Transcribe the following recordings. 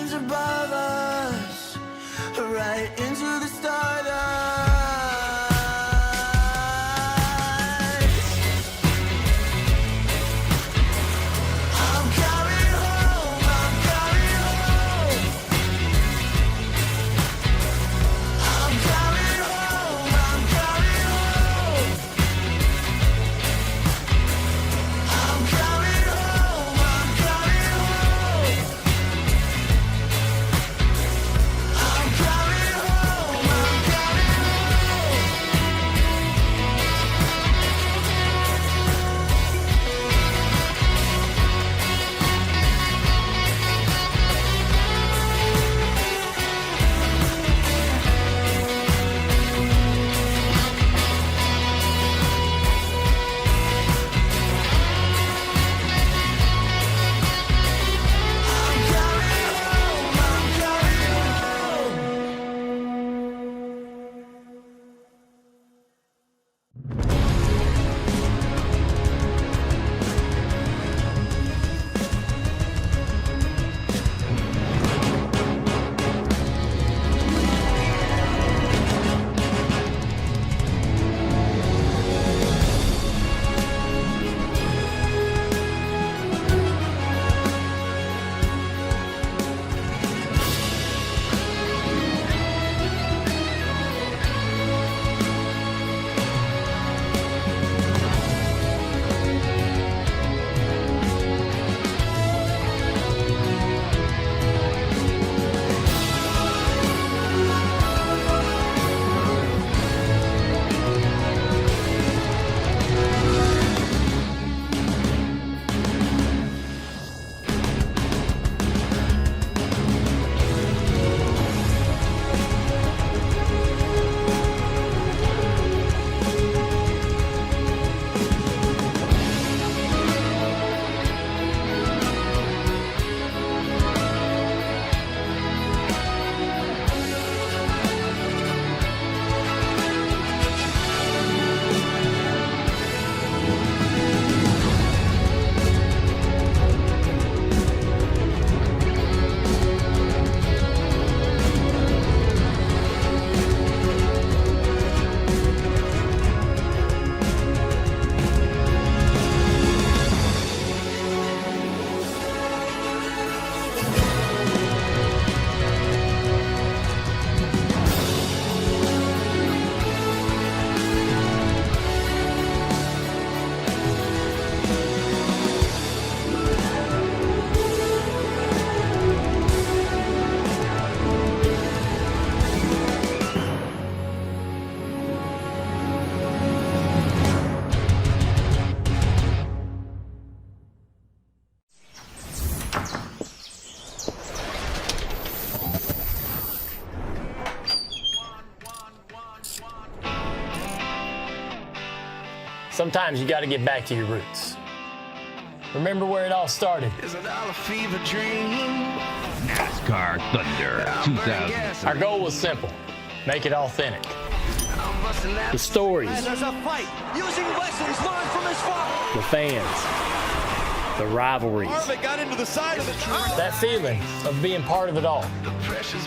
heavens above us, right into the stardust. I'm coming home, I'm coming home. I'm coming home, I'm coming home. I'm coming home, I'm coming home. I'm coming home, I'm coming home. I'm coming home, I'm coming home. Sometimes you got to get back to your roots. Remember where it all started. Is it all a fever dream? NASCAR Thunder 2000. Our goal was simple: make it authentic. I'm busting that. The stories, There's a fight using lessons learned from his father. the fans, the rivalries, Harvick got into the side of the truck. that feeling of being part of it all.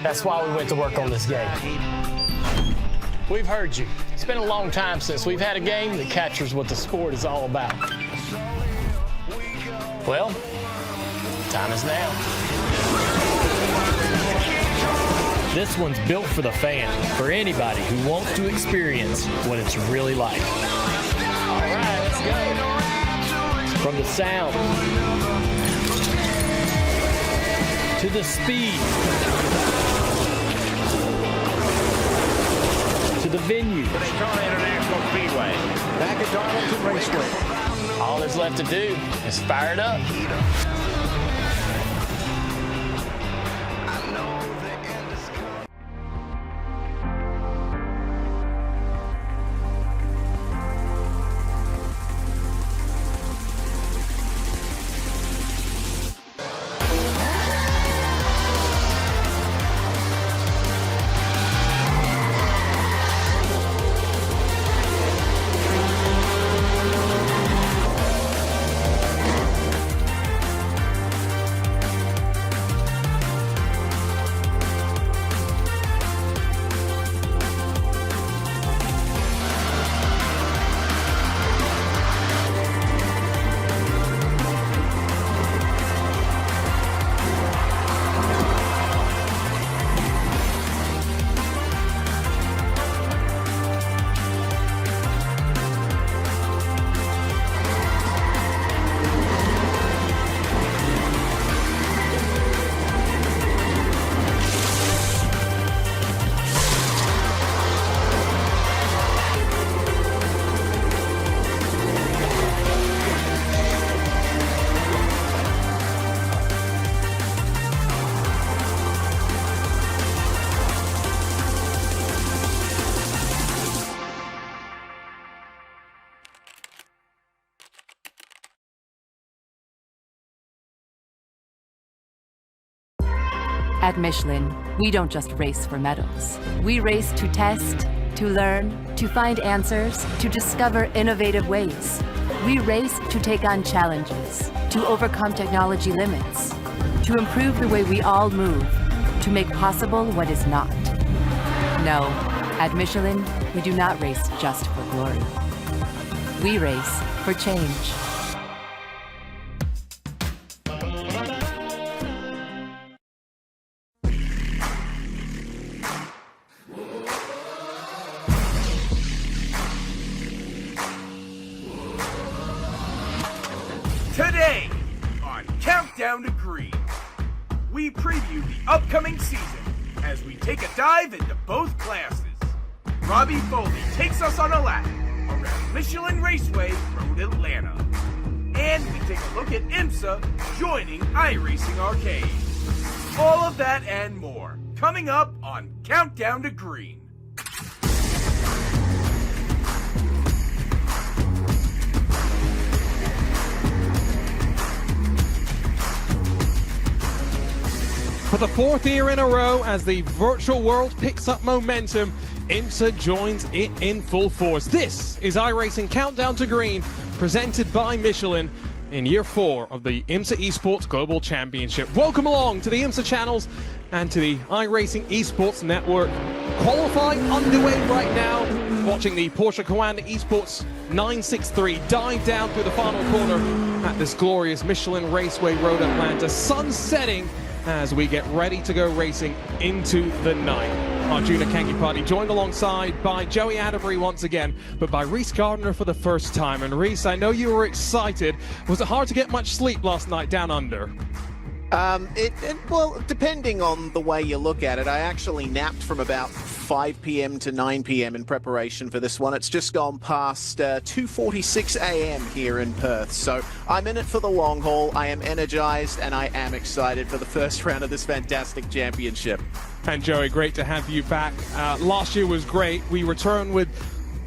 That's why we went to work on this game. We've heard you. It's been a long time since we've had a game that captures what the sport is all about. Well, time is now. This one's built for the fan, for anybody who wants to experience what it's really like. All right, let's go. From the sound to the speed to the venue. Daytona International Speedway. Back at Darlington Raceway. All there's left to do is fire it up. At Michelin, we don't just race for medals. We race to test, to learn, to find answers, to discover innovative ways. We race to take on challenges, to overcome technology limits, to improve the way we all move, to make possible what is not. No, at Michelin, we do not race just for glory. We race for change. Today, on Countdown to Green, we preview the upcoming season as we take a dive into both classes. Robbie Foley takes us on a lap around Michelin Raceway, Road Atlanta. And we take a look at IMSA joining iRacing Arcade. All of that and more, coming up on Countdown to Green. For the fourth year in a row, as the virtual world picks up momentum, IMSA joins it in full force. This is iRacing Countdown to Green, presented by Michelin in year 4 of the IMSA Esports Global Championship. Welcome along to the IMSA channels and to the iRacing Esports Network. Qualifying underway right now, watching the Porsche Coanda Esports 963 dive down through the final corner at this glorious Michelin Raceway Road Atlanta. Sun setting as we get ready to go racing into the night. Arjuna Kankipati joined alongside by Joey Atterbury once again, but by Reese Gardner for the first time. And Reese, I know you were excited. Was it hard to get much sleep last night down under? Well, depending on the way you look at it, I actually napped from about 5 p.m. to 9 p.m. in preparation for this one. It's just gone past 2:46 a.m. here in Perth, so I'm in it for the long haul. I am energized and I am excited for the first round of this fantastic championship. And Joey, great to have you back. Last year was great. We returned with,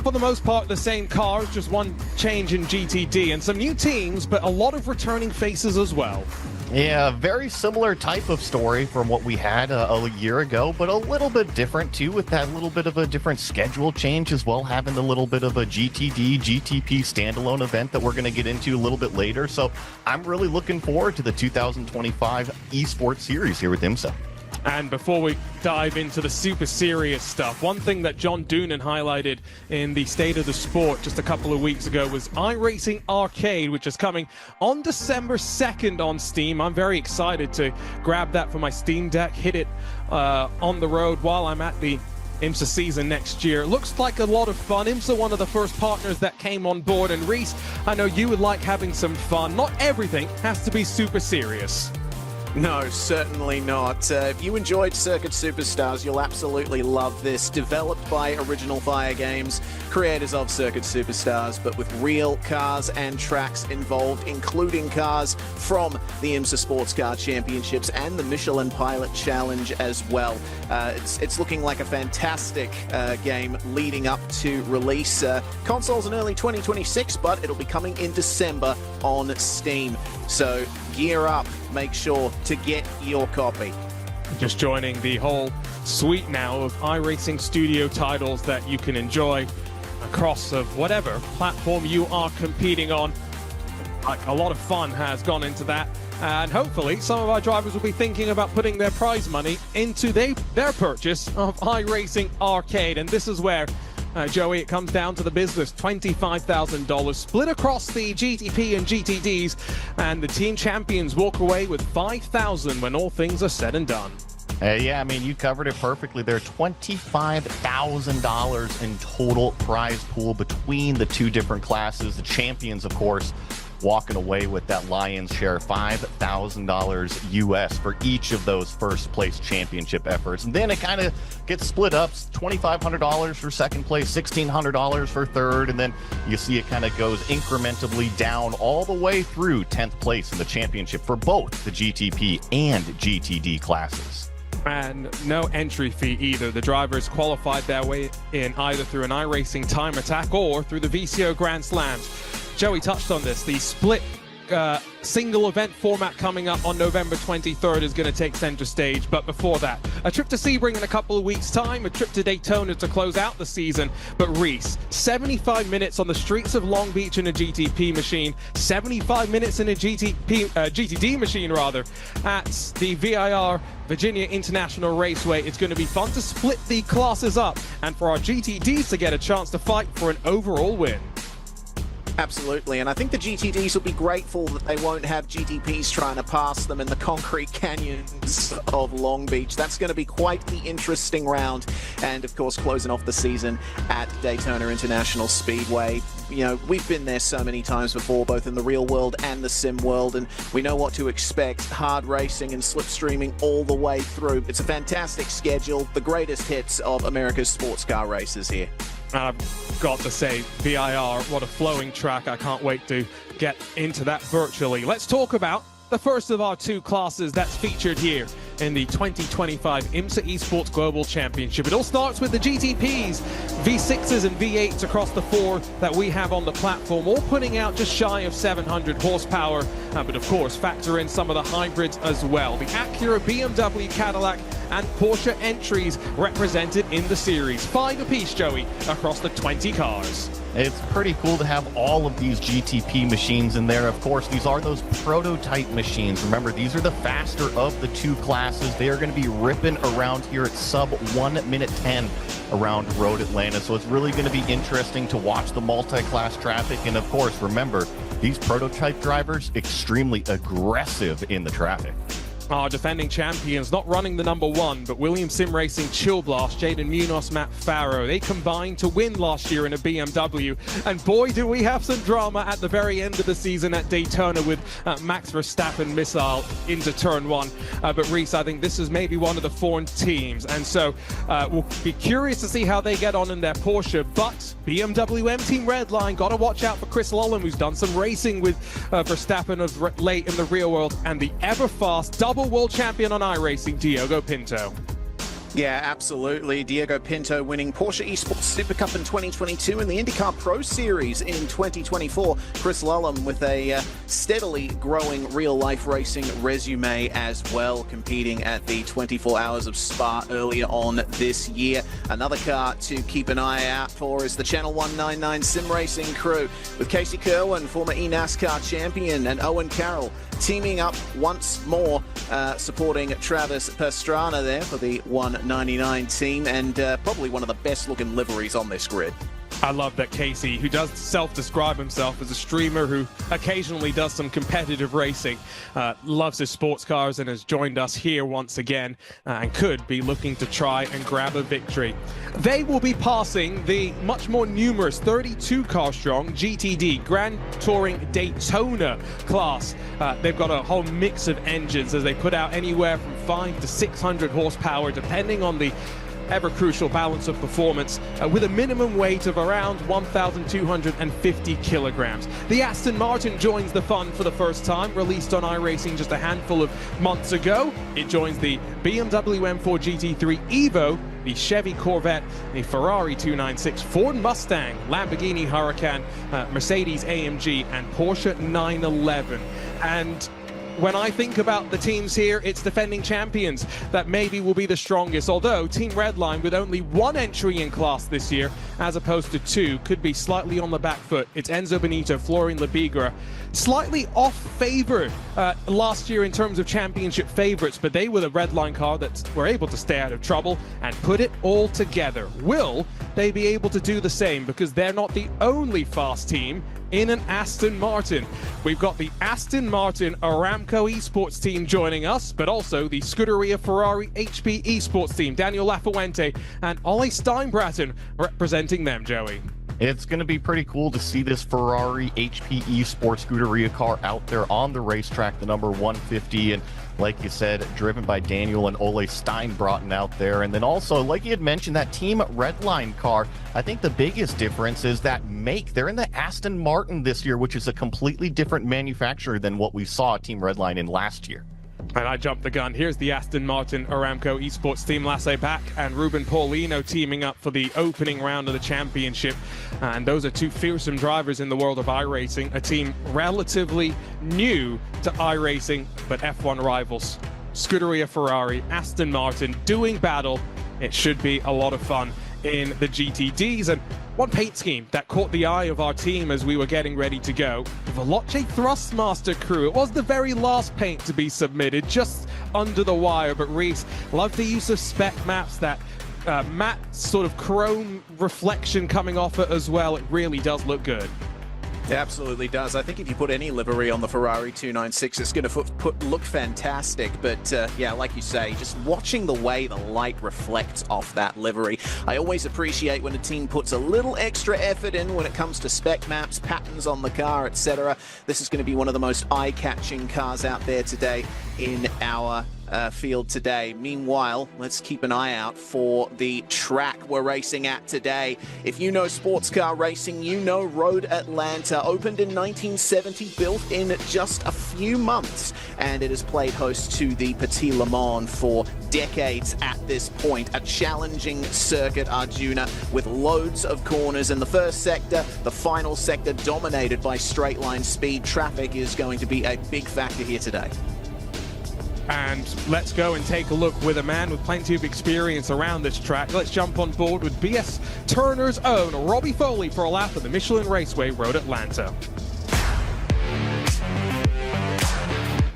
for the most part, the same cars, just one change in GTD and some new teams, but a lot of returning faces as well. Yeah, very similar type of story from what we had a year ago, but a little bit different too, with that little bit of a different schedule change as well, having a little bit of a GTD, GTP standalone event that we're going to get into a little bit later. So I'm really looking forward to the 2025 Esports Series here with IMSA. And before we dive into the super serious stuff, one thing that John Doonan highlighted in the State of the Sport just a couple of weeks ago was iRacing Arcade, which is coming on December 2nd on Steam. I'm very excited to grab that for my Steam Deck, hit it on the road while I'm at the IMSA season next year. Looks like a lot of fun. IMSA, one of the first partners that came on board. And Reese, I know you would like having some fun. Not everything has to be super serious. No, certainly not. If you enjoyed Circuit Superstars, you'll absolutely love this. Developed by Original Fire Games, creators of Circuit Superstars, but with real cars and tracks involved, including cars from the IMSA Sports Car Championships and the Michelin Pilot Challenge as well. It's looking like a fantastic game leading up to release. Consoles in early 2026, but it'll be coming in December on Steam. So gear up, make sure to get your copy. Just joining the whole suite now of iRacing Studio titles that you can enjoy across of whatever platform you are competing on. A lot of fun has gone into that, and hopefully some of our drivers will be thinking about putting their prize money into their purchase of iRacing Arcade. And this is where Joey, it comes down to the business. $25,000 split across the GTP and GTDs, and the team champions walk away with $5,000 when all things are said and done. Yeah, I mean, you covered it perfectly there. $25,000 in total prize pool between the two different classes. The champions, of course, walking away with that lion's share, $5,000 US for each of those first place championship efforts. And then it kind of gets split up, $2,500 for second place, $1,600 for third, and then you see it kind of goes incrementally down all the way through 10th place in the championship for both the GTP and GTD classes. And no entry fee either. The drivers qualified their way in either through an iRacing time attack or through the VCO Grand Slams. Joey touched on this, the split single event format coming up on November 23rd is going to take center stage. But before that, a trip to Sebring in a couple of weeks' time, a trip to Daytona to close out the season. But Reese, 75 minutes on the streets of Long Beach in a GTP machine, 75 minutes in a GTD machine rather, at the VIR Virginia International Raceway. It's going to be fun to split the classes up and for our GTDs to get a chance to fight for an overall win. Absolutely, and I think the GTDs will be grateful that they won't have GTPs trying to pass them in the concrete canyons of Long Beach. That's going to be quite the interesting round, and of course closing off the season at Daytona International Speedway. You know, we've been there so many times before, both in the real world and the sim world, and we know what to expect. Hard racing and slipstreaming all the way through. It's a fantastic schedule, the greatest hits of America's sports car races here. I've got to say, VIR, what a flowing track. I can't wait to get into that virtually. Let's talk about the first of our two classes that's featured here in the 2025 IMSA Esports Global Championship. It all starts with the GTPs, V6s and V8s across the four that we have on the platform, all putting out just shy of 700 horsepower, but of course factor in some of the hybrids as well. The Acura, BMW, Cadillac and Porsche entries represented in the series. 5 apiece, Joey, across the 20 cars. It's pretty cool to have all of these GTP machines in there. Of course, these are those prototype machines. Remember, these are the faster of the two classes. They are going to be ripping around here at sub 1 minute 10 around Road Atlanta. So it's really going to be interesting to watch the multi-class traffic. And of course, remember, these prototype drivers, extremely aggressive in the traffic. Our defending champions, not running the number one, but Williams Sim Racing, Chill Blast, Jaden Munoz, Matt Farrow. They combined to win last year in a BMW. And boy, do we have some drama at the very end of the season at Daytona with Max Verstappen missile into turn one. But Reese, I think this is maybe one of the foreign teams. And so we'll be curious to see how they get on in their Porsche. But BMW M Team Redline, got to watch out for Chris Lolland, who's done some racing with Verstappen of late in the real world, and the ever-fast double world champion on iRacing, Diogo Pinto. Yeah, absolutely. Diogo Pinto winning Porsche Esports Super Cup in 2022 and the IndyCar Pro Series in 2024. Chris Lulham with a steadily growing real-life racing resume as well, competing at the 24 Hours of Spa earlier on this year. Another car to keep an eye out for is the Channel 199 Sim Racing crew, with Casey Kerwin, former eNASCAR champion, and Owen Carroll teaming up once more, supporting Travis Pastrana there for the 199 team, and probably one of the best looking liveries on this grid. I love that Casey, who does self-describe himself as a streamer who occasionally does some competitive racing, loves his sports cars and has joined us here once again and could be looking to try and grab a victory. They will be passing the much more numerous 32-car-strong GTD Grand Touring Daytona class. They've got a whole mix of engines as they put out anywhere from 500 to 600 horsepower, depending on the ever crucial balance of performance, with a minimum weight of around 1,250 kilograms. The Aston Martin joins the fun for the first time, released on iRacing just a handful of months ago. It joins the BMW M4 GT3 Evo, the Chevy Corvette, the Ferrari 296, Ford Mustang, Lamborghini Huracan, Mercedes AMG, and Porsche 911. And when I think about the teams here, it's defending champions that maybe will be the strongest, although Team Redline, with only one entry in class this year, as opposed to two, could be slightly on the back foot. It's Enzo Benito, Florian Labigra, slightly off-favored last year in terms of championship favorites, but they were the Redline car that were able to stay out of trouble and put it all together. Will they be able to do the same? Because they're not the only fast team in an Aston Martin. We've got the Aston Martin Aramco Esports team joining us, but also the Scuderia Ferrari HP Esports team, Daniel Lafuente and Ollie Steinbraten representing them, Joey. It's going to be pretty cool to see this Ferrari HP Esports Scuderia car out there on the racetrack, the number 150, and like you said, driven by Daniel and Ole Steinbraten out there. And then also, like you had mentioned, that Team Redline car, I think the biggest difference is that make. They're in the Aston Martin this year, which is a completely different manufacturer than what we saw Team Redline in last year. And I jumped the gun. Here's the Aston Martin Aramco Esports team. Lasse Back and Ruben Paulino teaming up for the opening round of the championship. And those are two fearsome drivers in the world of iRacing, a team relatively new to iRacing, but F1 rivals. Scuderia Ferrari, Aston Martin doing battle. It should be a lot of fun in the GTDs. And one paint scheme that caught the eye of our team as we were getting ready to go, the Veloce Thrustmaster crew. It was the very last paint to be submitted, just under the wire, but Reese loved the use of spec maps, that matte sort of chrome reflection coming off it as well. It really does look good. It absolutely does. I think if you put any livery on the Ferrari 296, it's going to look fantastic. But yeah, like you say, just watching the way the light reflects off that livery. I always appreciate when a team puts a little extra effort in when it comes to spec maps, patterns on the car, etc. This is going to be one of the most eye-catching cars out there today in our field today. Meanwhile, let's keep an eye out for the track we're racing at today. If you know sports car racing, you know Road Atlanta. Opened in 1970, built in just a few months, and it has played host to the Petit Le Mans for decades at this point. A challenging circuit, Arjuna, with loads of corners in the first sector. The final sector dominated by straight line speed. Traffic is going to be a big factor here today. And let's go and take a look with a man with plenty of experience around this track. Let's jump on board with BS Turner's own Robbie Foley for a lap of the Michelin Raceway Road Atlanta.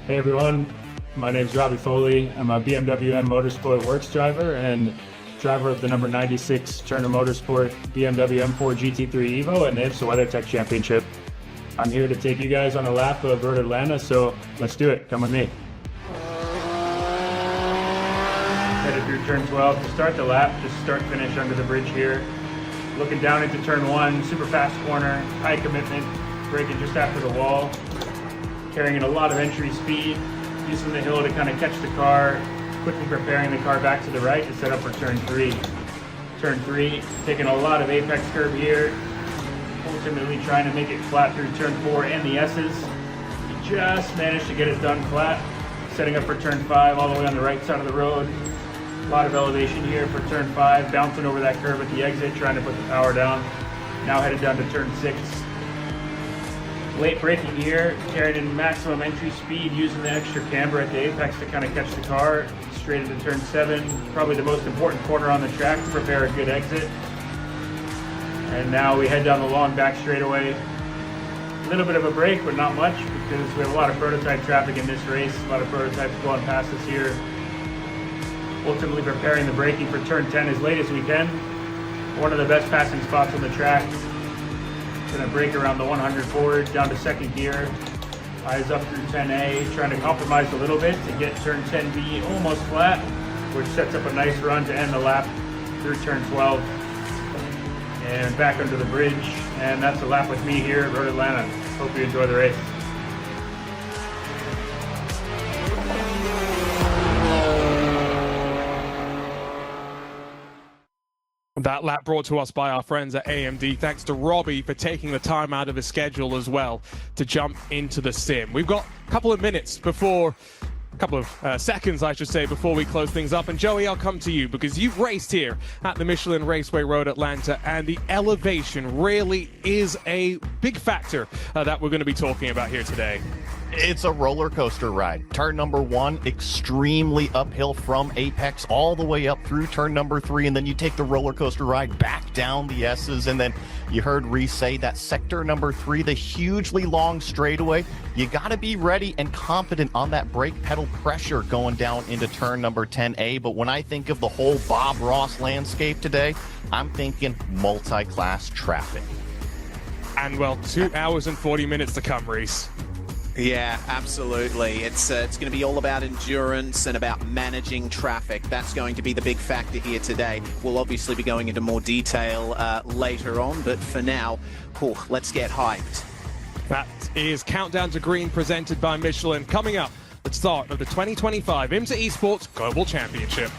Hey everyone, my name is Robbie Foley. I'm a BMW M Motorsport Works driver and driver of the number 96 Turner Motorsport BMW M4 GT3 Evo and the IMSA WeatherTech Championship. I'm here to take you guys on a lap of Road Atlanta, so let's do it. Come with me. Headed through turn 12 to start the lap, just start finish under the bridge here. Looking down into turn 1, super fast corner, high commitment, braking just after the wall. Carrying a lot of entry speed, using the hill to kind of catch the car, quickly preparing the car back to the right to set up for turn 3. Turn 3, taking a lot of apex curve here, ultimately trying to make it flat through turn 4 and the S's. You just managed to get it done flat, setting up for turn 5 all the way on the right side of the road. A lot of elevation here for turn 5, bouncing over that curve at the exit, trying to put the power down. Now headed down to turn 6. Late braking here, carrying in maximum entry speed, using the extra camber at the apex to kind of catch the car. Straight into turn 7, probably the most important corner on the track to prepare a good exit. And now we head down the long back straightaway. A little bit of a break, but not much, because we have a lot of prototype traffic in this race. A lot of prototypes going past us here. Ultimately preparing the braking for turn 10 as late as we can. One of the best passing spots on the track. Gonna brake around the 100 forward, down to second gear. Eyes up through 10A, trying to compromise a little bit to get turn 10B almost flat, which sets up a nice run to end the lap through turn 12. And back under the bridge, and that's a lap with me here at Road Atlanta. Hope you enjoy the race. That lap brought to us by our friends at AMD. Thanks to Robbie for taking the time out of his schedule as well to jump into the sim. We've got a couple of seconds, I should say, before we close things up. And Joey, I'll come to you because you've raced here at the Michelin Raceway Road Atlanta, and the elevation really is a big factor that we're going to be talking about here today. It's a roller coaster ride. Turn number 1, extremely uphill from apex all the way up through turn number 3, and then you take the roller coaster ride back down the S's, and then you heard Reese say that sector number 3, the hugely long straightaway. You got to be ready and confident on that brake pedal pressure going down into turn number 10A. But when I think of the whole Bob Ross landscape today, I'm thinking multi-class traffic. And well, 2 hours and 40 minutes to come, Reese. Yeah, absolutely. It's going to be all about endurance and about managing traffic. That's going to be the big factor here today. We'll obviously be going into more detail later on, but for now, let's get hyped. That is Countdown to Green presented by Michelin. Coming up, the start of the 2025 IMSA Esports Global Championship.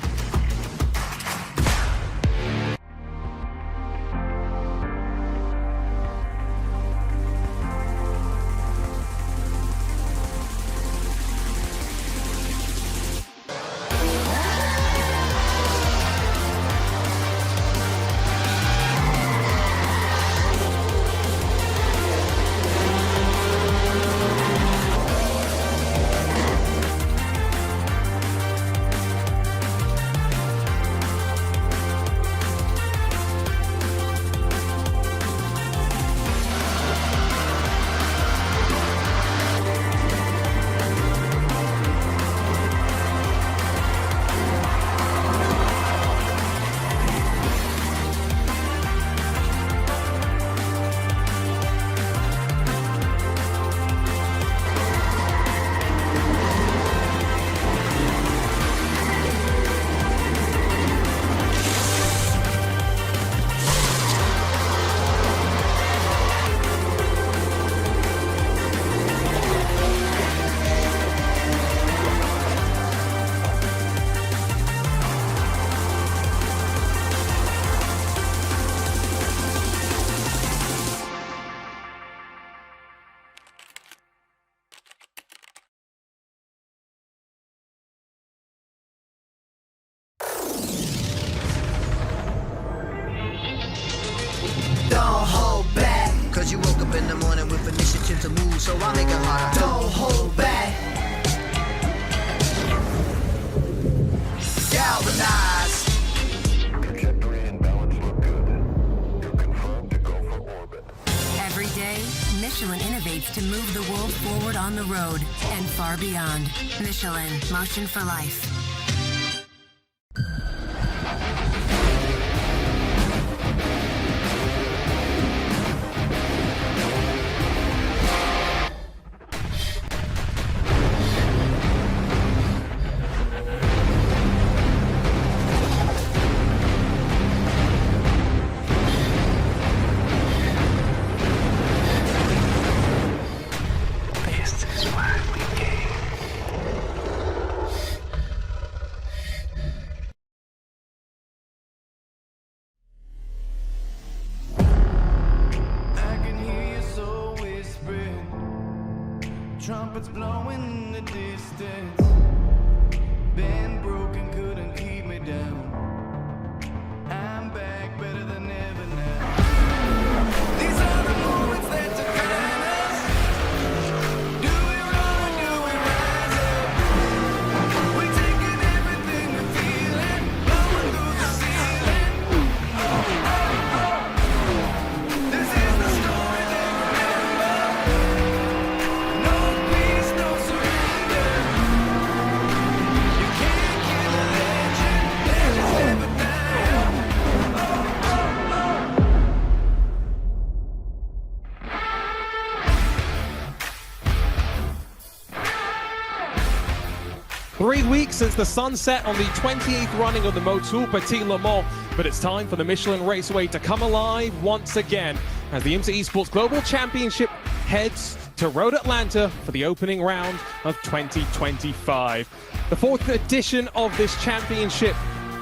so I'll make it harder. Don't hold back. Galvanize. Every day, Michelin innovates to move the world forward on the road and far beyond. Michelin, motion for life. Trumpets blowing in the distance. Been broken, couldn't keep me down. I'm back better than ever now. These are the moments that define us. Do we run or do we rise up? We're taking everything we're feeling, blowing through the ceiling. This is the story they remember. No peace, no surrender. You can't kill a legend. Legends never die. 3 weeks since the sunset on the 28th running of the Motul Petit Le Mans, but it's time for the Michelin Raceway to come alive once again as the IMSA Esports Global Championship heads to Road Atlanta for the opening round of 2025. The 4th edition of this championship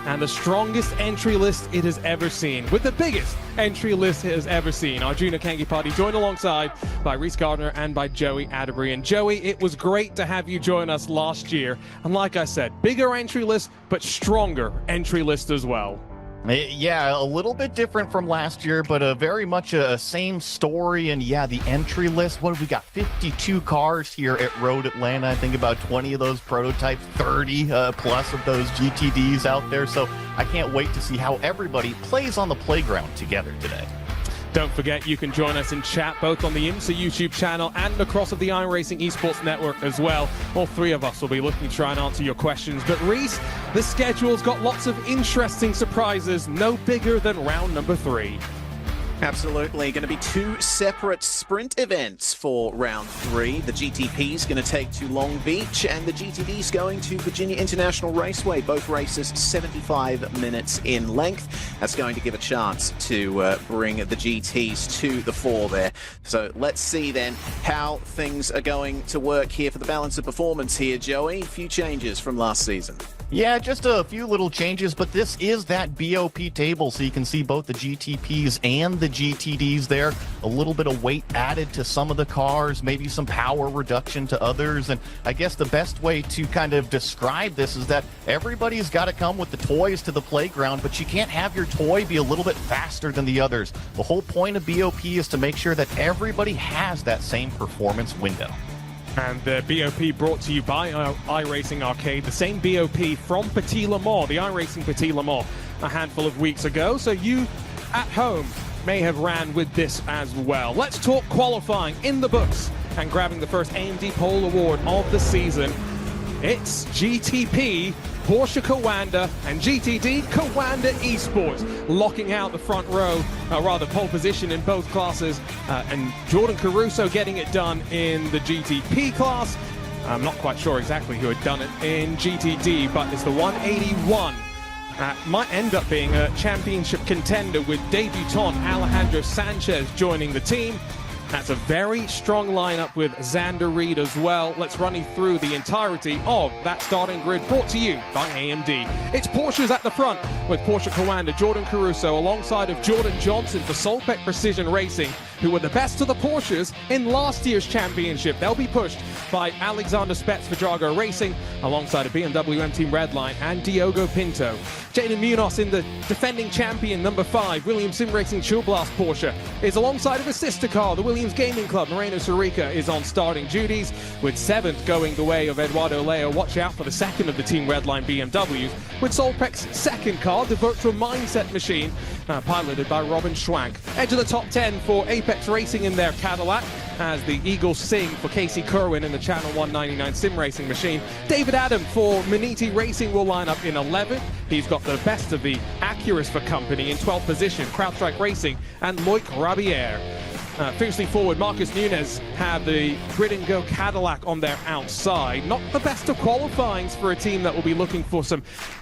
and the strongest entry list it has ever seen, with the biggest entry list it has ever seen. Arjuna Kangipati joined alongside by Reese Gardner and by Joey Atterbury. And Joey, it was great to have you join us last year. And like I said, bigger entry list, but stronger entry list as well. Yeah, a little bit different from last year, but very much a same story. And yeah, the entry list, what have we got? 52 cars here at Road Atlanta. I think about 20 of those prototypes, 30 plus of those GTDs out there. So I can't wait to see how everybody plays on the playground together today. Don't forget, you can join us in chat both on the IMSA YouTube channel and across of the iRacing Esports Network as well. All three of us will be looking to try and answer your questions. But Reese, the schedule's got lots of interesting surprises, no bigger than round number 3. Absolutely. Going to be 2 separate sprint events for round 3. The GTP is going to take to Long Beach and the GTD is going to Virginia International Raceway. Both races 75 minutes in length. That's going to give a chance to bring the GTs to the fore there. So let's see then how things are going to work here for the balance of performance here, Joey. A few changes from last season. Yeah, just a few little changes, but this is that BOP table, so you can see both the GTPs and the GTDs there. A little bit of weight added to some of the cars, maybe some power reduction to others, and I guess the best way to kind of describe this is that everybody's got to come with the toys to the playground, but you can't have your toy be a little bit faster than the others. The whole point of BOP is to make sure that everybody has that same performance window. And the BOP brought to you by iRacing Arcade, the same BOP from Petit Le Mans, the iRacing Petit Le Mans, a handful of weeks ago. So you at home may have ran with this as well. Let's talk qualifying in the books and grabbing the first AMD Pole Award of the season. It's GTP, Porsche Coanda, and GTD Coanda Esports locking out the front row, rather pole position in both classes, and Jordan Caruso getting it done in the GTP class. I'm not quite sure exactly who had done it in GTD, but it's the 181. Might end up being a championship contender with debutant Alejandro Sanchez joining the team. That's a very strong lineup with Xander Reed as well. Let's run you through the entirety of that starting grid brought to you by AMD. It's Porsche's at the front with Porsche Coanda, Jordan Caruso alongside of Jordan Johnson for Solpec Precision Racing. who were the best of the Porsches in last year's championship. They'll be pushed by Alexander Spetz for Drago Racing, alongside a BMW M Team Redline and Diogo Pinto. Jaden Munoz in the defending champion, number 5, Williams Sim Racing Chill Blast Porsche, is alongside of a sister car. The Williams Gaming Club, Moreno Surica, is on starting duties, with 7th going the way of Eduardo Leo. Watch out for the second of the Team Redline BMWs, with Solpec's second car, the Virtual Mindset Machine, piloted by Robin Schwank. Edge of the top 10 for Apex Racing in their Cadillac, as the Eagles sing for Casey Kerwin in the Channel 199 Sim Racing Machine. David Adam for Maniti Racing will line up in 11th. He's got the best of the Acuras for company in 12th position, CrowdStrike Racing and Loic Rabier. Fiercely forward, Marcus Nunez have the Grid and Go Cadillac on their outside. Not the best of qualifyings for a team that will be looking for some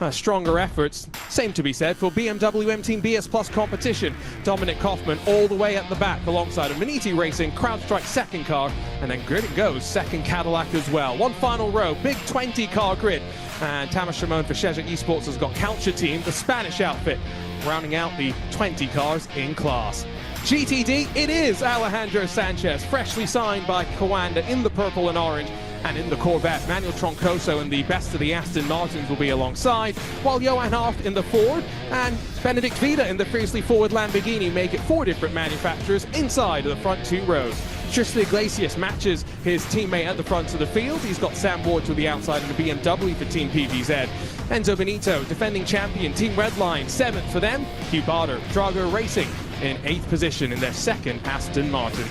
stronger efforts. Same to be said for BMW M Team BS Plus competition. Dominic Kaufman all the way at the back alongside of Maniti Racing, CrowdStrike second car, and then Grid and Go's second Cadillac as well. One final row, big 20 car grid. And Tamas Shimon for Shezha Esports has got Coucher Team, the Spanish outfit, rounding out the 20 cars in class. GTD, it is Alejandro Sanchez, freshly signed by Coanda in the purple and orange, and in the Corvette, Manuel Troncoso and the best of the Aston Martins will be alongside, while Johan Hart in the Ford and Benedict Vida in the fiercely forward Lamborghini make it 4 different manufacturers inside of the front 2 rows. Tristan Iglesias matches his teammate at the front of the field. He's got Sam Ward to the outside of the BMW for Team PVZ. Enzo Benito, defending champion, Team Redline, 7th for them. Hugh Barter, Drago Racing in 8th position in their second Aston Martin.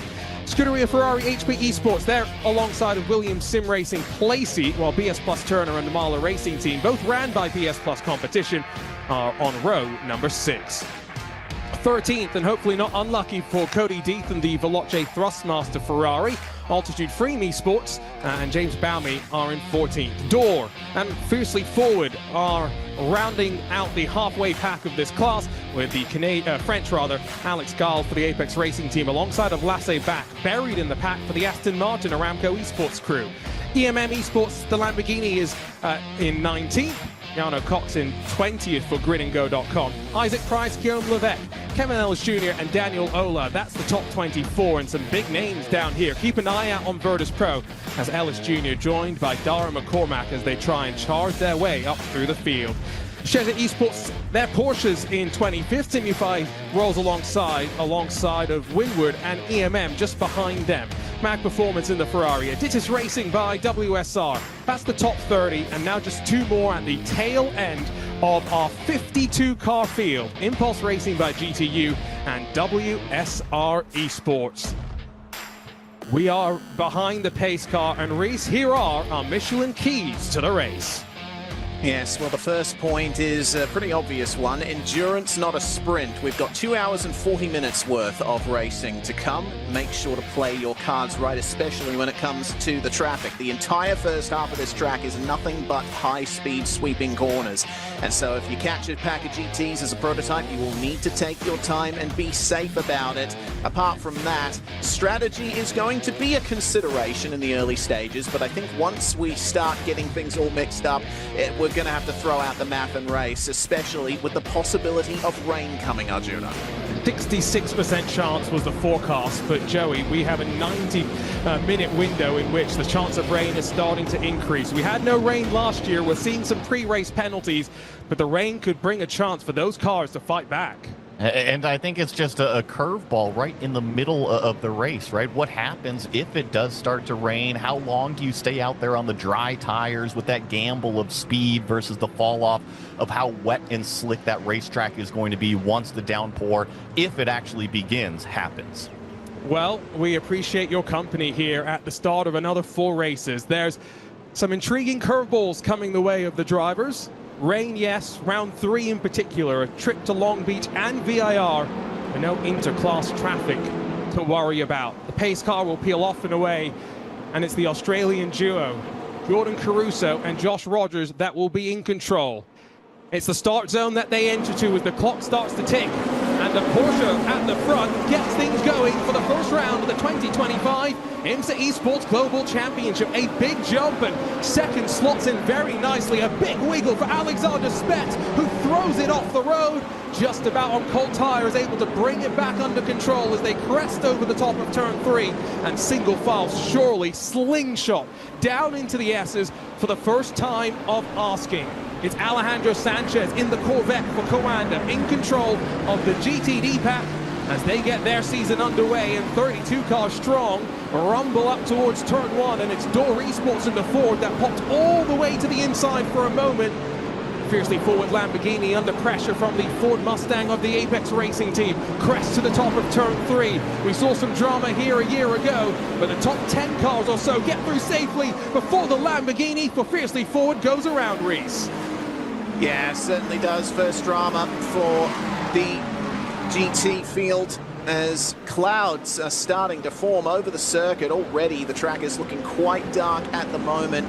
Scuderia Ferrari HP Esports, they're alongside of Williams Sim Racing Placey, while BS Plus Turner and the Mahler Racing Team, both ran by BS Plus competition, are on row number 6. 13th, and hopefully not unlucky for Cody Death and the Veloce Thrustmaster Ferrari. Altitude Free Esports and James Baume are in 14th. Door and Fiercely Forward are rounding out the halfway pack of this class, with the French Alex Gall for the Apex Racing Team, alongside of Lasse Back, buried in the pack for the Aston Martin Aramco Esports crew. EMM Esports, the Lamborghini, is in 19th. Jano Cox in 20th for gridandgo.com. Isaac Price, Guillaume Levesque, Kevin Ellis Jr. and Daniel Ola. That's the top 24, and some big names down here. Keep an eye out on Virtus Pro as Ellis Jr. joined by Dara McCormack as they try and charge their way up through the field. Shezha Esports, their Porsches in 25th. Simufy rolls alongside of Windward and EMM just behind them. Mag Performance in the Ferrari. Aditis Racing by WSR. That's the top 30, and now just 2 more at the tail end of our 52 car field. Impulse Racing by GTU and WSR Esports. We are behind the pace car, and Reese, here are our Michelin keys to the race. Yes, well, the first point is a pretty obvious one. Endurance, not a sprint. We've got 2 hours and 40 minutes worth of racing to come. Make sure to play your cards right, especially when it comes to the traffic. The entire first half of this track is nothing but high-speed sweeping corners. And so if you catch a pack of GTs as a prototype, you will need to take your time and be safe about it. Apart from that, strategy is going to be a consideration in the early stages, but I think once we start getting things all mixed up, we're going to have to throw out the math and race, especially with the possibility of rain coming, Arjuna. 66% chance was the forecast, but Joey, we have a 90-minute window in which the chance of rain is starting to increase. We had no rain last year. We're seeing some pre-race penalties, but the rain could bring a chance for those cars to fight back. And I think it's just a curveball right in the middle of the race, right? What happens if it does start to rain? How long do you stay out there on the dry tires with that gamble of speed versus the fall off of how wet and slick that racetrack is going to be once the downpour, if it actually begins, happens? Well, we appreciate your company here at the start of another 4 races. There's some intriguing curveballs coming the way of the drivers. Rain, yes. Round 3 in particular, a trip to Long Beach and VIR, and no interclass traffic to worry about. The pace car will peel off and away, and it's the Australian duo, Jordan Caruso and Josh Rogers, that will be in control. It's the start zone that they enter to as the clock starts to tick, and the Porsche at the front gets things going for the first round of the 2025 IMSA Esports Global Championship. A big jump and second slots in very nicely. A big wiggle for Alexander Spetz, who throws it off the road. Just about on cold tires, able to bring it back under control as they crest over the top of turn 3 and single file surely slingshot down into the S's for the first time of asking. It's Alejandro Sanchez in the Corvette for Coanda in control of the GTD pack as they get their season underway, and 32 cars strong rumble up towards turn 1, and it's Door Esports in the Ford that popped all the way to the inside for a moment. Fiercely forward Lamborghini under pressure from the Ford Mustang of the Apex Racing team. Crest to the top of turn 3. We saw some drama here a year ago, but the top 10 cars or so get through safely before the Lamborghini for Fiercely Forward goes around, Reese. Yeah, certainly does. First drama for the GT field as clouds are starting to form over the circuit. Already the track is looking quite dark at the moment.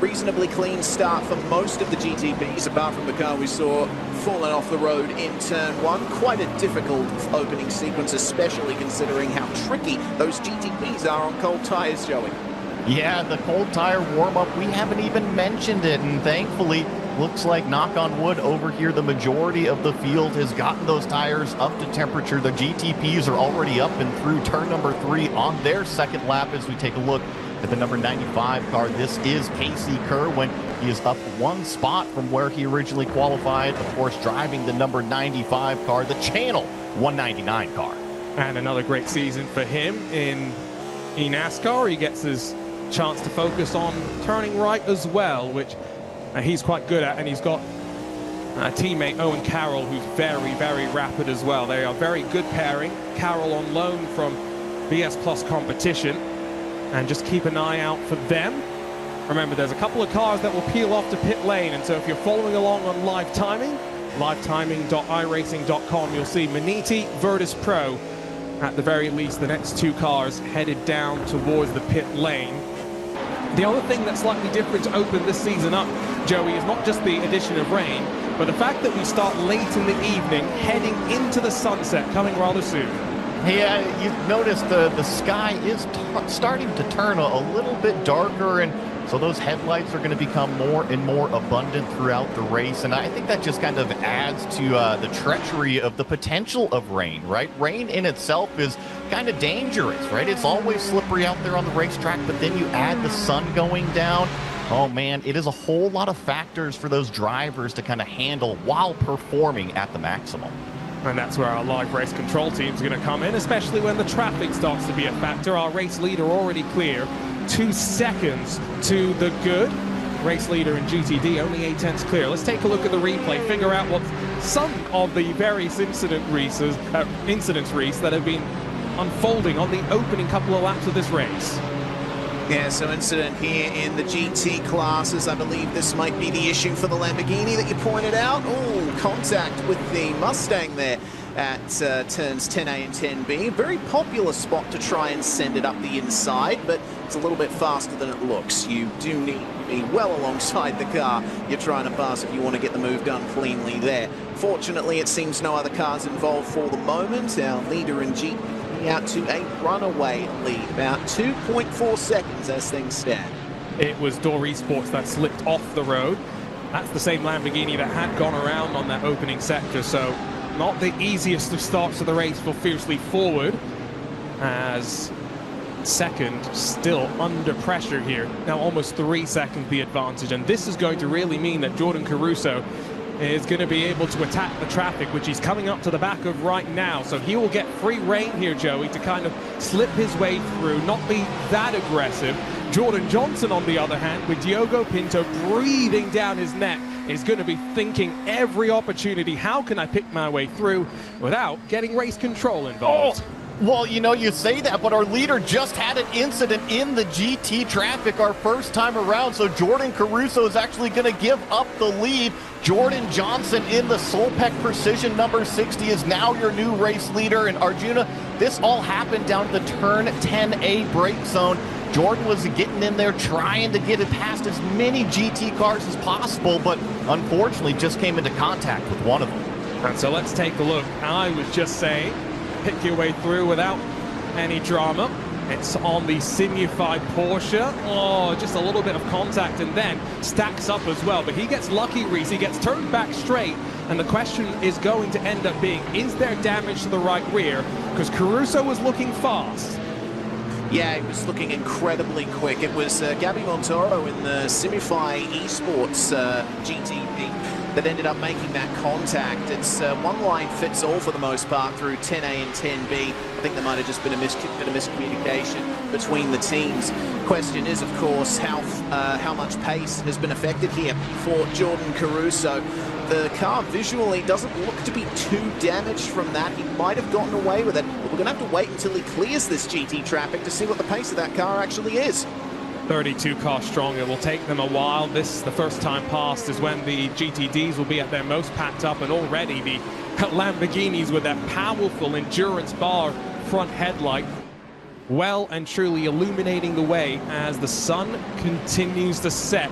Reasonably clean start for most of the GTPs, apart from the car we saw falling off the road in turn 1. Quite a difficult opening sequence, especially considering how tricky those GTPs are on cold tires, Joey. Yeah, the cold tire warm-up, we haven't even mentioned it, and thankfully, looks like, knock on wood, over here, the majority of the field has gotten those tires up to temperature. The GTPs are already up and through turn number 3 on their second lap as we take a look at the number 95 car. This is Casey Kerwin. He is up 1 spot from where he originally qualified, of course, driving the number 95 car, the Channel 199 car. And another great season for him in NASCAR. He gets his chance to focus on turning right as well, which he's quite good at, and he's got a teammate, Owen Carroll, who's very, very rapid as well. They are a very good pairing. Carroll on loan from BS Plus competition, and just keep an eye out for them. Remember, there's a couple of cars that will peel off to pit lane, and so if you're following along on live timing, livetiming.iracing.com, you'll see Maniti, Virtus Pro, at the very least, the next 2 cars headed down towards the pit lane. The other thing that's slightly different to open this season up, Joey, is not just the addition of rain, but the fact that we start late in the evening, heading into the sunset, coming rather soon. Yeah, you've noticed the sky is starting to turn a little bit darker, and so those headlights are going to become more and more abundant throughout the race, and I think that just kind of adds to the treachery of the potential of rain, right? Rain in itself is kind of dangerous, right? It's always slippery out there on the racetrack, but then you add the sun going down. Oh man, it is a whole lot of factors for those drivers to kind of handle while performing at the maximum. And that's where our live race control team's going to come in, especially when the traffic starts to be a factor. Our race leader already clear, 2 seconds to the good. Race leader in GTD, only 8/10 clear. Let's take a look at the replay, figure out what some of the various incidents, Reese, that have been unfolding on the opening couple of laps of this race. Yeah, so incident here in the GT classes. I believe this might be the issue for the Lamborghini that you pointed out. Oh, contact with the Mustang there at turns 10A and 10B. Very popular spot to try and send it up the inside, but it's a little bit faster than it looks. You do need to be well alongside the car you're trying to pass if you want to get the move done cleanly there. Fortunately, it seems no other cars involved for the moment. Our leader in GT out to a runaway lead, about 2.4 seconds as things stand. It was Door Esports that slipped off the road. That's the same Lamborghini that had gone around on that opening sector, so not the easiest of starts of the race for Fiercely Forward, as second still under pressure here. Now almost 3 seconds the advantage, and this is going to really mean that Jordan Caruso is going to be able to attack the traffic, which he's coming up to the back of right now. So he will get free rein here, Joey, to kind of slip his way through, not be that aggressive. Jordan Johnson, on the other hand, with Diogo Pinto breathing down his neck, is going to be thinking every opportunity, how can I pick my way through without getting race control involved? Oh. Well, you know, you say that, but our leader just had an incident in the GT traffic our first time around, so Jordan Caruso is actually going to give up the lead. Jordan Johnson in the Solpec Precision number 60 is now your new race leader. And Arjuna, this all happened down to the turn 10A break zone. Jordan was getting in there trying to get it past as many GT cars as possible, but unfortunately just came into contact with one of them. And so let's take a look. I was just saying, pick your way through without any drama. It's on the Sinufied Porsche. Oh, just a little bit of contact and then stacks up as well. But he gets lucky, Reese. He gets turned back straight. And the question is going to end up being, is there damage to the right rear? Because Caruso was looking fast. Yeah, he was looking incredibly quick. It was Gabby Montoro in the Simify Esports GTP that ended up making that contact. It's one line fits all for the most part through 10A and 10B. I think there might have just been a bit of miscommunication between the teams. Question is, of course, how much pace has been affected here for Jordan Caruso. The car visually doesn't look to be too damaged from that. He might have gotten away with it, but we're going to have to wait until he clears this GT traffic to see what the pace of that car actually is. 32 car strong. It will take them a while. This, the first time past, is when the GTDs will be at their most packed up, and already the Lamborghinis with their powerful endurance bar front headlight well and truly illuminating the way as the sun continues to set.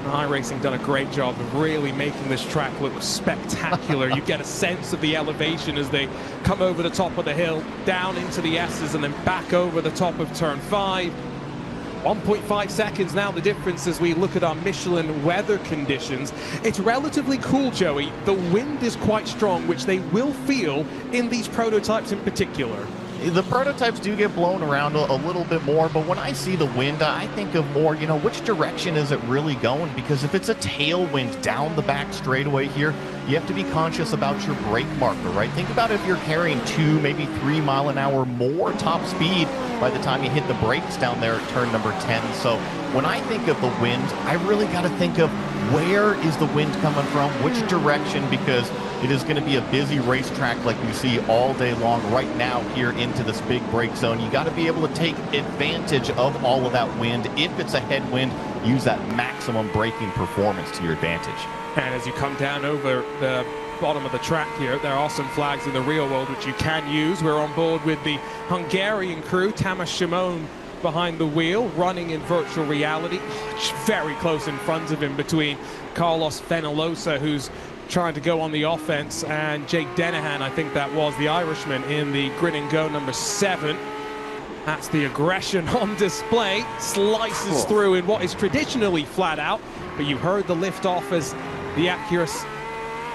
iRacing done a great job of really making this track look spectacular. You get a sense of the elevation as they come over the top of the hill, down into the S's, and then back over the top of turn 5. 1.5 seconds now the difference as we look at our Michelin weather conditions. It's relatively cool, Joey. The wind is quite strong, which they will feel in these prototypes in particular. The prototypes do get blown around a little bit more, but when I see the wind, I think of more, you know, which direction is it really going? Because if it's a tailwind down the back straightaway here, you have to be conscious about your brake marker, right? Think about if you're carrying 2, maybe 3 mile an hour more top speed by the time you hit the brakes down there at turn number 10. So when I think of the wind, I really got to think of where is the wind coming from, which direction, because it is going to be a busy racetrack like we see all day long right now here into this big brake zone. You got to be able to take advantage of all of that wind. If it's a headwind, use that maximum braking performance to your advantage. And as you come down over the bottom of the track here, there are some flags in the real world which you can use. We're on board with the Hungarian crew, Tamas Shimon behind the wheel, running in virtual reality. Very close in front of him between Carlos Fenalosa, who's trying to go on the offense, and Jake Dennehan, I think that was the Irishman, in the grid and go number 7. That's the aggression on display. Slices through in what is traditionally flat out, but you heard the lift off as the Acurus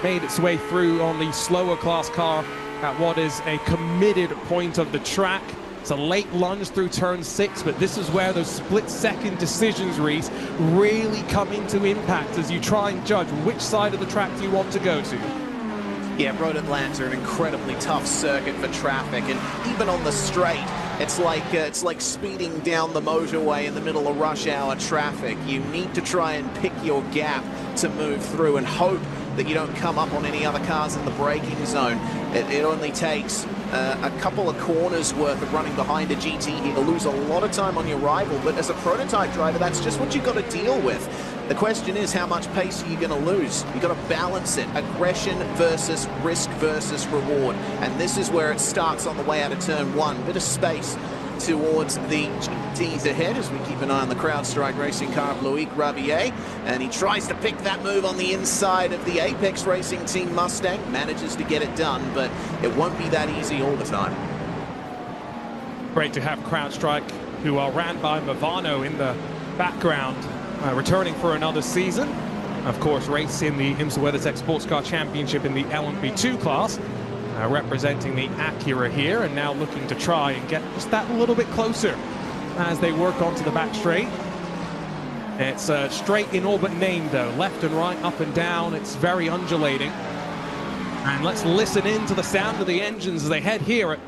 made its way through on the slower class car at what is a committed point of the track. It's a late lunge through turn 6, but this is where those split-second decisions, Reese, really come into impact as you try and judge which side of the track do you want to go to. Yeah, Road Atlanta, an incredibly tough circuit for traffic, and even on the straight, it's like speeding down the motorway in the middle of rush hour traffic. You need to try and pick your gap to move through and hope that you don't come up on any other cars in the braking zone. It only takes a couple of corners worth of running behind a GT here to lose a lot of time on your rival, but as a prototype driver, that's just what you've got to deal with. The question is, how much pace are you going to lose? You've got to balance it. Aggression versus risk versus reward. And this is where it starts on the way out of turn 1. Bit of space towards the GTs ahead as we keep an eye on the CrowdStrike Racing car of Loic Rabier, and he tries to pick that move on the inside of the Apex Racing Team Mustang, manages to get it done, but it won't be that easy all the time. Great to have CrowdStrike, who are ran by Movano in the background, returning for another season. Of course, race in the IMSA WeatherTech Sports Car Championship in the LMP2 class. Representing the Acura here, and now looking to try and get just that little bit closer as they work onto the back straight. It's straight in all but name, though. Left and right, up and down. It's very undulating. And let's listen in to the sound of the engines as they head here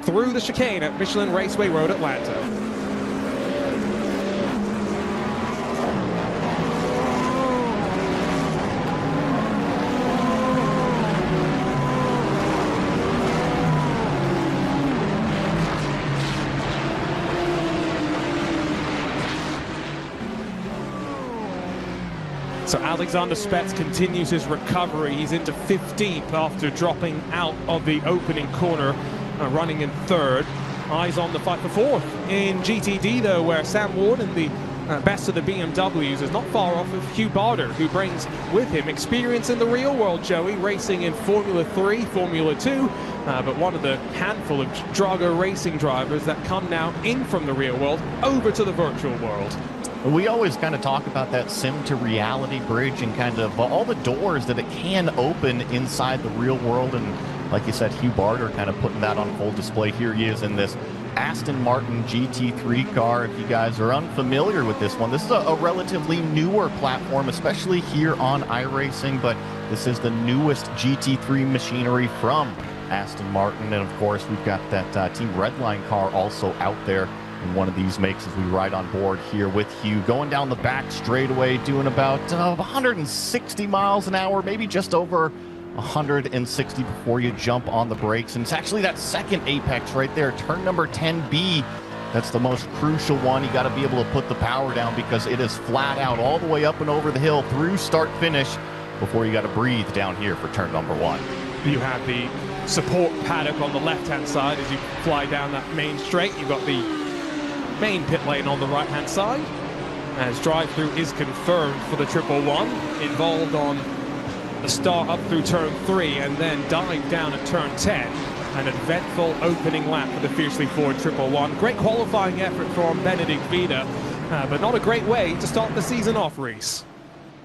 through the chicane at Michelin Raceway Road, Atlanta. So Alexander Spetz continues his recovery. He's into 15th after dropping out of the opening corner, running in 3rd. Eyes on the fight for 4th. In GTD, though, where Sam Ward and the best of the BMWs is not far off of Hugh Barter, who brings with him experience in the real world, Joey, racing in Formula 3, Formula 2, but one of the handful of Drago Racing drivers that come now in from the real world over to the virtual world. We always kind of talk about that sim to reality bridge and kind of all the doors that it can open inside the real world. And like you said, Hugh Barter kind of putting that on full display. Here he is in this Aston Martin GT3 car. If you guys are unfamiliar with this one, this is a relatively newer platform, especially here on iRacing, but this is the newest GT3 machinery from Aston Martin. And of course, we've got that Team Redline car also out there in one of these makes as we ride on board here with Hugh, going down the back straightaway, doing about 160 miles an hour, maybe just over 160 before you jump on the brakes. And it's actually that second apex right there, turn number 10B. That's the most crucial one. You got to be able to put the power down because it is flat out all the way up and over the hill through start finish before you got to breathe down here for turn number 1. You have the support paddock on the left-hand side as you fly down that main straight. You've got the main pit lane on the right-hand side as drive-through is confirmed for the 111, involved on the start up through turn 3 and then dive down at turn 10. An eventful opening lap for the Fiercely Ford 111. Great qualifying effort from Benedict Vida, but not a great way to start the season off, Reese.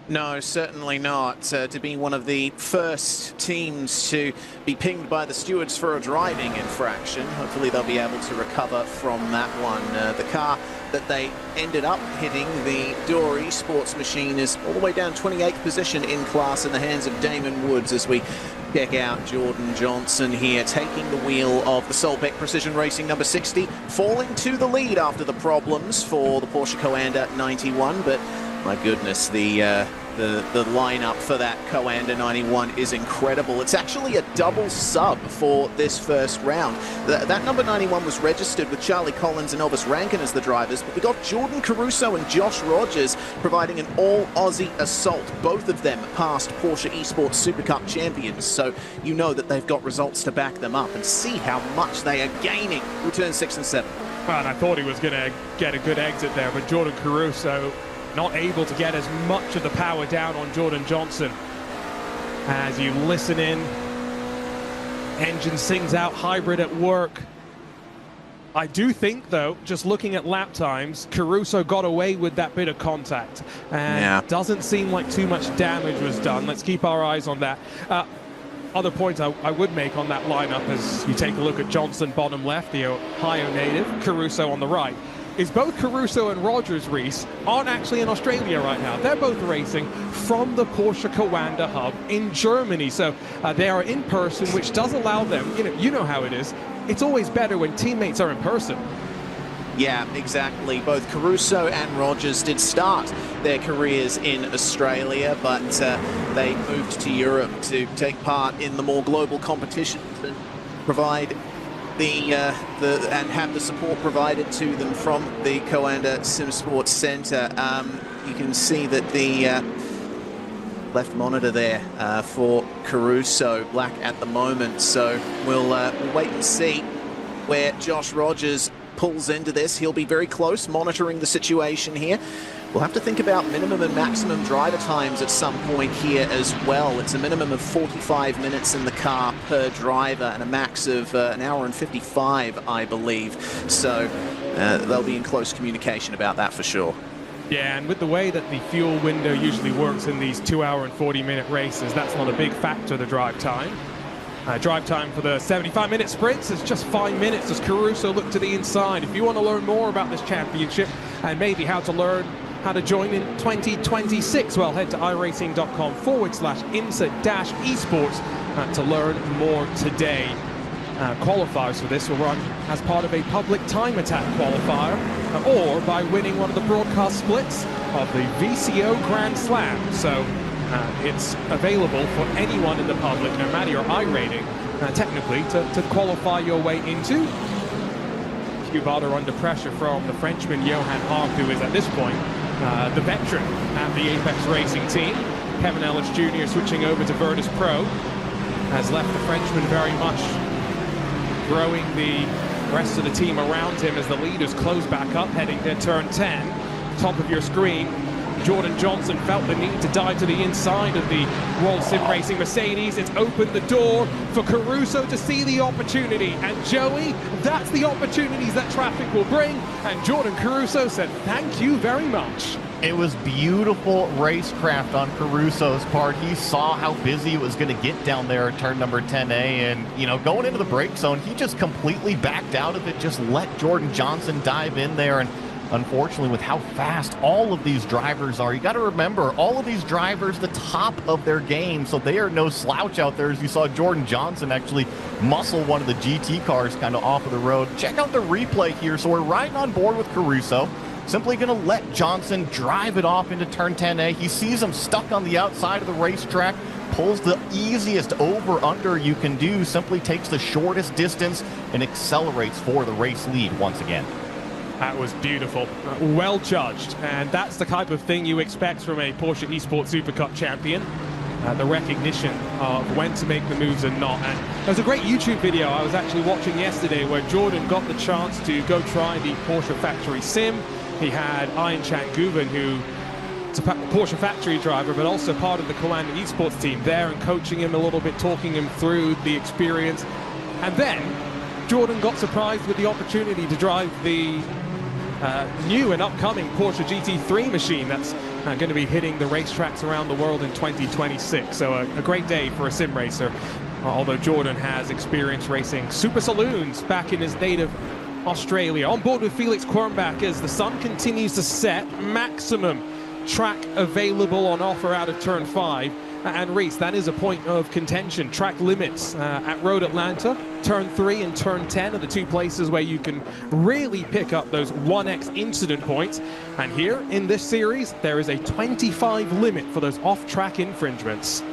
No, certainly not. To be one of the first teams to be pinged by the stewards for a driving infraction. Hopefully they'll be able to recover from that one. The car that they ended up hitting, the Door Esports machine, is all the way down 28th position in class in the hands of Damon Woods as we check out Jordan Johnson here, taking the wheel of the Solbeck Precision Racing number 60, falling to the lead after the problems for the Porsche Coanda 91, but my goodness, the lineup for that Coanda 91 is incredible. It's actually a double sub for this first round. That number 91 was registered with Charlie Collins and Elvis Rankin as the drivers, but we got Jordan Caruso and Josh Rogers providing an all-Aussie assault. Both of them past Porsche Esports Super Cup champions, so you know that they've got results to back them up, and see how much they are gaining through turn 6 and 7. Well, and I thought he was going to get a good exit there, but Jordan Caruso not able to get as much of the power down on Jordan Johnson. As you listen in, engine sings out, hybrid at work. I do think, though, just looking at lap times, Caruso got away with that bit of contact. And doesn't seem like too much damage was done. Let's keep our eyes on that. Other points I would make on that lineup as you take a look at Johnson bottom left, the Ohio native, Caruso on the right, is both Caruso and Rogers, Reese, aren't actually in Australia right now. They're both racing from the Porsche Coanda hub in Germany. So they are in person, which does allow them, you know how it is. It's always better when teammates are in person. Yeah, exactly. Both Caruso and Rogers did start their careers in Australia, but they moved to Europe to take part in the more global competitions and provide and have the support provided to them from the Coanda Sim Sports Centre. You can see that the left monitor there for Caruso black at the moment, so we'll wait and see where Josh Rogers pulls into this. He'll be very close, monitoring the situation here. We'll have to think about minimum and maximum driver times at some point here as well. It's a minimum of 45 minutes in the car per driver and a max of an hour and 55, I believe. So they'll be in close communication about that for sure. Yeah, and with the way that the fuel window usually works in these 2-hour and 40-minute races, that's not a big factor, the drive time. Drive time for the 75-minute sprints is just 5 minutes as Caruso look to the inside. If you want to learn more about this championship and maybe how to join in 2026, well, head to iRacing.com/IMSA-esports to learn more today. Qualifiers for this will run as part of a public time attack qualifier or by winning one of the broadcast splits of the VCO Grand Slam. So it's available for anyone in the public, no matter your I rating, technically, to qualify your way into. Cubado under pressure from the Frenchman Johan Haag, who is at this point the veteran at the Apex Racing team. Kevin Ellis Jr. switching over to Virtus Pro has left the Frenchman very much growing the rest of the team around him as the leaders close back up, heading to turn 10. Top of your screen, Jordan Johnson felt the need to dive to the inside of the World Sim Racing Mercedes. It's opened the door for Caruso to see the opportunity. And Joey, that's the opportunities that traffic will bring. And Jordan Caruso said, thank you very much. It was beautiful racecraft on Caruso's part. He saw how busy it was going to get down there at turn number 10A, and, you know, going into the brake zone, he just completely backed out of it, just let Jordan Johnson dive in there. And unfortunately, with how fast all of these drivers are, you got to remember, all of these drivers, the top of their game, so they are no slouch out there. As you saw Jordan Johnson actually muscle one of the GT cars kind of off of the road. Check out the replay here. So we're riding on board with Caruso. Simply going to let Johnson drive it off into turn 10A. He sees him stuck on the outside of the racetrack, pulls the easiest over-under you can do, simply takes the shortest distance, and accelerates for the race lead once again. That was beautiful. Well judged. And that's the type of thing you expect from a Porsche Esports Super Cup champion. The recognition of when to make the moves and not. And there's a great YouTube video I was actually watching yesterday where Jordan got the chance to go try the Porsche factory sim. He had Ian Guven, who is a Porsche factory driver, but also part of the Command Esports team there, and coaching him a little bit, talking him through the experience. And then Jordan got surprised with the opportunity to drive the new and upcoming Porsche GT3 machine that's going to be hitting the racetracks around the world in 2026. So a great day for a sim racer, although Jordan has experience racing super saloons back in his native Australia. On board with Felix Quirnbach as the sun continues to set. Maximum track available on offer out of turn 5. And Reese, that is a point of contention. Track limits at Road Atlanta. Turn 3 and turn 10 are the two places where you can really pick up those 1x incident points. And here in this series, there is a 25 limit for those off-track infringements.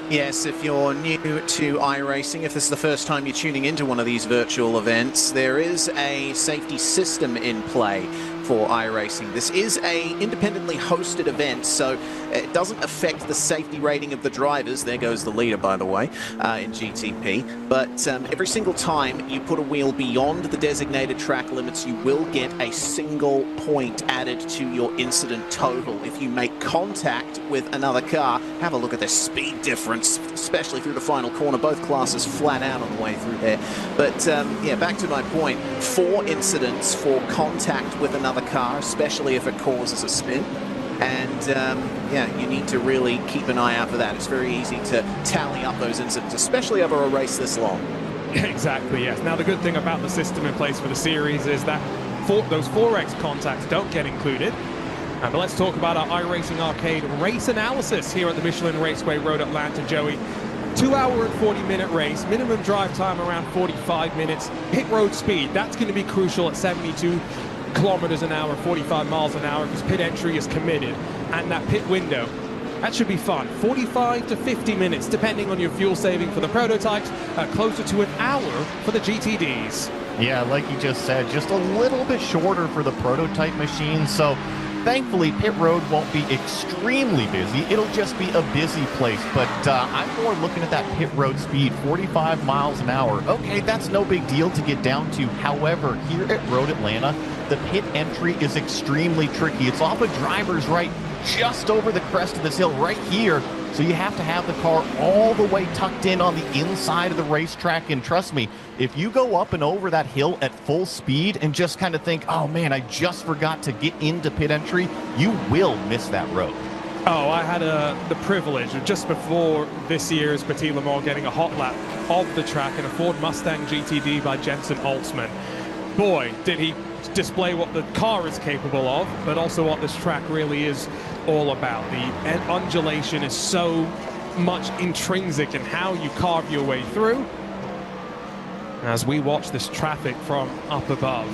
Yes, if you're new to iRacing, if this is the first time you're tuning into one of these virtual events, there is a safety system in play for iRacing. This is a independently hosted event, so it doesn't affect the safety rating of the drivers. There goes the leader, by the way, in GTP. But every single time you put a wheel beyond the designated track limits, you will get a single point added to your incident total. If you make contact with another car, have a look at the speed difference, especially through the final corner. Both classes flat out on the way through there. But yeah, back to my point, 4 incidents for contact with another car, especially if it causes a spin. And yeah, you need to really keep an eye out for that. It's very easy to tally up those incidents, especially over a race this long. Exactly, yes. Now, the good thing about the system in place for the series is that those 4x contacts don't get included. But let's talk about our iRacing Arcade race analysis here at the Michelin Raceway Road Atlanta, Joey. 2-hour and 40-minute race, minimum drive time around 45 minutes. Pit road speed, that's going to be crucial at 72 kilometers an hour, 45 miles an hour, because pit entry is committed. And that pit window, that should be fun. 45 to 50 minutes, depending on your fuel saving for the prototypes, closer to an hour for the GTDs. Yeah, like you just said, just a little bit shorter for the prototype machine. So thankfully, pit road won't be extremely busy. It'll just be a busy place. But I'm more looking at that pit road speed, 45 miles an hour. Okay, that's no big deal to get down to. However, here at Road Atlanta, the pit entry is extremely tricky. It's off a driver's right, just over the crest of this hill right here. So you have to have the car all the way tucked in on the inside of the racetrack. And trust me, if you go up and over that hill at full speed and just kind of think, oh man, I just forgot to get into pit entry, you will miss that road. Oh, I had the privilege of just before this year's Petit Le Mans getting a hot lap of the track in a Ford Mustang GTD by Jensen Altzman. Boy, did he display what the car is capable of, but also what this track really is all about. The undulation is so much intrinsic in how you carve your way through. As we watch this traffic from up above.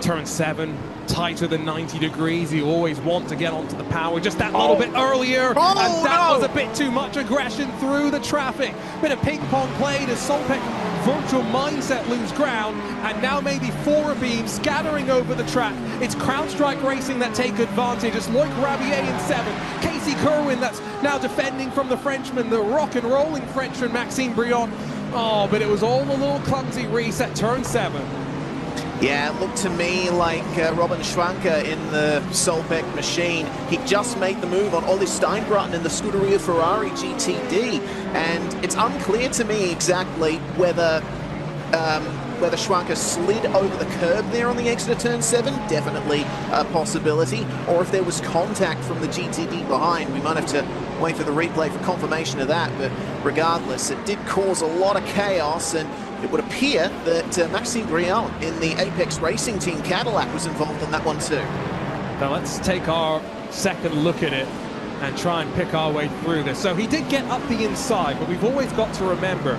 Turn 7, tighter than 90 degrees. You always want to get onto the power just that little bit earlier. And that was a bit too much aggression through the traffic. Bit of ping pong played as Solpec Virtual Mindset lose ground. And now maybe 4 beams scattering over the track. It's CrowdStrike Racing that take advantage. It's Loic Rabier in 7. Casey Kerwin that's now defending from the Frenchman, the rock and rolling Frenchman, Maxime Briand. Oh, but it was all a little clumsy reset, turn 7. Yeah, it looked to me like Robin Schwanke in the Solbeck machine. He just made the move on Olli Steinbrutten in the Scuderia Ferrari GTD, and it's unclear to me exactly whether Schwanke slid over the curb there on the exit of turn 7, definitely a possibility, or if there was contact from the GTD behind. We might have to wait for the replay for confirmation of that, but regardless, it did cause a lot of chaos, and it would appear that Maxime Briand in the Apex Racing Team Cadillac was involved in that one too. Now let's take our second look at it and try and pick our way through this. So he did get up the inside, but we've always got to remember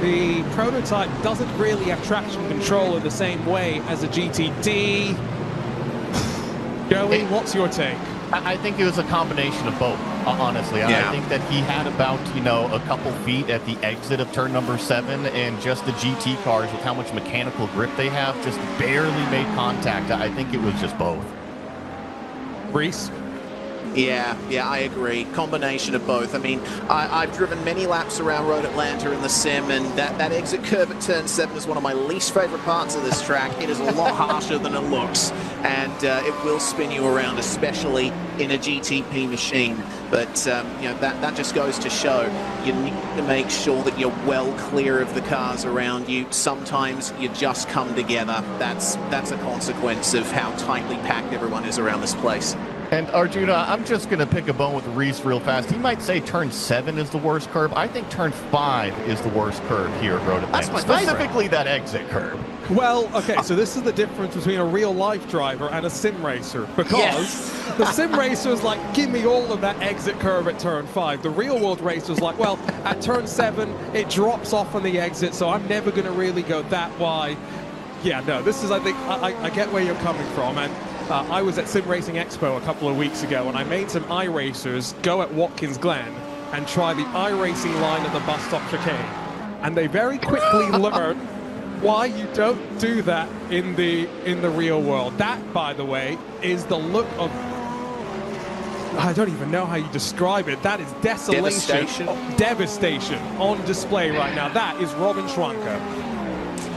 the prototype doesn't really have traction control in the same way as a GTD. Joey, what's your take? I think it was a combination of both, honestly. Yeah. I think that he had about, a couple feet at the exit of turn number 7, and just the GT cars, with how much mechanical grip they have, just barely made contact. I think it was just both. Reese? Yeah, I agree. Combination of both. I mean, I've driven many laps around Road Atlanta in the sim, and that exit curve at turn 7 is one of my least favorite parts of this track. It is a lot harsher than it looks, and it will spin you around, especially in a GTP machine. But that just goes to show you need to make sure that you're well clear of the cars around you. Sometimes you just come together. That's a consequence of how tightly packed everyone is around this place. And Arjuna, I'm just going to pick a bone with Reese real fast. He might say turn 7 is the worst curve. I think turn 5 is the worst curve here at Road Atlanta. That's my specifically that exit curve. Well, okay, so this is the difference between a real-life driver and a sim racer, because the sim racer is like, give me all of that exit curve at turn 5. The real-world racer is like, well, at turn 7, it drops off on the exit, so I'm never going to really go that wide. Yeah, no, this is, I think, I get where you're coming from, and I was at Sim Racing Expo a couple of weeks ago, and I made some iRacers go at Watkins Glen and try the iRacing line at the bus stop chicane. And they very quickly learned why you don't do that in the real world. That, by the way, is the look of, I don't even know how you describe it. That is desolation, devastation on display right now. That is Robin Schwanke.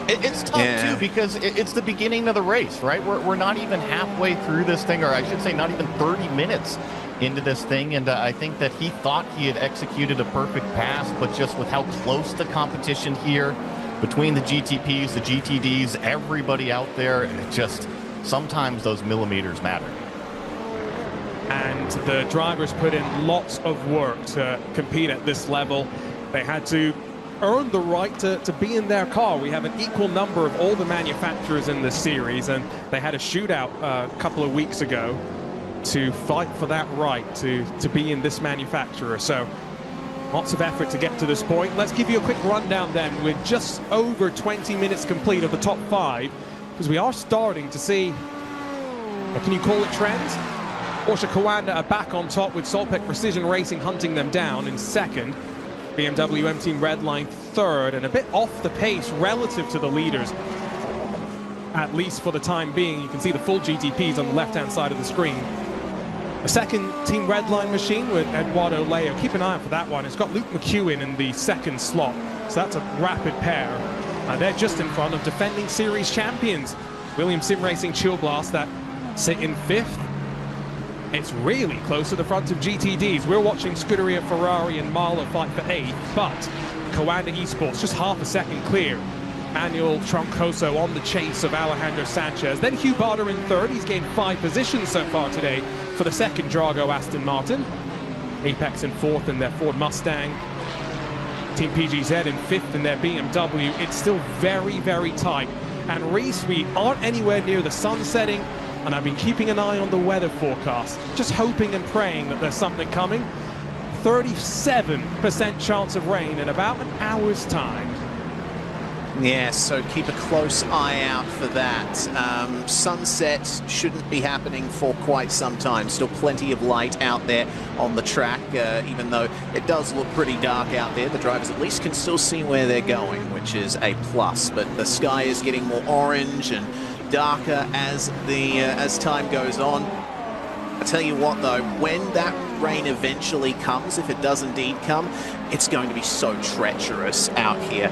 It's tough, too, because it's the beginning of the race, right? We're not even halfway through this thing, or I should say not even 30 minutes into this thing, and I think that he thought he had executed a perfect pass, but just with how close the competition here between the GTPs, the GTDs, everybody out there, it just sometimes those millimeters matter. And the drivers put in lots of work to compete at this level. They had to earn the right to be in their car. We have an equal number of all the manufacturers in this series, and they had a shootout a couple of weeks ago to fight for that right to be in this manufacturer. So lots of effort to get to this point. Let's give you a quick rundown then. We're just over 20 minutes complete of the top 5, because we are starting to see, can you call it trends? Porsche Coanda are back on top, with Solpec Precision Racing hunting them down in second. BMW M-Team Redline third, and a bit off the pace relative to the leaders, at least for the time being. You can see the full GTPs on the left-hand side of the screen. A second Team Redline machine with Eduardo Leo. Keep an eye out for that one. It's got Luke McEwen in the second slot, so that's a rapid pair. They're just in front of defending series champions Williams Sim Racing Chill Blast, that sit in 5th. It's really close to the front of GTDs. We're watching Scuderia Ferrari and Marla fight for 8th, but Coanda Esports just half a second clear. Manuel Troncoso on the chase of Alejandro Sanchez. Then Hugh Barter in 3rd. He's gained 5 positions so far today for the second Drago Aston Martin. Apex in 4th in their Ford Mustang. Team PGZ in 5th in their BMW. It's still very, very tight. And Reese, we aren't anywhere near the sun setting, and I've been keeping an eye on the weather forecast, just hoping and praying that there's something coming. 37% chance of rain in about an hour's time. Yeah, so keep a close eye out for that. Sunset shouldn't be happening for quite some time. Still plenty of light out there on the track, even though it does look pretty dark out there. The drivers at least can still see where they're going, which is a plus. But the sky is getting more orange and darker as time goes on. I tell you what though, when that rain eventually comes, if it does indeed come, it's going to be so treacherous out here.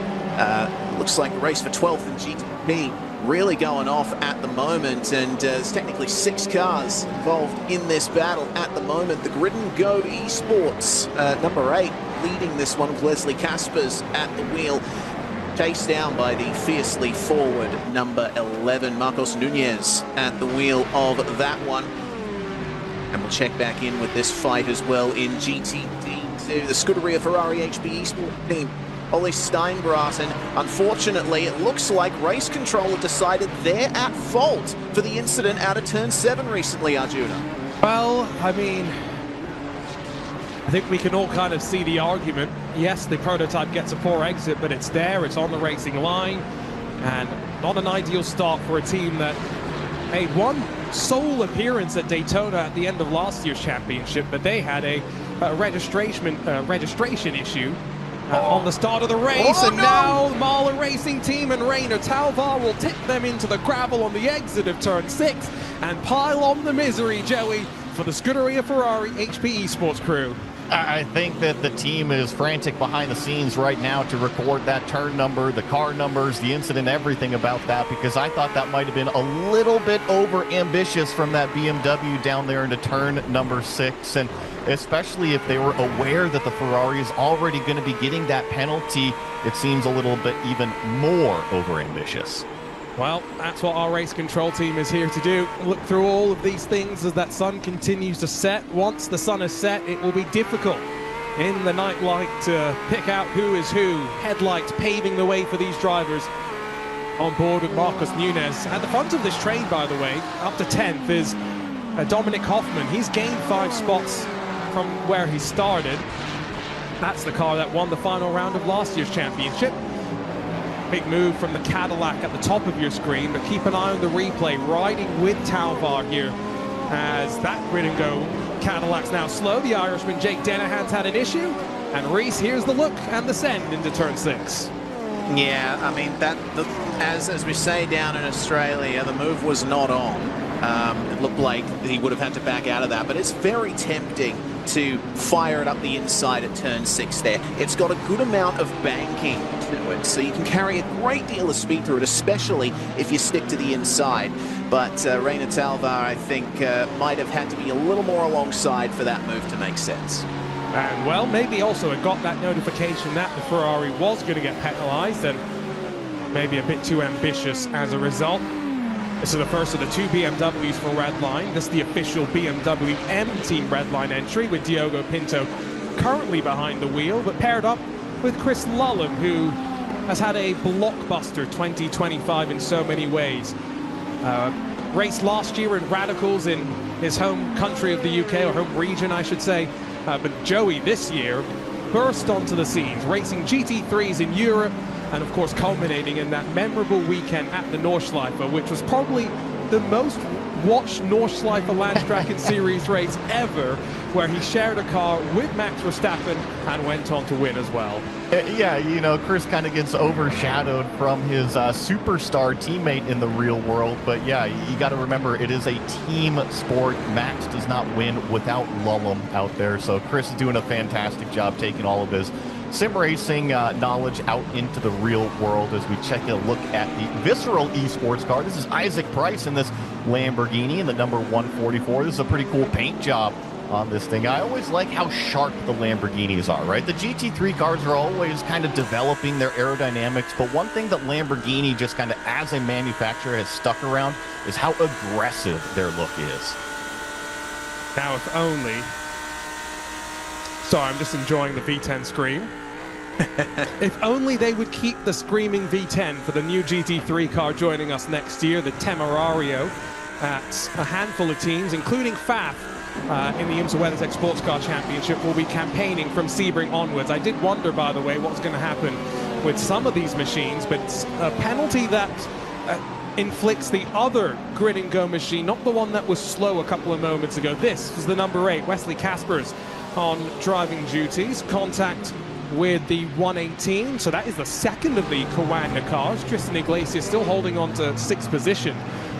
Looks like the race for 12th in GTP really going off at the moment, and there's technically 6 cars involved in this battle at the moment. The Grid and Go Esports, number 8, leading this one with Leslie Caspers at the wheel, chased down by the fiercely forward number 11, Marcos Nunez, at the wheel of that one. And we'll check back in with this fight as well in GTD2, the Scuderia Ferrari HB Esports team. Ollie Steinbrat, and unfortunately it looks like Race Control have decided they're at fault for the incident out of Turn 7 recently, Arjuna. Well, I mean, I think we can all kind of see the argument. Yes, the prototype gets a poor exit, but it's there, it's on the racing line, and not an ideal start for a team that made one sole appearance at Daytona at the end of last year's championship, but they had a registration issue on the start of the race, and now the Mahler Racing Team and Rainer Talvar will tip them into the gravel on the exit of Turn 6 and pile on the misery, Joey, for the Scuderia Ferrari HP Esports crew. I think that the team is frantic behind the scenes right now to record that turn number, the car numbers, the incident, everything about that, because I thought that might have been a little bit over ambitious from that BMW down there into turn number 6, and especially if they were aware that the Ferrari is already going to be getting that penalty, it seems a little bit even more over ambitious. Well, that's what our race control team is here to do. Look through all of these things as that sun continues to set. Once the sun is set, it will be difficult in the night light to pick out who is who. Headlights paving the way for these drivers on board with Marcos Nunez. At the front of this train, by the way, up to 10th is Dominic Hoffman. He's gained 5 spots from where he started. That's the car that won the final round of last year's championship. Big move from the Cadillac at the top of your screen, but keep an eye on the replay, riding with Talvar here as that Grid and Go Cadillac's now slow. The Irishman Jake Dennehan's had an issue, and Reese, here's the look and the send into Turn 6. Yeah, I mean, as we say down in Australia, the move was not on. It looked like he would have had to back out of that, but it's very tempting to fire it up the inside at Turn 6 there. It's got a good amount of banking to it, so you can carry a great deal of speed through it, especially if you stick to the inside. But Rainer Talvar, I think, might have had to be a little more alongside for that move to make sense. And, well, maybe also it got that notification that the Ferrari was going to get penalized, and maybe a bit too ambitious as a result. This is the first of the 2 BMWs for Redline. This is the official BMW M Team Redline entry, with Diogo Pinto currently behind the wheel, but paired up with Chris Lullum, who has had a blockbuster 2025 in so many ways. Raced last year in Radicals in his home country of the UK, or home region, I should say. But Joey this year burst onto the scenes, racing GT3s in Europe, and of course culminating in that memorable weekend at the Nordschleife, which was probably the most watched Nordschleife Landstracken Series race ever, where he shared a car with Max Verstappen and went on to win as well. Yeah, you know, Chris kind of gets overshadowed from his superstar teammate in the real world, but yeah, you got to remember it is a team sport. Max does not win without Lullum out there, so Chris is doing a fantastic job taking all of his sim racing knowledge out into the real world as we check a look at the Visceral Esports car. This is Isaac Price in this Lamborghini in the number 144. This is a pretty cool paint job on this thing. I always like how sharp the Lamborghinis are, right? The GT3 cars are always kind of developing their aerodynamics, but one thing that Lamborghini just kind of as a manufacturer has stuck around is how aggressive their look is. Now, if only... Sorry, I'm just enjoying the V10 scream. If only they would keep the screaming V10 for the new GT3 car joining us next year, the Temerario, at a handful of teams, including FAF, in the IMSA WeatherTech Sports Car Championship, will be campaigning from Sebring onwards. I did wonder, by the way, what's going to happen with some of these machines, but a penalty that inflicts the other Grid and Go machine, not the one that was slow a couple of moments ago. This is the number 8, Wesley Caspers, on driving duties. Contact with the 118, so that is the second of the Coanda cars. Tristan Iglesias still holding on to 6th position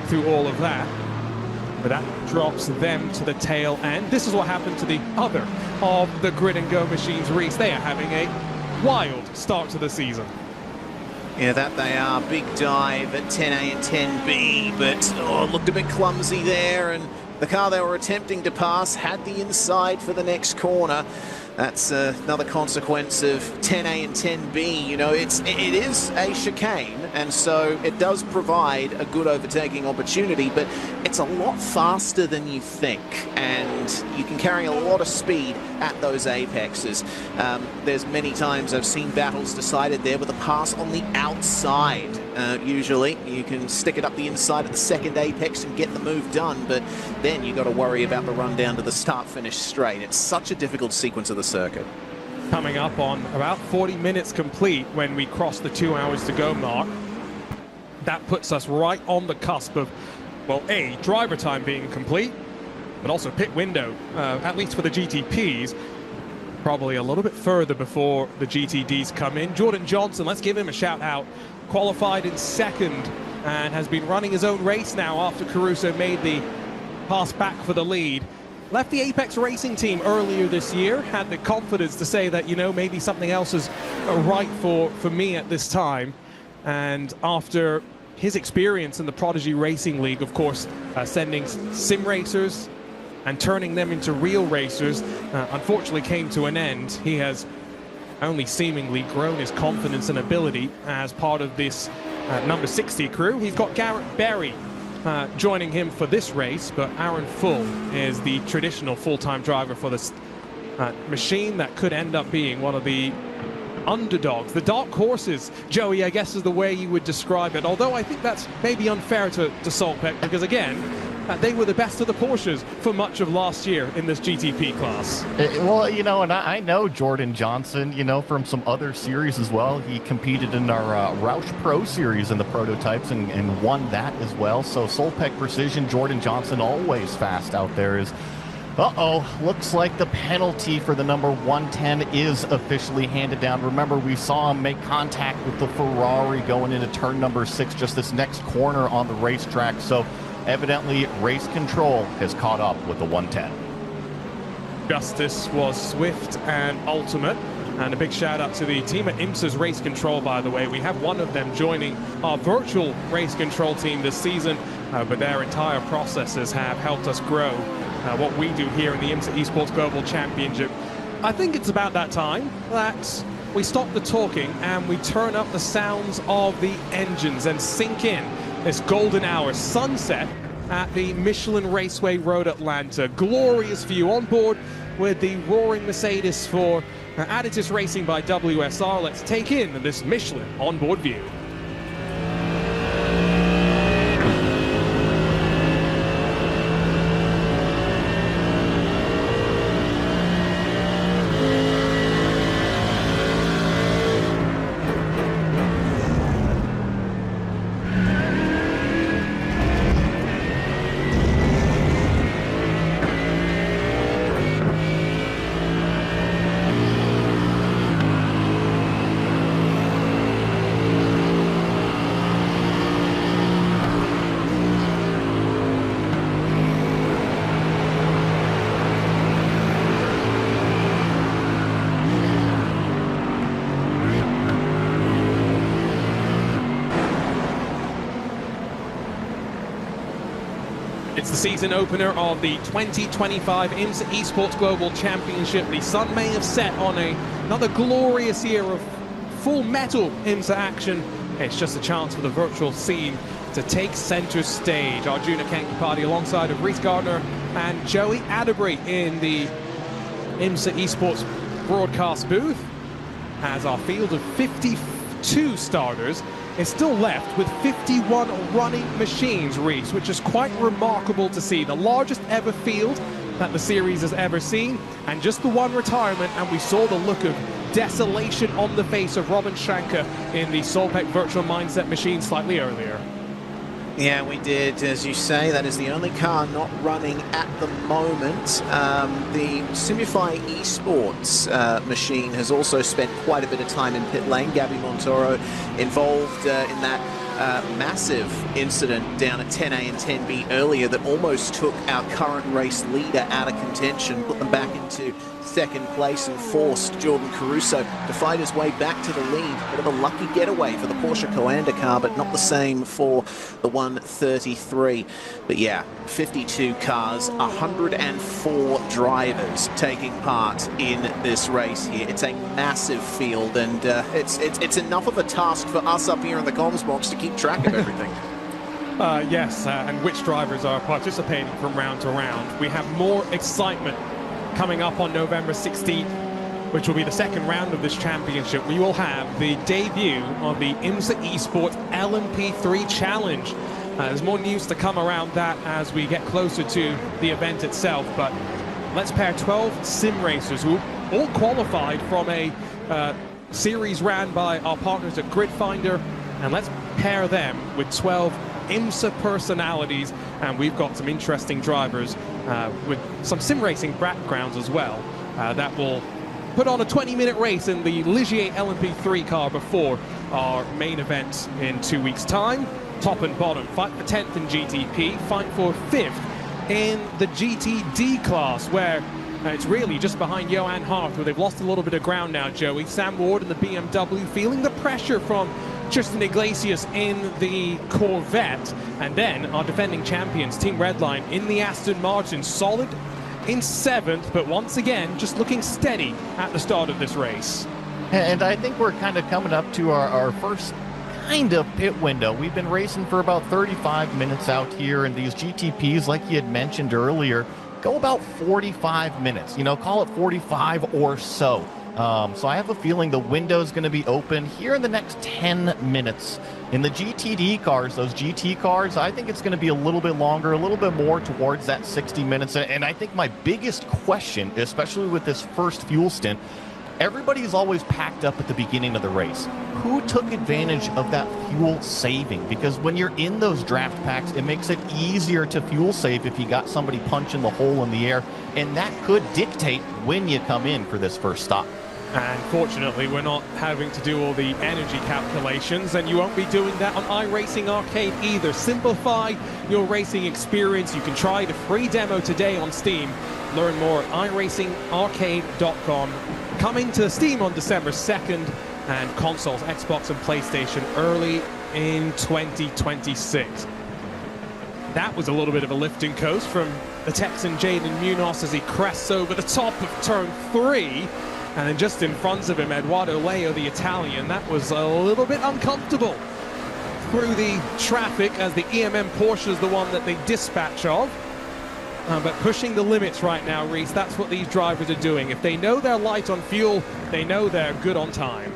through all of that, but that drops them to the tail end. This is what happened to the other of the Grid and Go machines, Reese. They are having a wild start to the season. Yeah, that they are. Big dive at 10A and 10B, but looked a bit clumsy there, and the car they were attempting to pass had the inside for the next corner. That's another consequence of 10A and 10B. You know, it is a chicane, and so it does provide a good overtaking opportunity, but it's a lot faster than you think, and you can carry a lot of speed at those apexes. There's many times I've seen battles decided there with a pass on the outside. Usually, you can stick it up the inside at the second apex and get the move done, but then you got to worry about the run down to the start-finish straight. It's such a difficult sequence of the circuit. Coming up on about 40 minutes complete when we cross the 2 hours to go mark. That puts us right on the cusp of, well, A, driver time being complete, but also pit window, at least for the GTPs. Probably a little bit further before the GTDs come in. Jordan Johnson, let's give him a shout out. Qualified in second and has been running his own race now after Caruso made the pass back for the lead. Left the Apex Racing team earlier this year, had the confidence to say that, you know, maybe something else is right for me at this time. And after his experience in the Prodigy Racing League, of course, sending sim racers and turning them into real racers, unfortunately came to an end. He has only seemingly grown his confidence and ability as part of this number 60 crew. He's got Garrett Berry joining him for this race, but Aaron Full is the traditional full-time driver for this machine that could end up being one of the underdogs, the dark horses, Joey, I guess is the way you would describe it, although I think that's maybe unfair to Saltpeck, because again, they were the best of the Porsches for much of last year in this GTP class. Well, you know, and I know Jordan Johnson, you know, from some other series as well. He competed in our Roush Pro series in the prototypes and won that as well. So Solpec Precision, Jordan Johnson, always fast out there. Is looks like the penalty for the number 110 is officially handed down. Remember, we saw him make contact with the Ferrari going into turn number 6, just this next corner on the racetrack. So evidently, race control has caught up with the 110. Justice was swift and ultimate. And a big shout out to the team at IMSA's race control, by the way. We have one of them joining our virtual race control team this season, but their entire processes have helped us grow what we do here in the IMSA Esports Global Championship. I think it's about that time that we stop the talking and we turn up the sounds of the engines and sink in this golden hour sunset at the Michelin Raceway Road Atlanta. Glorious view on board with the roaring Mercedes for Additus Racing by WSR. Let's take in this Michelin onboard view. It's the season opener of the 2025 IMSA Esports Global Championship. The sun may have set on another glorious year of full metal IMSA action. It's just a chance for the virtual scene to take center stage. Arjuna Kankipati alongside of Reese Gardner and Joey Atterbury in the IMSA Esports broadcast booth, as our field of 52 starters is still left with 51 running machines, Reese, which is quite remarkable to see. The largest ever field that the series has ever seen, and just the one retirement, and we saw the look of desolation on the face of Robin Schanker in the Solpec Virtual Mindset machine slightly earlier. Yeah, we did. As you say, that is the only car not running at the moment. The Simify Esports machine has also spent quite a bit of time in pit lane. Gabby Montoro involved in that massive incident down at 10A and 10B earlier that almost took our current race leader out of contention, put them back into second place and forced Jordan Caruso to fight his way back to the lead. Bit of a lucky getaway for the Porsche Coanda car, but not the same for the 133. But yeah, 52 cars, 104 drivers taking part in this race here. It's a massive field, and it's enough of a task for us up here in the comms box to keep track of everything. Yes, and which drivers are participating from round to round. We have more excitement coming up on November 16th, which will be the second round of this championship. We will have the debut of the IMSA Esports LMP3 Challenge. There's more news to come around that as we get closer to the event itself, but let's pair 12 sim racers who all qualified from a series ran by our partners at Grid Finder, and let's pair them with 12 IMSA personalities, and we've got some interesting drivers with some sim racing backgrounds as well that will put on a 20-minute race in the Ligier LMP3 car before our main event in 2 weeks' time. Top and bottom, fight for 10th in GTP, fight for 5th in the GTD class, where it's really just behind Johan Hart, where they've lost a little bit of ground now, Joey. Sam Ward in the BMW feeling the pressure from Tristan Iglesias in the Corvette, and then our defending champions, Team Redline, in the Aston Martin, solid in 7th, but once again, just looking steady at the start of this race. And I think we're kind of coming up to our first kind of pit window. We've been racing for about 35 minutes out here, and these GTPs, like you had mentioned earlier, go about 45 minutes, you know, call it 45 or so. So I have a feeling the window's going to be open here in the next 10 minutes. In the GTD cars, those GT cars, I think it's going to be a little bit longer, a little bit more towards that 60 minutes. And I think my biggest question, especially with this first fuel stint, everybody's always packed up at the beginning of the race. Who took advantage of that fuel saving? Because when you're in those draft packs, it makes it easier to fuel save if you got somebody punching the hole in the air, and that could dictate when you come in for this first stop. And fortunately, we're not having to do all the energy calculations, and you won't be doing that on iRacing Arcade either. Simplify your racing experience. You can try the free demo today on Steam. Learn more at iRacingArcade.com. Coming to Steam on December 2nd, and consoles, Xbox and PlayStation early in 2026. That was a little bit of a lift and coast from the Texan Jaden Munoz as he crests over the top of turn 3. And then just in front of him, Eduardo Leo, the Italian. That was a little bit uncomfortable through the traffic, as the EMM Porsche is the one that they dispatch of. But pushing the limits right now, Reese, that's what these drivers are doing. If they know they're light on fuel, they know they're good on time.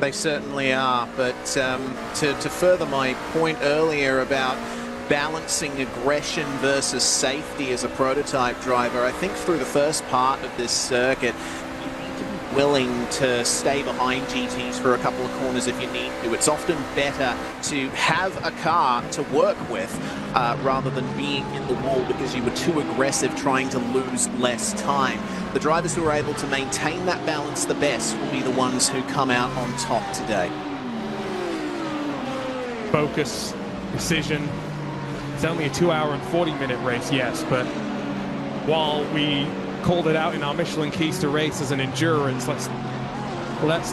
They certainly are, but to further my point earlier about balancing aggression versus safety as a prototype driver, I think through the first part of this circuit, willing to stay behind GTs for a couple of corners if you need to. It's often better to have a car to work with rather than being in the wall because you were too aggressive trying to lose less time. The drivers who are able to maintain that balance the best will be the ones who come out on top today. Focus, precision. It's only a 2-hour and 40-minute race, yes, but while we called it out in our Michelin Keys to Race as an endurance, let's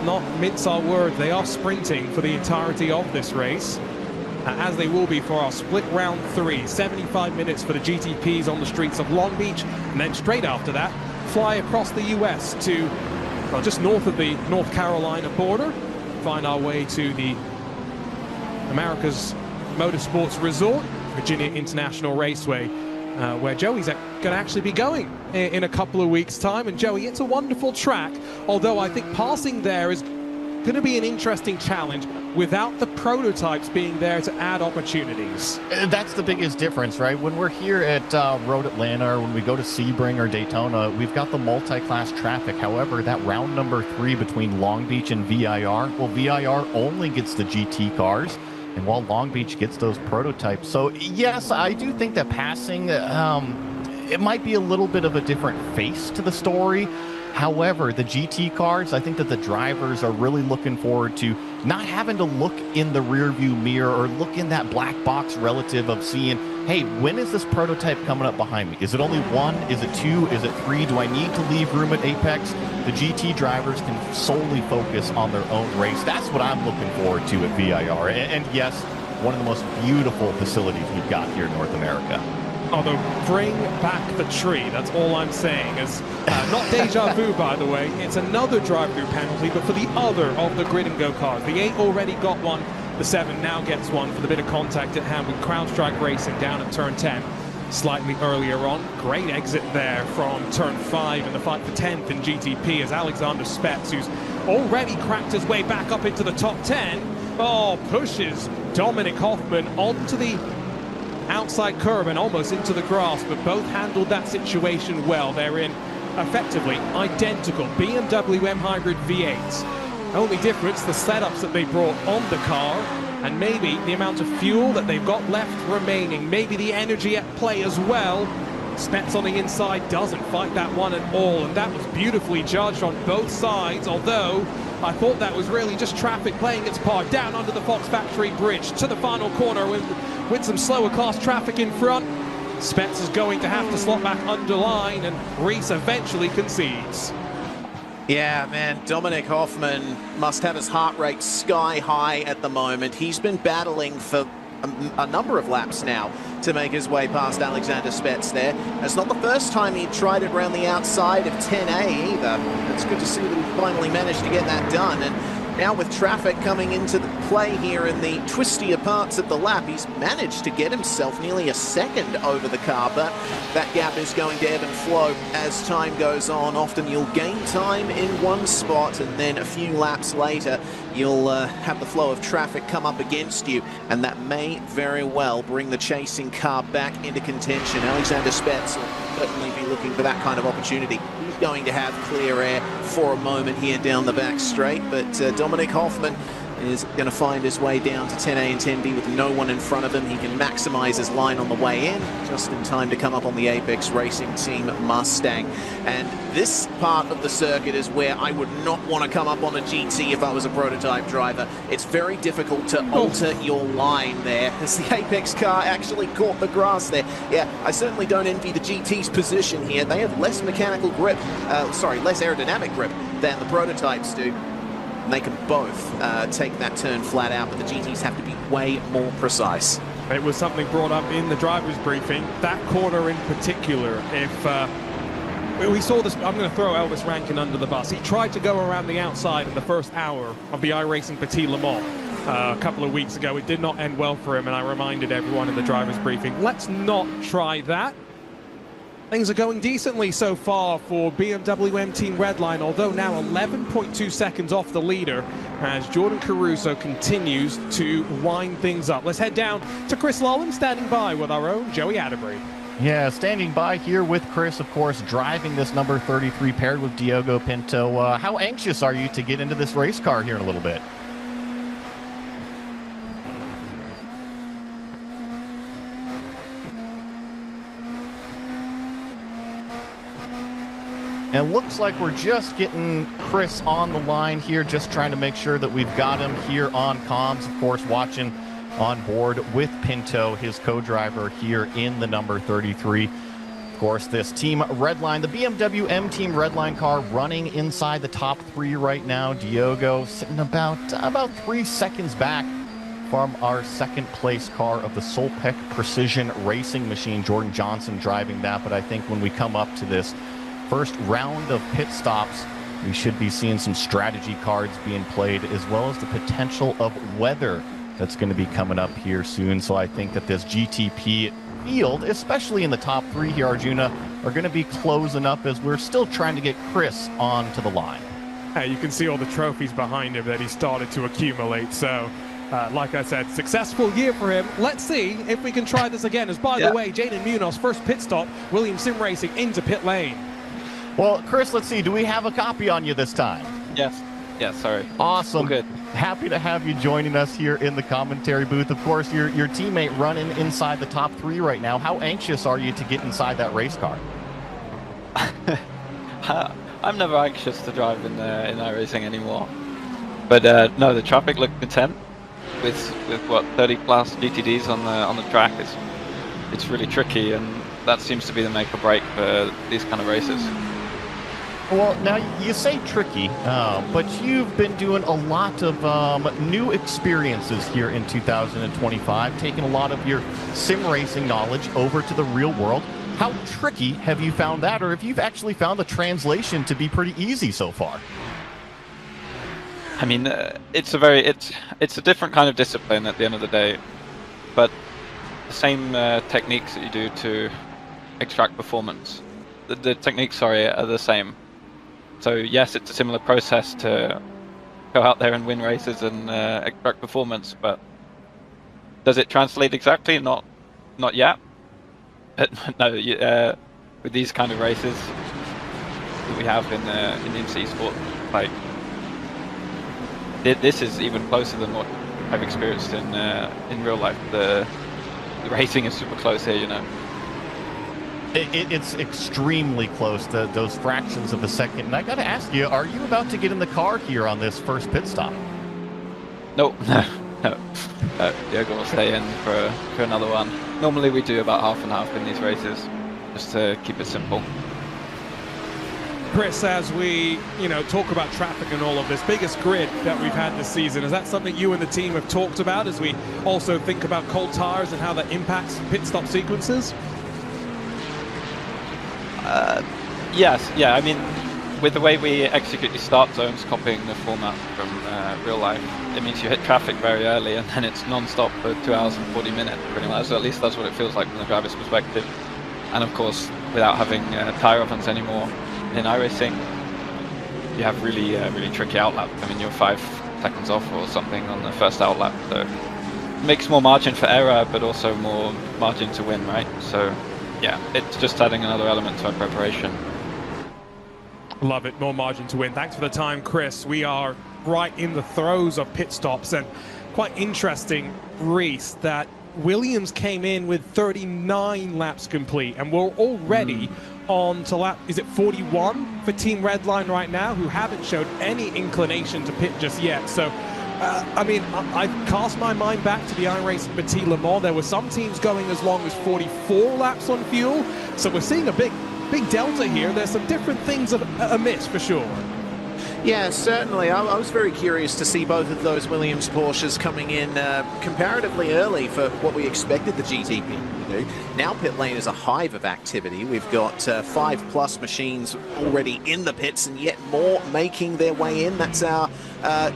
not mince our words. They are sprinting for the entirety of this race, as they will be for our split round 3. 75 minutes for the GTPs on the streets of Long Beach, and then straight after that, fly across the US to, well, just north of the North Carolina border, find our way to the America's Motorsports Resort, Virginia International Raceway, where Joey's going to actually be going in a couple of weeks' time. And Joey, it's a wonderful track, although I think passing there is going to be an interesting challenge without the prototypes being there to add opportunities. That's the biggest difference, right? When we're here at Road Atlanta, or when we go to Sebring or Daytona, we've got the multi-class traffic. However, that round number 3 between Long Beach and VIR, well, VIR only gets the GT cars, and while Long Beach gets those prototypes. So yes, I do think that passing, it might be a little bit of a different face to the story. However, the GT cars, I think that the drivers are really looking forward to not having to look in the rearview mirror or look in that black box relative of seeing hey, when is this prototype coming up behind me? Is it only 1? Is it 2? Is it 3? Do I need to leave room at Apex? The GT drivers can solely focus on their own race. That's what I'm looking forward to at VIR. And yes, one of the most beautiful facilities we've got here in North America. Although, bring back the tree, that's all I'm saying. It's not deja vu, by the way. It's another drive-through penalty, but for the other of the grid and go cars. The 8 already got one. The 7 now gets one for the bit of contact at hand with CrowdStrike Racing down at turn 10 slightly earlier on. Great exit there from turn 5 in the fight for 10th in GTP as Alexander Spetz, who's already cracked his way back up into the top 10, pushes Dominic Hoffman onto the outside curve and almost into the grass, but both handled that situation well. They're in effectively identical BMW M Hybrid V8s. Only difference, the setups that they brought on the car, and maybe the amount of fuel that they've got left remaining, maybe the energy at play as well. Spetz on the inside doesn't fight that one at all, and that was beautifully judged on both sides, although I thought that was really just traffic playing its part. Down under the Fox Factory Bridge to the final corner with some slower class traffic in front. Spetz is going to have to slot back underline, and Reese eventually concedes. Yeah, man, Dominic Hoffman must have his heart rate sky high at the moment. He's been battling for a number of laps now to make his way past Alexander Spetz there. It's not the first time he tried it around the outside of 10A either. It's good to see that he finally managed to get that done. And now with traffic coming into the play here in the twistier parts of the lap, he's managed to get himself nearly a second over the car, but that gap is going to ebb and flow as time goes on. Often you'll gain time in one spot, and then a few laps later you'll have the flow of traffic come up against you, and that may very well bring the chasing car back into contention. Alexander Spetz will certainly be looking for that kind of opportunity. He's going to have clear air for a moment here down the back straight, but Dominic Hoffman is going to find his way down to 10A and 10B with no one in front of him. He can maximize his line on the way in, just in time to come up on the Apex Racing Team Mustang. And this part of the circuit is where I would not want to come up on a GT if I was a prototype driver. It's very difficult to alter your line there, as the Apex car actually caught the grass there. Yeah, I certainly don't envy the GT's position here. They have less mechanical grip, less aerodynamic grip than the prototypes do. And they can both take that turn flat out, but the GTs have to be way more precise. It was something brought up in the driver's briefing, that corner in particular. If we saw this, I'm going to throw Elvis Rankin under the bus. He tried to go around the outside in the first hour of the iRacing Petit Le Mans a couple of weeks ago. It did not end well for him, and I reminded everyone in the driver's briefing, let's not try that. Things are going decently so far for BMW M Team Redline, although now 11.2 seconds off the leader as Jordan Caruso continues to wind things up. Let's head down to Chris Lolland, standing by with our own Joey Atterbury. Yeah, standing by here with Chris, of course, driving this number 33 paired with Diogo Pinto. How anxious are you to get into this race car here in a little bit? And it looks like we're just getting Chris on the line here, just trying to make sure that we've got him here on comms, of course, watching on board with Pinto, his co-driver here in the number 33. Of course, this Team Redline, the BMW M Team Redline car running inside the top 3 right now. Diogo sitting about 3 seconds back from our second place car of the Solpec Precision Racing Machine. Jordan Johnson driving that, but I think when we come up to this first round of pit stops, we should be seeing some strategy cards being played, as well as the potential of weather that's going to be coming up here soon. So I think that this GTP field, especially in the top 3 here, Arjuna, are going to be closing up as we're still trying to get Chris onto the line. You can see all the trophies behind him that he started to accumulate. So like I said, successful year for him. Let's see if we can try this again. As by the way, Jaden Munoz, first pit stop, Williams Sim Racing into pit lane. Well, Chris, let's see. Do we have a copy on you this time? Yes. Yeah, sorry. Awesome. Good. Happy to have you joining us here in the commentary booth. Of course, your teammate running inside the top 3 right now. How anxious are you to get inside that race car? I'm never anxious to drive in iRacing anymore. But no, the traffic looked intense with what 30 plus GTDs on the track. It's it's really tricky, and that seems to be the make or break for these kind of races. Well, now you say tricky, but you've been doing a lot of new experiences here in 2025, taking a lot of your sim racing knowledge over to the real world. How tricky have you found that, or have you actually found the translation to be pretty easy so far? I mean, it's a different kind of discipline at the end of the day, but the same techniques that you do to extract performance, the techniques, sorry, are the same. So yes, it's a similar process to go out there and win races and extract performance, but does it translate exactly? Not yet. But no, with these kind of races that we have in IMSA Esports, like this is even closer than what I've experienced in real life. The racing is super close here, you know. It's extremely close to those fractions of a second. And I got to ask you, are you about to get in the car here on this first pit stop? No. Diego will stay in for another one. Normally we do about half and half in these races, just to keep it simple. Chris, as we talk about traffic and all of this, biggest grid that we've had this season, is that something you and the team have talked about as we also think about cold tires and how that impacts pit stop sequences? Yes, yeah, I mean, with the way we execute these start zones, copying the format from real life, it means you hit traffic very early and then it's non-stop for 2 hours and 40 minutes pretty much. So at least that's what it feels like from the driver's perspective. And of course, without having tire ovens anymore in iRacing, you have really tricky outlap. I mean, you're 5 seconds off or something on the first outlap, so it makes more margin for error, but also more margin to win, right? So yeah, it's just adding another element to our preparation. Love it, more margin to win. Thanks for the time, Chris. We are right in the throes of pit stops, and quite interesting, Reese, that Williams came in with 39 laps complete, and we're already on to lap, is it 41 for Team Redline right now, who haven't showed any inclination to pit just yet. So I mean, I cast my mind back to the iRacing Petit Le Mans. There were some teams going as long as 44 laps on fuel, so we're seeing a big delta here. There's some different things amiss for sure. Yeah, certainly. I was very curious to see both of those Williams Porsches coming in comparatively early for what we expected the GTP to do. Now pit lane is a hive of activity. We've got 5+ machines already in the pits and yet more making their way in. That's our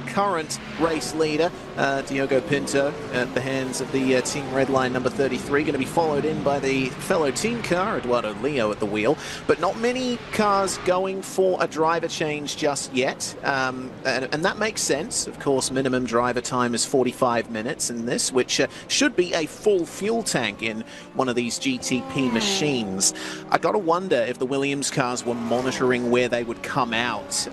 current race leader, Diogo Pinto, at the hands of the Team Redline number 33, going to be followed in by the fellow team car, Eduardo Leo, at the wheel. But not many cars going for a driver change just yet, and that makes sense. Of course, minimum driver time is 45 minutes in this, which should be a full fuel tank in one of these GTP machines. I got to wonder if the Williams cars were monitoring where they would come out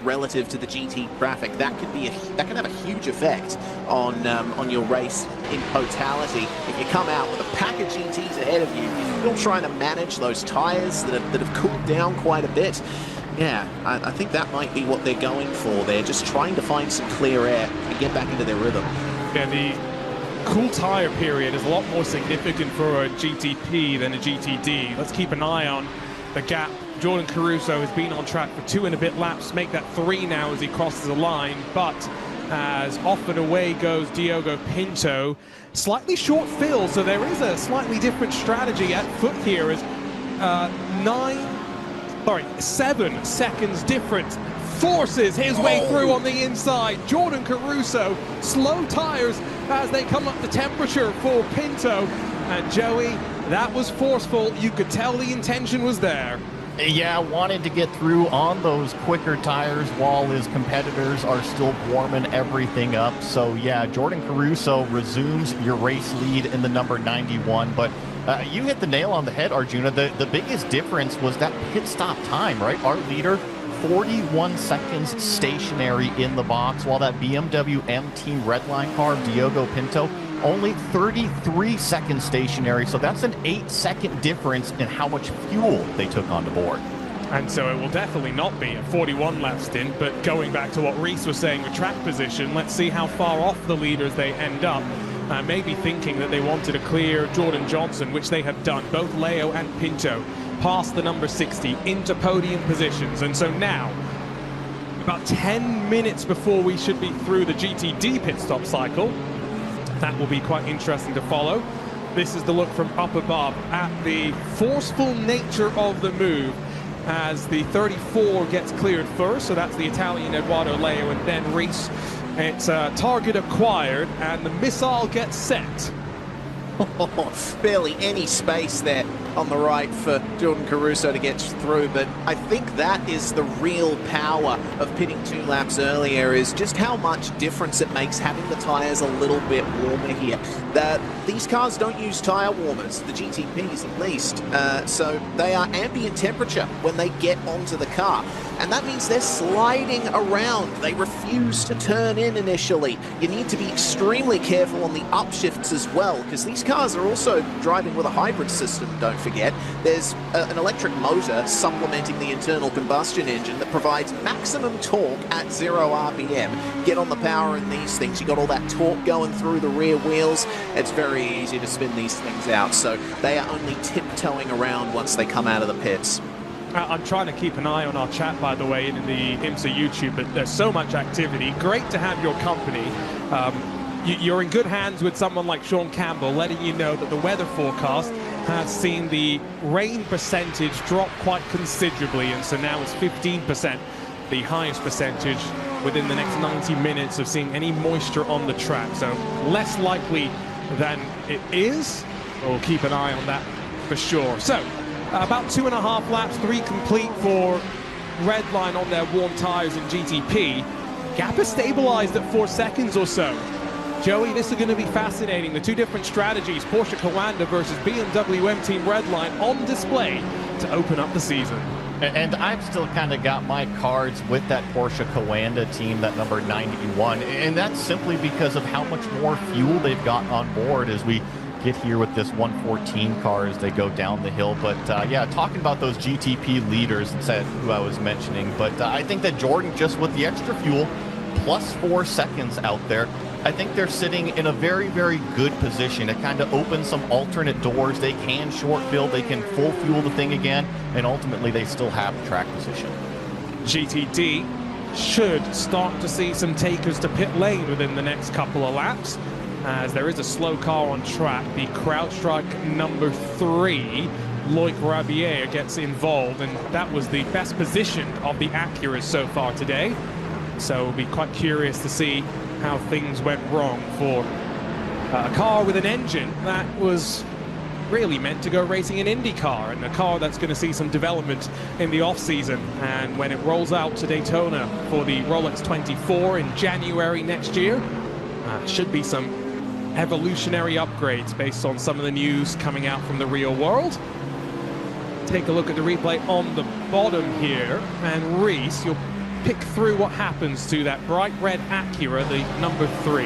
relative to the GT traffic. That can have a huge effect on your race in totality. If you come out with a pack of GTs ahead of you, you're still trying to manage those tires that have cooled down quite a bit. Yeah, I think that might be what they're going for. They're just trying to find some clear air and get back into their rhythm. Yeah, the cool tire period is a lot more significant for a GTP than a GTD. Let's keep an eye on the gap. Jordan Caruso has been on track for 2 and a bit laps, make that 3 now as he crosses the line, but as off and away goes Diogo Pinto. Slightly short fill, so there is a slightly different strategy at foot here as 7 seconds difference forces his way through on the inside. Jordan Caruso, slow tires as they come up the temperature for Pinto. And Joey, that was forceful. You could tell the intention was there. Yeah, wanted to get through on those quicker tires while his competitors are still warming everything up. So yeah, Jordan Caruso resumes your race lead in the number 91. But you hit the nail on the head, Arjuna. The biggest difference was that pit stop time, right? Our leader, 41 seconds stationary in the box, while that BMW M Team Redline car, Diogo Pinto, only 33 seconds stationary. So that's an 8-second difference in how much fuel they took onto board. And so it will definitely not be a 41 lap stint, but going back to what Reese was saying with track position, let's see how far off the leaders they end up. maybe thinking that they wanted to clear Jordan Johnson, which they have done, both Leo and Pinto, past the number 60 into podium positions. And so now, about 10 minutes before we should be through the GTD pit stop cycle, that will be quite interesting to follow. This is the look from up above at the forceful nature of the move as the 34 gets cleared first. So that's the Italian Edoardo Leo, and then Reese. It's target acquired, and the missile gets set. Barely any space there on the right for Jordan Caruso to get through, but I think that is the real power of pitting 2 laps earlier, is just how much difference it makes having the tyres a little bit warmer here. These cars don't use tyre warmers, the GTPs at least, so they are ambient temperature when they get onto the car, and that means they're sliding around. They refuse to turn in initially. You need to be extremely careful on the upshifts as well, because these cars are also driving with a hybrid system, don't forget. There's an electric motor supplementing the internal combustion engine that provides maximum torque at 0 RPM. Get on the power in these things, you got all that torque going through the rear wheels. It's very easy to spin these things out, so they are only tiptoeing around once they come out of the pits. I'm trying to keep an eye on our chat, by the way, in the IMSA YouTube, but there's so much activity. Great to have your company. You're in good hands with someone like Sean Campbell, letting you know that the weather forecast has seen the rain percentage drop quite considerably, and so now it's 15%, the highest percentage within the next 90 minutes of seeing any moisture on the track. So less likely than it is. We'll keep an eye on that for sure. So about 2.5 laps, 3 complete for Redline on their warm tires in GTP. Gap is stabilized at 4 seconds or so. Joey, this is going to be fascinating. The 2 different strategies, Porsche Coanda versus BMW M Team Redline, on display to open up the season. And I've still kind of got my cards with that Porsche Coanda team, that number 91, and that's simply because of how much more fuel they've got on board as we get here with this 114 car as they go down the hill. But yeah, talking about those GTP leaders, that's who I was mentioning, but I think that Jordan, just with the extra fuel, plus 4 seconds out there, I think they're sitting in a very, very good position to kind of open some alternate doors. They can short build, they can full fuel the thing again, and ultimately they still have track position. GTD should start to see some takers to pit lane within the next couple of laps, as there is a slow car on track. The CrowdStrike number 3, Loic Rabier, gets involved, and that was the best position of the Acuras so far today. So we'll be quite curious to see how things went wrong for a car with an engine that was really meant to go racing in IndyCar, and a car that's going to see some development in the off-season. And when it rolls out to Daytona for the Rolex 24 in January next year, should be some evolutionary upgrades based on some of the news coming out from the real world. Take a look at the replay on the bottom here, and Reese, you'll pick through what happens to that bright red Acura, the number 3.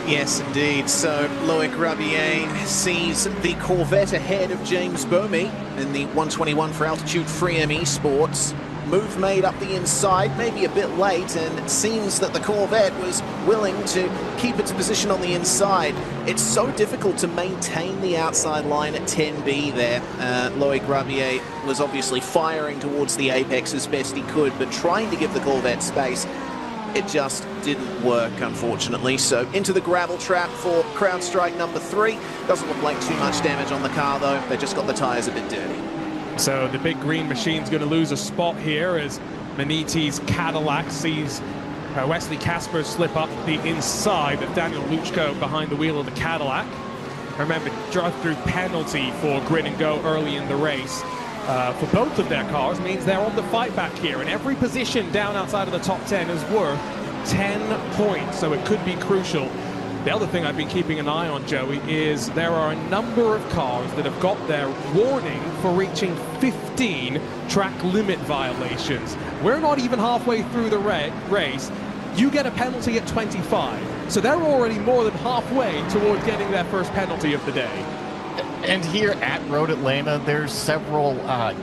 Yes, indeed. So Loic Rabier sees the Corvette ahead of James Bomey in the 121 for Altitude Freedom Esports. Move made up the inside, maybe a bit late, and it seems that the Corvette was willing to keep its position on the inside. It's so difficult to maintain the outside line at 10B there. Loic Rabier was obviously firing towards the apex as best he could, but trying to give the Corvette space. It just didn't work, unfortunately. So into the gravel trap for CrowdStrike number 3. Doesn't look like too much damage on the car, though. They just got the tires a bit dirty. So the big green machine's going to lose a spot here as Maniti's Cadillac sees Wesley Casper slip up the inside of Daniel Luchko behind the wheel of the Cadillac. Remember, drive-through penalty for grid and go early in the race for both of their cars means they're on the fight back here, and every position down outside of the top 10 is worth 10 points, so it could be crucial. The other thing I've been keeping an eye on, Joey, is there are a number of cars that have got their warning for reaching 15 track limit violations. We're not even halfway through the race. You get a penalty at 25. So they're already more than halfway towards getting their first penalty of the day. And here at Road Atlanta, there's several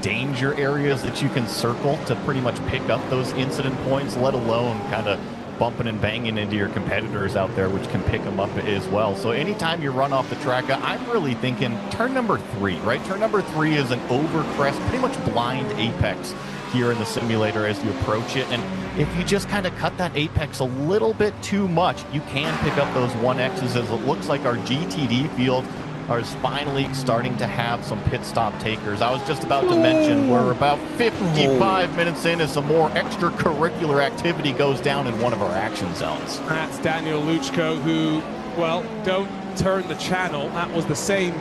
danger areas that you can circle to pretty much pick up those incident points, let alone kind of bumping and banging into your competitors out there, which can pick them up as well. So anytime you run off the track, I'm really thinking turn number 3, right? Turn number 3 is an overcrest, pretty much blind apex here in the simulator as you approach it. And if you just kind of cut that apex a little bit too much, you can pick up those 1Xs, as it looks like our GTD field is finally starting to have some pit stop takers. I was just about to mention we're about 55 minutes in as some more extracurricular activity goes down in one of our action zones. That's Daniel Luchko, who, well, don't turn the channel. That was the same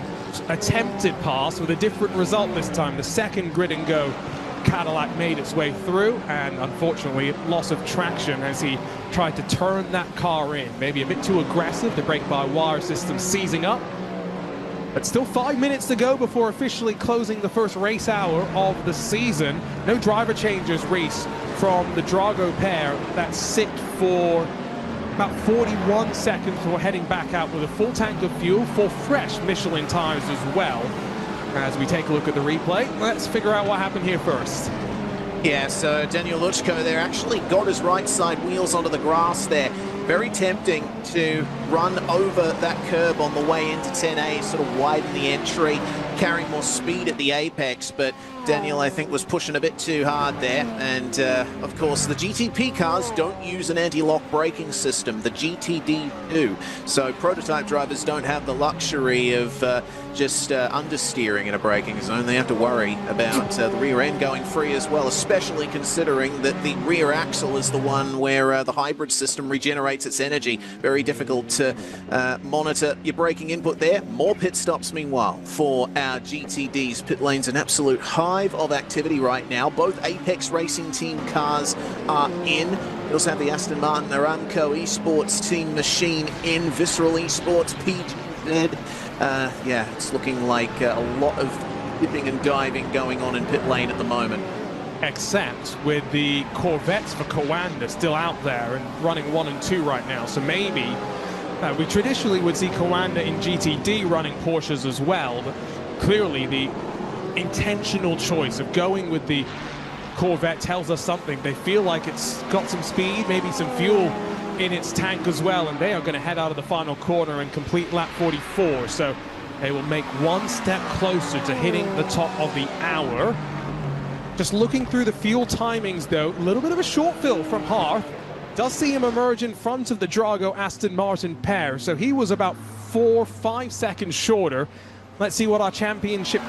attempted pass with a different result this time. The second grid and go Cadillac made its way through, and unfortunately loss of traction as he tried to turn that car in. Maybe a bit too aggressive, the brake-by-wire system seizing up. But still 5 minutes to go before officially closing the first race hour of the season. No driver changes, Reese, from the Drago pair that sit for about 41 seconds before heading back out with a full tank of fuel for fresh Michelin tires as well. As we take a look at the replay, let's figure out what happened here first. Yeah, so Daniel Luchko there actually got his right side wheels onto the grass there. Very tempting to run over that curb on the way into 10A, sort of widen the entry, carry more speed at the apex, but Daniel, I think, was pushing a bit too hard there. And of course, the GTP cars don't use an anti-lock braking system. The GTD do. So prototype drivers don't have the luxury of just understeering in a braking zone. They have to worry about the rear end going free as well, especially considering that the rear axle is the one where the hybrid system regenerates its energy. Very difficult to monitor your braking input there. More pit stops, meanwhile, for our GTDs. Pit lane's an absolute hive of activity right now. Both Apex Racing Team cars are in. We also have the Aston Martin Aramco Esports Team machine in. Visceral Esports, PGZ. Yeah, it's looking like a lot of dipping and diving going on in pit lane at the moment. Except with the Corvettes for Coanda still out there and running 1 and 2 right now. So maybe we traditionally would see Coanda in GTD running Porsches as well, but clearly the intentional choice of going with the Corvette tells us something. They feel like it's got some speed, maybe some fuel in its tank as well, and they are going to head out of the final corner and complete lap 44. So they will make one step closer to hitting the top of the hour. Just looking through the fuel timings, though, a little bit of a short fill from Harth. Does see him emerge in front of the Drago Aston Martin pair, so he was about 4-5 seconds shorter. Let's see what our championship,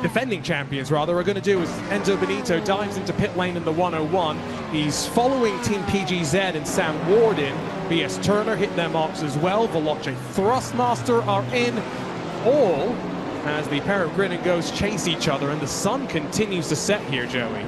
defending champions rather, are going to do as Enzo Benito dives into pit lane in the 101. He's following Team PGZ and Sam Warden. BS Turner hit their marks as well. Veloce Thrustmaster are in. All as the pair of grid and goes chase each other, and the sun continues to set here, Joey.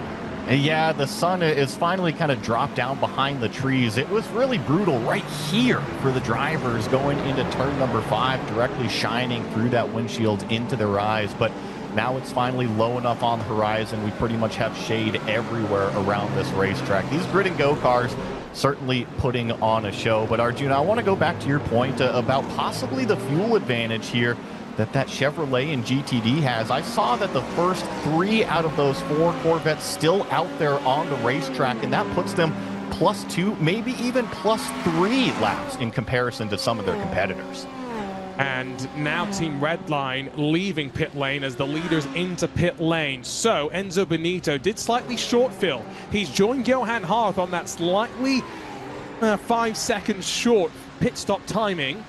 Yeah, the sun is finally kind of dropped down behind the trees. It was really brutal right here for the drivers going into turn number 5, directly shining through that windshield into their eyes. But now it's finally low enough on the horizon. We pretty much have shade everywhere around this racetrack. These grid and go cars certainly putting on a show. But Arjuna, I want to go back to your point about possibly the fuel advantage here that Chevrolet and GTD has. I saw that the first 3 out of those 4 Corvettes still out there on the racetrack, and that puts them +2, maybe even +3 laps in comparison to some of their competitors. And now Team Redline leaving pit lane as the leaders into pit lane. So Enzo Benito did slightly short fill. He's joined Johan Harth on that slightly 5 seconds short pit stop timing.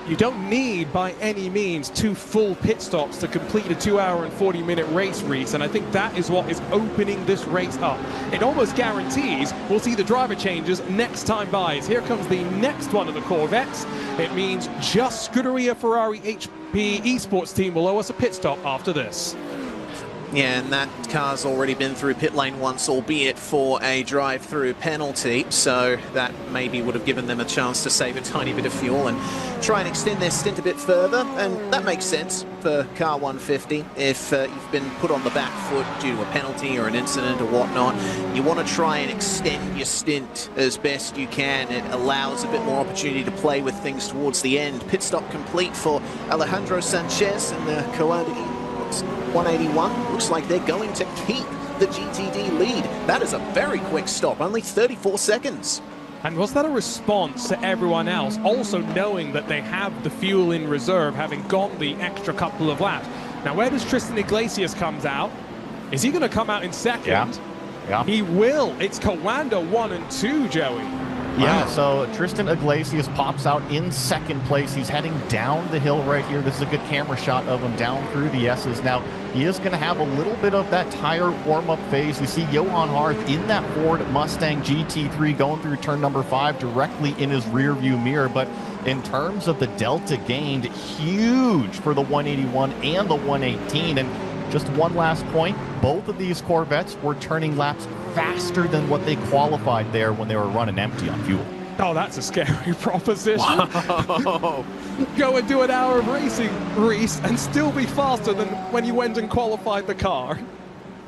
You don't need, by any means, 2 full pit stops to complete a 2-hour and 40-minute race, Reese, and I think that is what is opening this race up. It almost guarantees we'll see the driver changes next time by. As here comes the next one of the Corvettes. It means just Scuderia Ferrari HP Esports team will owe us a pit stop after this. Yeah, and that car's already been through pit lane once, albeit for a drive-through penalty, so that maybe would have given them a chance to save a tiny bit of fuel and try and extend their stint a bit further, and that makes sense for car 150. If you've been put on the back foot due to a penalty or an incident or whatnot, you want to try and extend your stint as best you can. It allows a bit more opportunity to play with things towards the end. Pit stop complete for Alejandro Sanchez and the Coanda 181. Looks like they're going to keep the GTD lead. That is a very quick stop, only 34 seconds. And was that a response to everyone else, also knowing that they have the fuel in reserve, having gone the extra couple of laps? Now, where does Tristan Iglesias comes out? Is he going to come out in second? Yeah. He will. It's Coanda 1 and 2, Joey. Yeah, so Tristan Iglesias pops out in second place. He's heading down the hill right here. This is a good camera shot of him down through the S's. Now, he is going to have a little bit of that tire warm-up phase. We see Johan Harth in that Ford Mustang GT3 going through turn number 5 directly in his rear view mirror. But in terms of the delta gained, huge for the 181 and the 118. And just one last point, both of these Corvettes were turning laps faster than what they qualified there when they were running empty on fuel. Oh, that's a scary proposition. Wow. Go and do an hour of racing, Reese, and still be faster than when you went and qualified the car.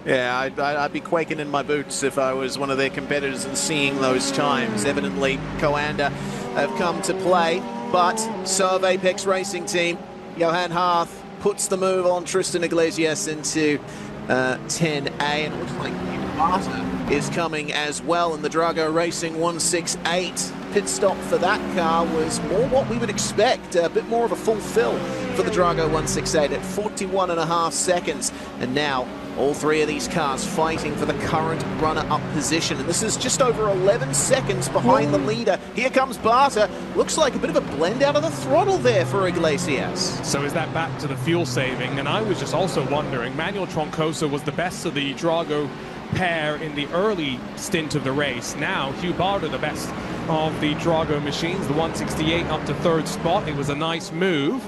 Yeah, I'd be quaking in my boots if I was one of their competitors and seeing those times. Evidently, Coanda have come to play, but so have Apex Racing Team. Johan Harth puts the move on Tristan Iglesias into 10A, and it looks like Barter is coming as well in the Drago Racing 168. Pit stop for that car was more what we would expect, a bit more of a full fill for the Drago 168 at 41.5 seconds. And now all three of these cars fighting for the current runner-up position. And this is just over 11 seconds behind the leader. Here comes Barter. Looks like a bit of a blend out of the throttle there for Iglesias. So is that back to the fuel saving? And I was just also wondering, Manuel Troncoso was the best of the Drago pair in the early stint of the race. Now Hugh Barter, the best of the Drago machines, the 168 up to third spot. It was a nice move.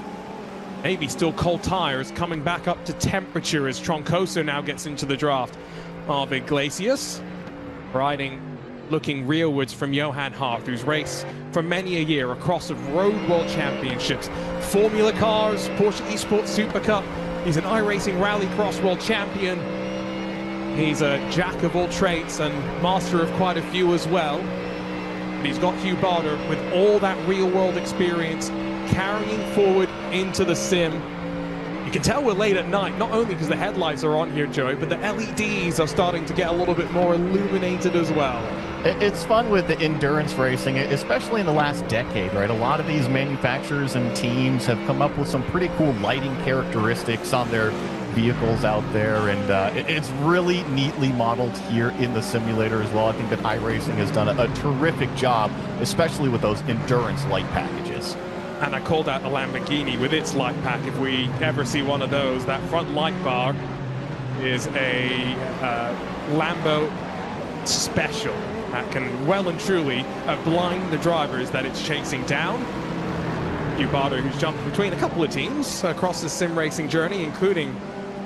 Maybe still cold tires, coming back up to temperature as Troncoso now gets into the draft of Iglesias. Riding, looking rearwards from Johan Harth, who's raced for many a year across of Road World Championships, Formula Cars, Porsche Esports Super Cup. He's an iRacing Rallycross World Champion. He's a jack of all trades and master of quite a few as well. But he's got Hugh Barter with all that real-world experience carrying forward into the sim. You can tell we're late at night, not only because the headlights are on here, Joey, but the LEDs are starting to get a little bit more illuminated as well. It's fun with the endurance racing, especially in the last decade, right? A lot of these manufacturers and teams have come up with some pretty cool lighting characteristics on their vehicles out there, and it's really neatly modeled here in the simulator as well. I think that iRacing has done a terrific job, especially with those endurance light packages. And I called out the Lamborghini with its light pack. If we ever see one of those, that front light bar is a Lambo special that can well and truly blind the drivers that it's chasing down. Hugh Barter, who's jumped between a couple of teams across the sim racing journey, including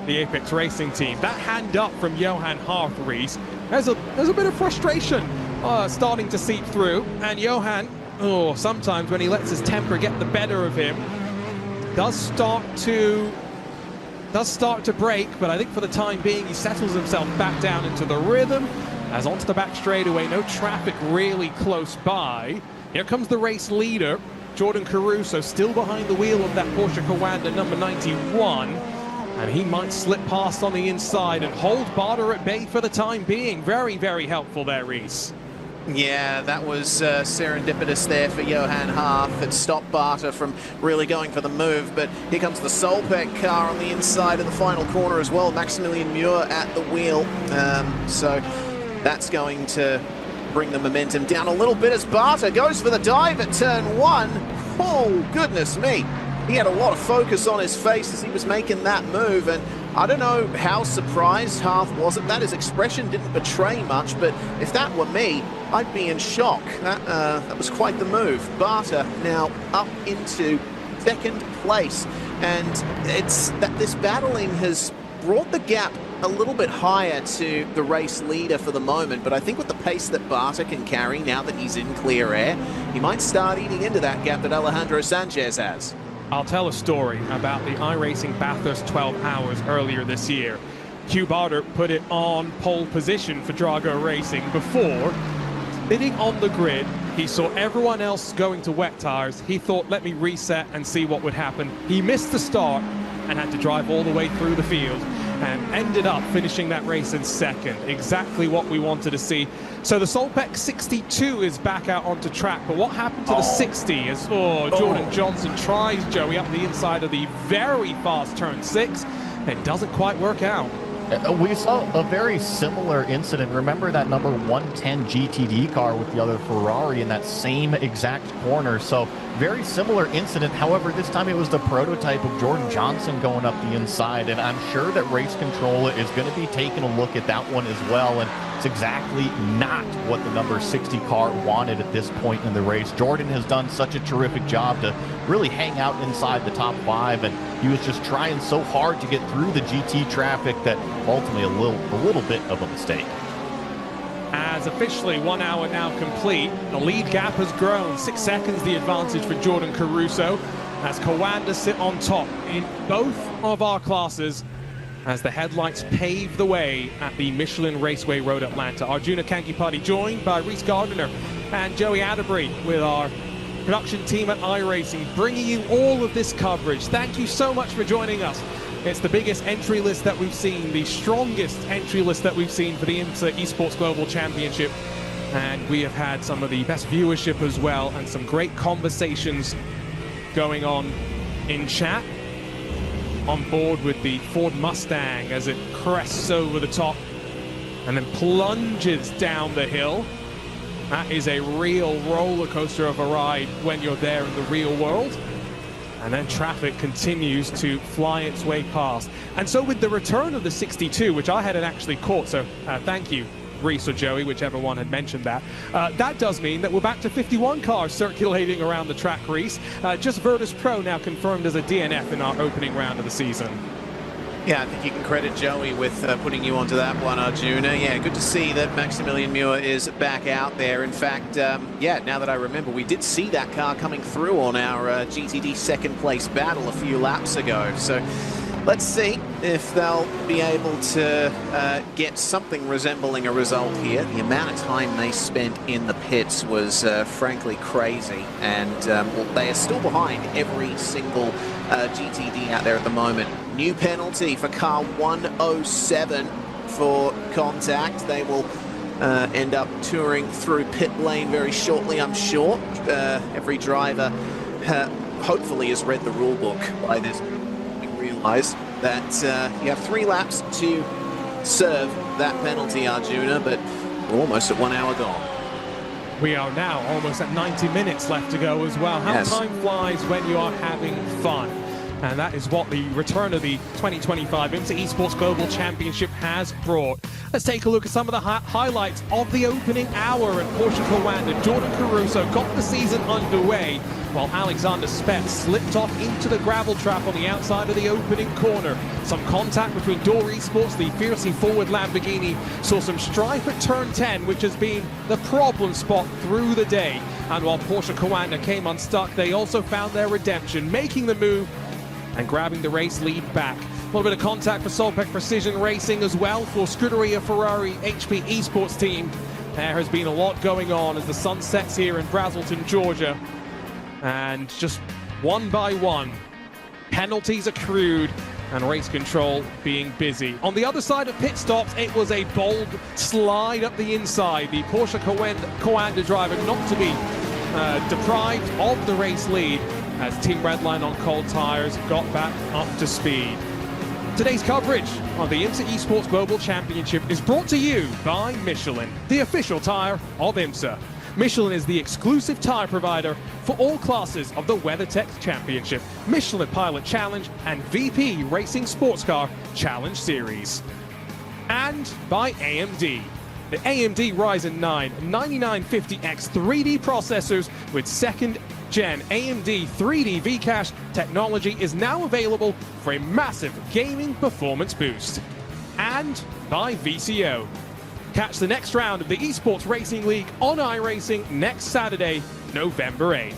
the Apex Racing Team. That hand up from Johan Harth, Reese, there's a bit of frustration starting to seep through, and Johan, sometimes when he lets his temper get the better of him, does start to break, but I think for the time being he settles himself back down into the rhythm, as onto the back straightaway, no traffic really close by. Here comes the race leader, Jordan Caruso, still behind the wheel of that Porsche Coanda number 91, and he might slip past on the inside and hold Barter at bay for the time being. Very, very helpful there, Reese. Yeah, that was serendipitous there for Johan Harth. It stopped Barter from really going for the move, but here comes the Solpec car on the inside of the final corner as well. Maximilian Muir at the wheel, so that's going to bring the momentum down a little bit as Barter goes for the dive at turn 1. Oh, goodness me. He had a lot of focus on his face as he was making that move, and I don't know how surprised Harth was at that. His expression didn't betray much, but if that were me, I'd be in shock. That was quite the move. Barter now up into second place, and it's that this battling has brought the gap a little bit higher to the race leader for the moment, but I think with the pace that Barter can carry now that he's in clear air, he might start eating into that gap that Alejandro Sanchez has. I'll tell a story about the iRacing Bathurst 12 Hours earlier this year. Hugh Barter put it on pole position for Drago Racing before. Sitting on the grid, he saw everyone else going to wet tires. He thought, let me reset and see what would happen. He missed the start and had to drive all the way through the field. and ended up finishing that race in second. Exactly what we wanted to see. So the Solpec 62 is back out onto track, but what happened to the 60 as Jordan Johnson tries Joey up the inside of the very fast turn 6. It doesn't quite work out. We saw a very similar incident. Remember that number 110 GTD car with the other Ferrari in that same exact corner. So very similar incident. However, this time it was the prototype of Jordan Johnson going up the inside. And I'm sure that race control is going to be taking a look at that one as well. And it's exactly not what the number 60 car wanted at this point in the race. Jordan has done such a terrific job to really hang out inside the top 5. And he was just trying so hard to get through the GT traffic that ultimately a little bit of a mistake. As officially 1 hour now complete, the lead gap has grown. 6 seconds the advantage for Jordan Caruso as Kawanda sit on top in both of our classes as the headlights pave the way at the Michelin Raceway Road Atlanta. Arjuna Kankipati joined by Reese Gardner and Joey Atterbury with our production team at iRacing, bringing you all of this coverage. Thank you so much for joining us. It's the biggest entry list that we've seen, the strongest entry list that we've seen for the IMSA Esports Global Championship. And we have had some of the best viewership as well, and some great conversations going on in chat. On board with the Ford Mustang as it crests over the top and then plunges down the hill. That is a real roller coaster of a ride when you're there in the real world. And then traffic continues to fly its way past. And so with the return of the 62, which I hadn't actually caught, so thank you, Reese or Joey, whichever one had mentioned that. That does mean that we're back to 51 cars circulating around the track, Reese. Just Virtus Pro now confirmed as a DNF in our opening round of the season. Yeah, I think you can credit Joey with putting you onto that one, Arjuna. Yeah, good to see that Maximilian Muir is back out there. In fact, yeah, now that I remember, we did see that car coming through on our GTD second place battle a few laps ago. So let's see if they'll be able to get something resembling a result here. The amount of time they spent in the pits was frankly crazy. And well, they are still behind every single GTD out there at the moment. New penalty for car 107 for contact. They will end up touring through pit lane very shortly, I'm sure. Every driver hopefully has read the rule book by this. We realize that you have 3 laps to serve that penalty, Arjuna, but we're almost at 1 hour gone. We are now almost at 90 minutes left to go as well. How time flies when you are having fun. And that is what the return of the 2025 IMSA Esports Global Championship has brought. Let's take a look at some of the highlights of the opening hour. And Porsche Kawanda, Jordan Caruso got the season underway, while Alexander Spetz slipped off into the gravel trap on the outside of the opening corner. Some contact between Door Esports, the fiercely forward Lamborghini, saw some strife at turn 10, which has been the problem spot through the day. And while Porsche Kawanda came unstuck, they also found their redemption, making the move and grabbing the race lead back. A little bit of contact for Solpec Precision Racing as well for Scuderia Ferrari HP Esports team. There has been a lot going on as the sun sets here in Braselton, Georgia. And just one by one, penalties accrued and race control being busy. On the other side of pit stops, it was a bold slide up the inside. The Porsche Kawanda driver not to be deprived of the race lead as Team Redline on cold tires got back up to speed. Today's coverage of the IMSA Esports Global Championship is brought to you by Michelin, the official tire of IMSA. Michelin is the exclusive tire provider for all classes of the WeatherTech Championship, Michelin Pilot Challenge, and VP Racing Sports Car Challenge Series. And by AMD. The AMD Ryzen 9 9950X 3D processors with second-gen AMD 3D V-Cache technology is now available for a massive gaming performance boost. And by VCO. Catch the next round of the Esports Racing League on iRacing next Saturday, November 8th.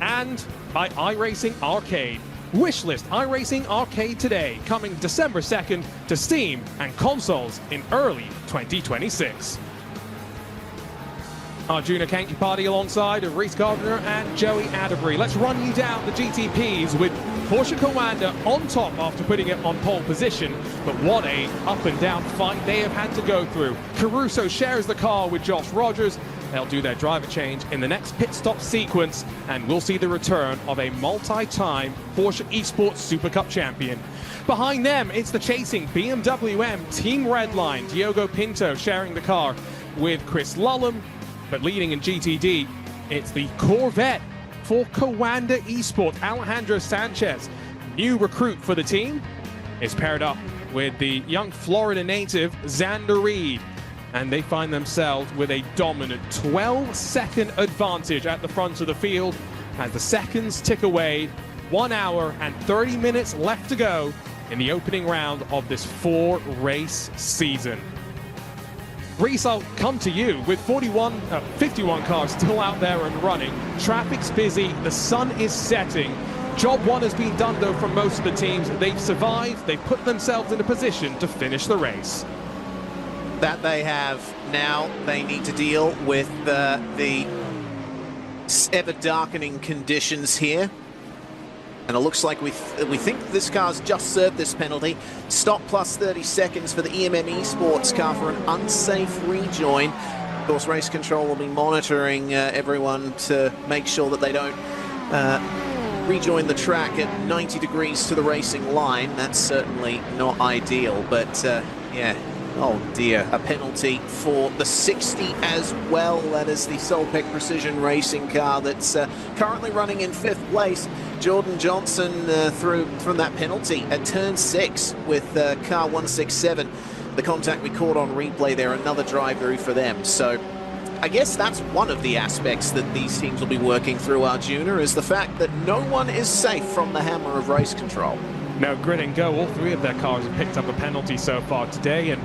And by iRacing Arcade. Wishlist iRacing Arcade today, coming December 2nd to Steam and consoles in early 2026. Arjuna Kankipati alongside of Reese Gardner and Joey Atterbury. Let's run you down the GTPs with Porsche Coanda on top after putting it on pole position. But what a up and down fight they have had to go through. Caruso shares the car with Josh Rogers. They'll do their driver change in the next pit stop sequence, and we'll see the return of a multi-time Porsche Esports Super Cup champion. Behind them, it's the chasing BMW M Team Redline. Diogo Pinto sharing the car with Chris Lullum. But leading in GTD, it's the Corvette for Coanda Esports. Alejandro Sanchez, new recruit for the team, is paired up with the young Florida native Xander Reed. And they find themselves with a dominant 12-second advantage at the front of the field as the seconds tick away. 1 hour and 30 minutes left to go in the opening round of this 4-race season. Reese, I'll come to you with 51 cars still out there and running. Traffic's busy, the sun is setting. Job one has been done though from most of the teams. They've survived, they've put themselves in a position to finish the race. That they have. Now they need to deal with the ever-darkening conditions here. And it looks like we think this car's just served this penalty. Stop plus 30 seconds for the EMM Esports car for an unsafe rejoin. Of course, race control will be monitoring everyone to make sure that they don't rejoin the track at 90 degrees to the racing line. That's certainly not ideal, but yeah. Oh dear, a penalty for the 60 as well. That is the Solpec Precision Racing car that's currently running in 5th place. Jordan Johnson through from that penalty at turn 6 with car 167. The contact we caught on replay there, another drive-through for them. So I guess that's one of the aspects that these teams will be working through, Arjuna, is the fact that no one is safe from the hammer of race control. No, grid and go. All 3 of their cars have picked up a penalty so far today, and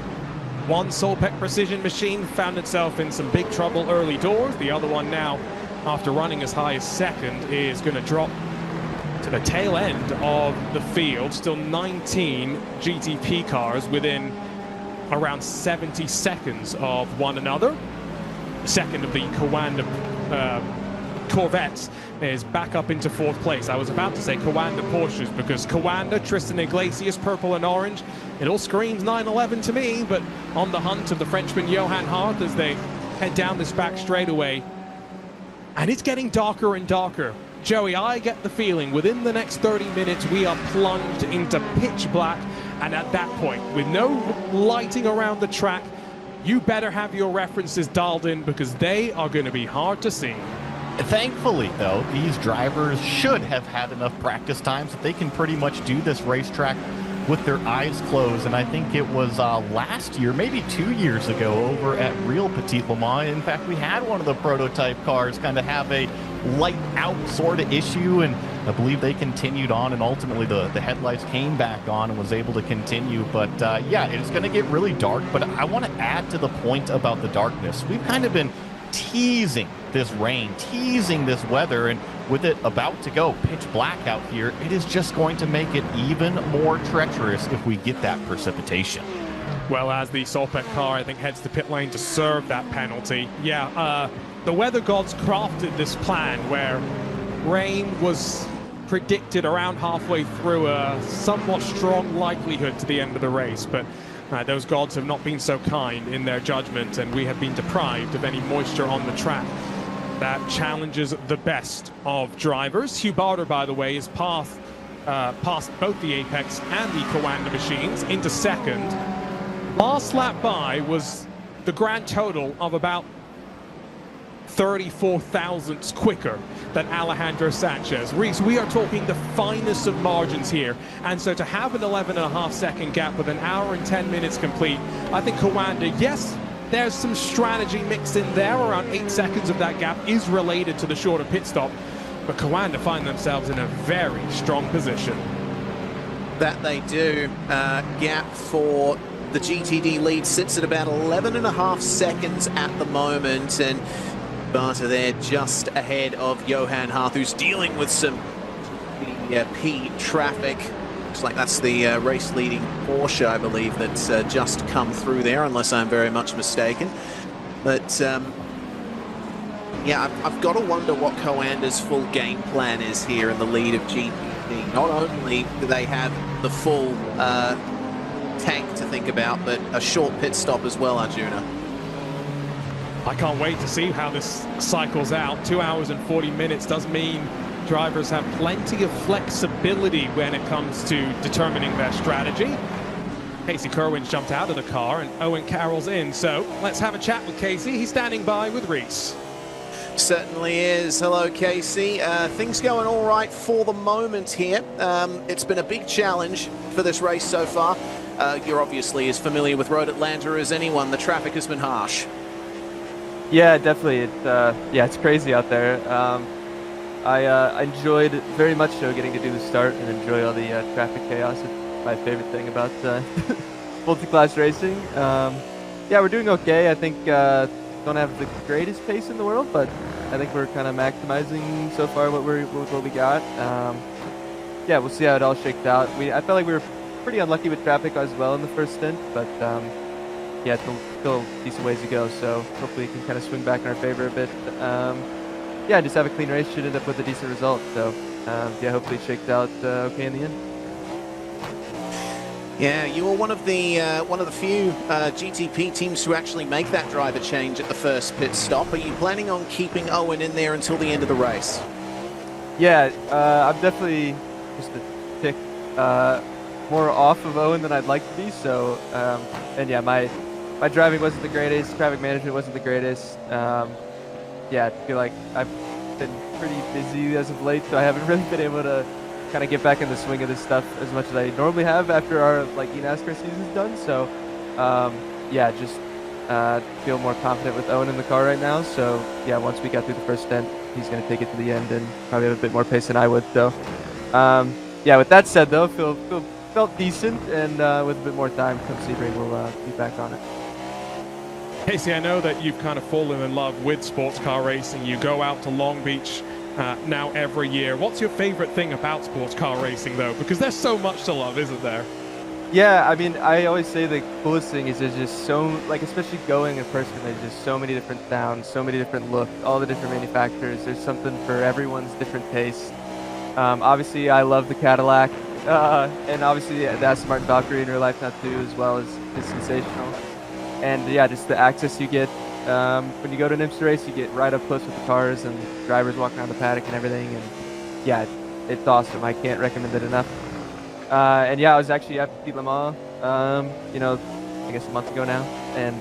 one Solpec Precision machine found itself in some big trouble early doors. The other one now, after running as high as 2nd, is going to drop to the tail end of the field. Still 19 GTP cars within around 70 seconds of one another. The second of the Coanda Corvettes is back up into 4th place. I was about to say Coanda Porsches because Coanda, Tristan Iglesias, purple and orange. It all screams 911 to me, but on the hunt of the Frenchman Johan Hart as they head down this back straightaway. And it's getting darker and darker. Joey, I get the feeling within the next 30 minutes we are plunged into pitch black, and at that point, with no lighting around the track, you better have your references dialed in because they are going to be hard to see. Thankfully, though, these drivers should have had enough practice times that they can pretty much do this racetrack with their eyes closed. And I think it was last year, maybe 2 years ago, over at Real Petit Le Mans. In fact, we had one of the prototype cars kind of have a light out sort of issue, and I believe they continued on, and ultimately the headlights came back on and was able to continue. But yeah, it's going to get really dark. But I want to add to the point about the darkness. We've kind of been teasing this rain, teasing this weather, and with it about to go pitch black out here, it is just going to make it even more treacherous if we get that precipitation. Well, as the Solpec car, I think, heads to pit lane to serve that penalty. Yeah, the weather gods crafted this plan where rain was predicted around halfway through, a somewhat strong likelihood to the end of the race, but those gods have not been so kind in their judgment, and we have been deprived of any moisture on the track. That challenges the best of drivers. Hugh Barter, by the way, is past both the Apex and the Coanda machines into 2nd. Last lap by was the grand total of about 34 thousandths quicker than Alejandro Sanchez. Reese, we are talking the finest of margins here, and so to have an 11.5-second gap with an hour and 10 minutes complete, I think Coanda, yes, there's some strategy mixed in there. Around 8 seconds of that gap is related to the shorter pit stop, but Coanda find themselves in a very strong position. That they do. Gap for the GTD lead sits at about 11.5 seconds at the moment, and Barter there just ahead of Johan Hart, who's dealing with some P traffic. Looks like that's the race-leading Porsche, I believe, that's just come through there, unless I'm very much mistaken. But Yeah, I've got to wonder what Coander's full game plan is here in the lead of GPP. Not only do they have the full tank to think about, but a short pit stop as well, Arjuna. I can't wait to see how this cycles out. 2 hours and 40 minutes does mean drivers have plenty of flexibility when it comes to determining their strategy. Casey Kerwin's jumped out of the car and Owen Carroll's in. So let's have a chat with Casey. He's standing by with Reese. Certainly is. Hello, Casey. Things going all right for the moment here. It's been a big challenge for this race so far. You're obviously as familiar with Road Atlanta as anyone. The traffic has been harsh. Yeah, definitely. It's crazy out there. I enjoyed very much so getting to do the start and enjoy all the traffic chaos. It's my favorite thing about multi-class racing. Yeah, we're doing okay. I think don't have the greatest pace in the world, but I think we're kind of maximizing so far what we got. Yeah, we'll see how it all shakes out. I felt like we were pretty unlucky with traffic as well in the first stint, but yeah, still a decent ways to go. So hopefully we can kind of swing back in our favor a bit. Yeah, just have a clean race. Should end up with a decent result. So yeah, hopefully it shakes out okay in the end. Yeah, you were one of the few GTP teams to actually make that driver change at the first pit stop. Are you planning on keeping Owen in there until the end of the race? Yeah, I'm definitely just a tick more off of Owen than I'd like to be. So, and yeah, my driving wasn't the greatest. Traffic management wasn't the greatest. Yeah, I feel like I've been pretty busy as of late, so I haven't really been able to kind of get back in the swing of this stuff as much as I normally have after our eNASCAR season's done. So yeah, just feel more confident with Owen in the car right now. So yeah, once we got through the first stint, he's going to take it to the end and probably have a bit more pace than I would. So yeah, with that said though, felt decent, and with a bit more time come Sebring, we'll be back on it. Casey, I know that you've kind of fallen in love with sports car racing. You go out to Long Beach now every year. What's your favorite thing about sports car racing, though? Because there's so much to love, isn't there? Yeah, I mean, I always say the coolest thing is there's just so, especially going in person, there's just so many different sounds, so many different looks, all the different manufacturers. There's something for everyone's different taste. Obviously, I love the Cadillac, and obviously the Aston Martin Valkyrie in real life now too, as well, is sensational. And yeah, just the access you get when you go to an IMSA race, you get right up close with the cars and drivers walking around the paddock and everything. And yeah, it's awesome. I can't recommend it enough. And yeah, I was actually at Le Mans, you know, I guess a month ago now, and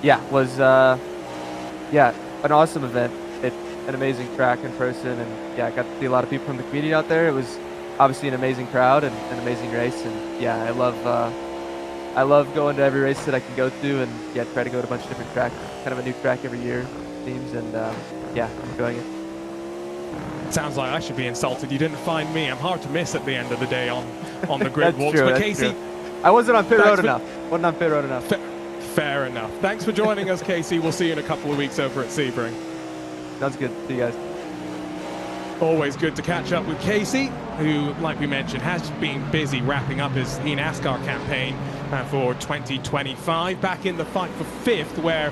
yeah, was yeah, an awesome event. It's an amazing track in person, and yeah, I got to see a lot of people from the community out there. It was obviously an amazing crowd and an amazing race, and yeah, I love going to every race that I can go to, and yeah, try to go to a bunch of different tracks, kind of a new track every year, it seems, and yeah, I'm enjoying it. Sounds like I should be insulted. You didn't find me. I'm hard to miss at the end of the day on the grid That's walks. true, But that's Casey, true. I wasn't on pit road enough. Wasn't on pit road enough. Fair enough. Thanks for joining us, Casey. We'll see you in a couple of weeks over at Sebring. Sounds good. See you guys. Always good to catch up with Casey, who, like we mentioned, has been busy wrapping up his eNASCAR campaign for 2025. Back in the fight for fifth, where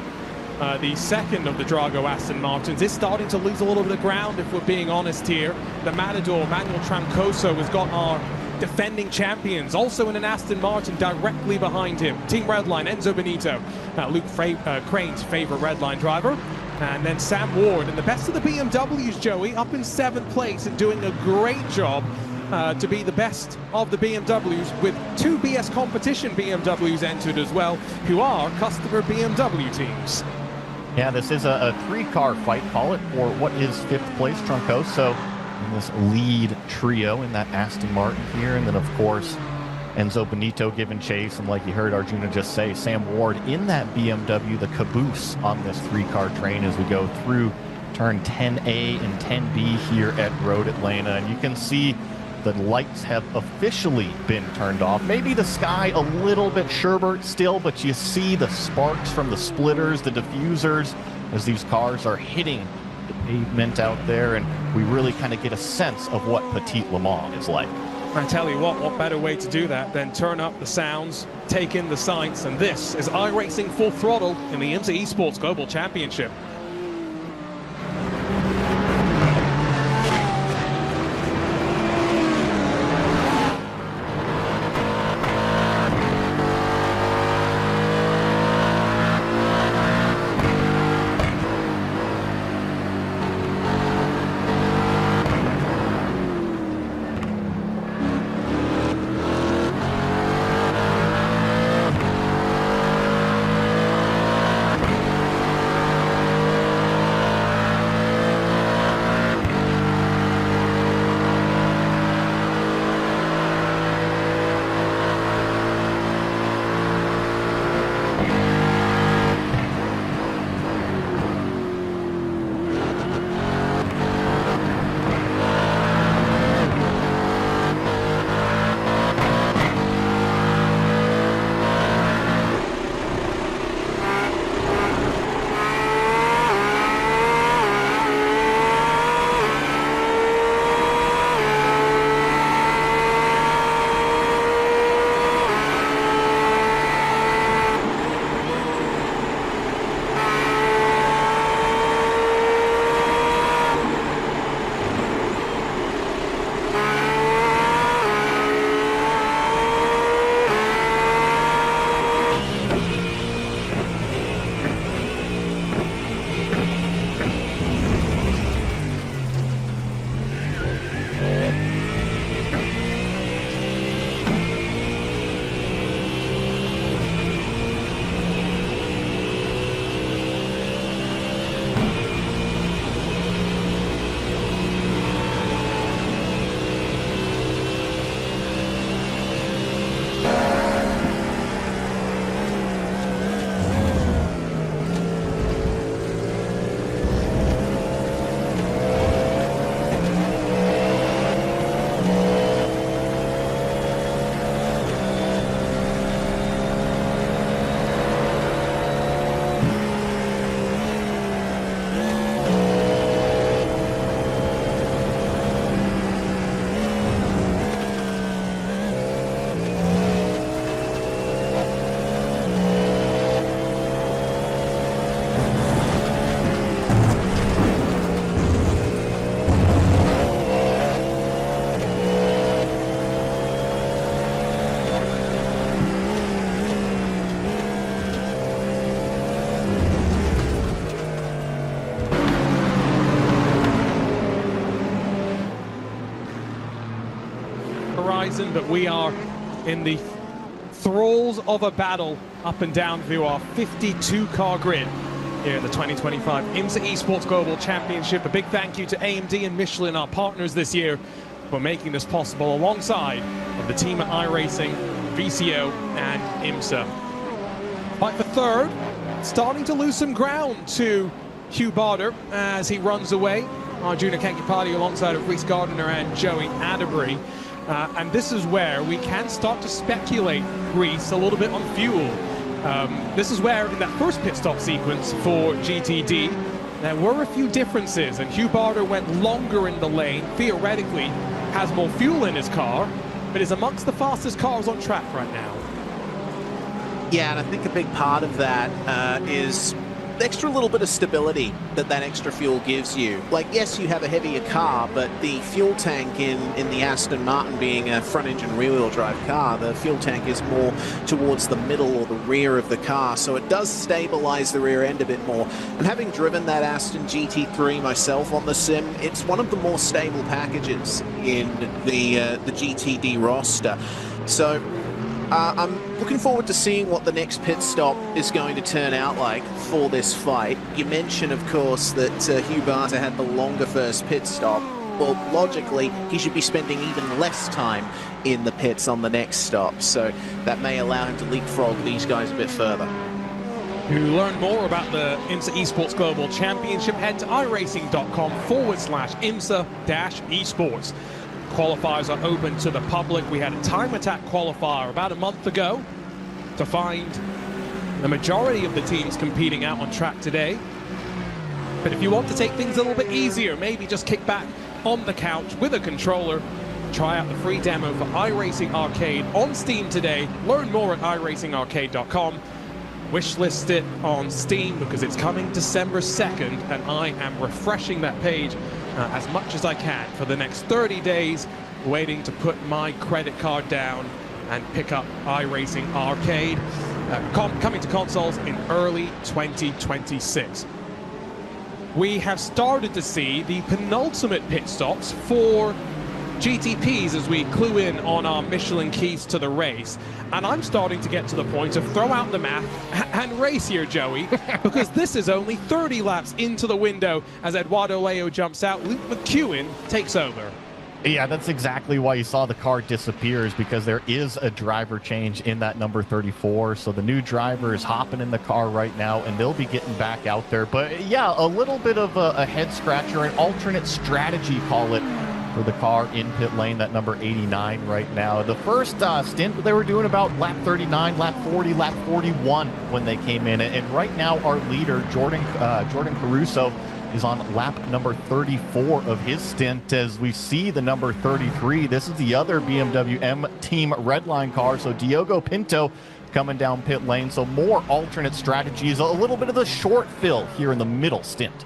the second of the Drago Aston Martins is starting to lose a little bit of ground, if we're being honest here. The Matador, Manuel Tramcoso, has got our defending champions also in an Aston Martin directly behind him. Team Redline, Enzo Benito, Luke Crane's favorite Redline driver. And then Sam Ward, and the best of the BMWs, Joey, up in 7th place and doing a great job to be the best of the BMWs, with 2 BS competition BMWs entered as well, who are customer BMW teams. Yeah, this is a 3-car fight, call it, for what is 5th place. Troncoso in this lead trio in that Aston Martin here, and then of course Enzo Benito giving chase, and like you heard Arjuna just say, Sam Ward in that BMW, the caboose on this 3-car train as we go through turn 10A and 10B here at Road Atlanta. And you can see the lights have officially been turned off. Maybe the sky a little bit sherbert still, but you see the sparks from the splitters, the diffusers, as these cars are hitting the pavement out there, and we really kind of get a sense of what Petit Le Mans is like. I tell you what better way to do that than turn up the sounds, take in the sights, and this is iRacing Full Throttle in the IMSA Esports Global Championship. horizon, but we are in the thralls of a battle up and down through our 52-car grid here at the 2025 IMSA Esports Global Championship. A big thank you to AMD and Michelin, our partners this year, for making this possible alongside of the team at iRacing, VCO, and IMSA. Fight for third, starting to lose some ground to Hugh Barder as he runs away. Arjuna Kankipati alongside of Reese Gardner and Joey Atterbury. And this is where we can start to speculate, Reese, a little bit on fuel. This is where, in that first pit stop sequence for GTD, there were a few differences, and Hugh Barder went longer in the lane, theoretically has more fuel in his car, but is amongst the fastest cars on track right now. Yeah, and I think a big part of that is the extra little bit of stability that extra fuel gives you. Like, yes, you have a heavier car, but the fuel tank in the Aston Martin being a front-engine rear-wheel drive car, the fuel tank is more towards the middle or the rear of the car, so it does stabilize the rear end a bit more. And having driven that Aston GT3 myself on the sim, it's one of the more stable packages in the GTD roster. So I'm looking forward to seeing what the next pit stop is going to turn out like for this fight. You mentioned, of course, that Hugh Barder had the longer first pit stop. Well, logically, he should be spending even less time in the pits on the next stop, so that may allow him to leapfrog these guys a bit further. To learn more about the IMSA Esports Global Championship, head to iRacing.com/IMSA-esports. Qualifiers are open to the public. We had a time attack qualifier about a month ago to find the majority of the teams competing out on track today. But if you want to take things a little bit easier, maybe just kick back on the couch with a controller, try out the free demo for iRacing Arcade on Steam today. Learn more at iRacingArcade.com. Wishlist it on Steam because it's coming December 2nd, and I am refreshing that page as much as I can for the next 30 days, waiting to put my credit card down and pick up iRacing Arcade, coming to consoles in early 2026. We have started to see the penultimate pit stops for GTPs as we clue in on our Michelin keys to the race. And I'm starting to get to the point of throw out the math and race here, Joey, because this is only 30 laps into the window as Eduardo Leo jumps out. Luke McEwen takes over. Yeah, that's exactly why you saw the car disappear, is because there is a driver change in that number 34. So the new driver is hopping in the car right now, and they'll be getting back out there. But yeah, a little bit of a head scratcher, an alternate strategy, call it, for the car in pit lane, that number 89 right now. The first stint, they were doing about lap 39, lap 40, lap 41 when they came in. And right now, our leader, Jordan Caruso, is on lap number 34 of his stint as we see the number 33. This is the other BMW M Team Redline car. So Diogo Pinto coming down pit lane. So more alternate strategies, a little bit of the short fill here in the middle stint.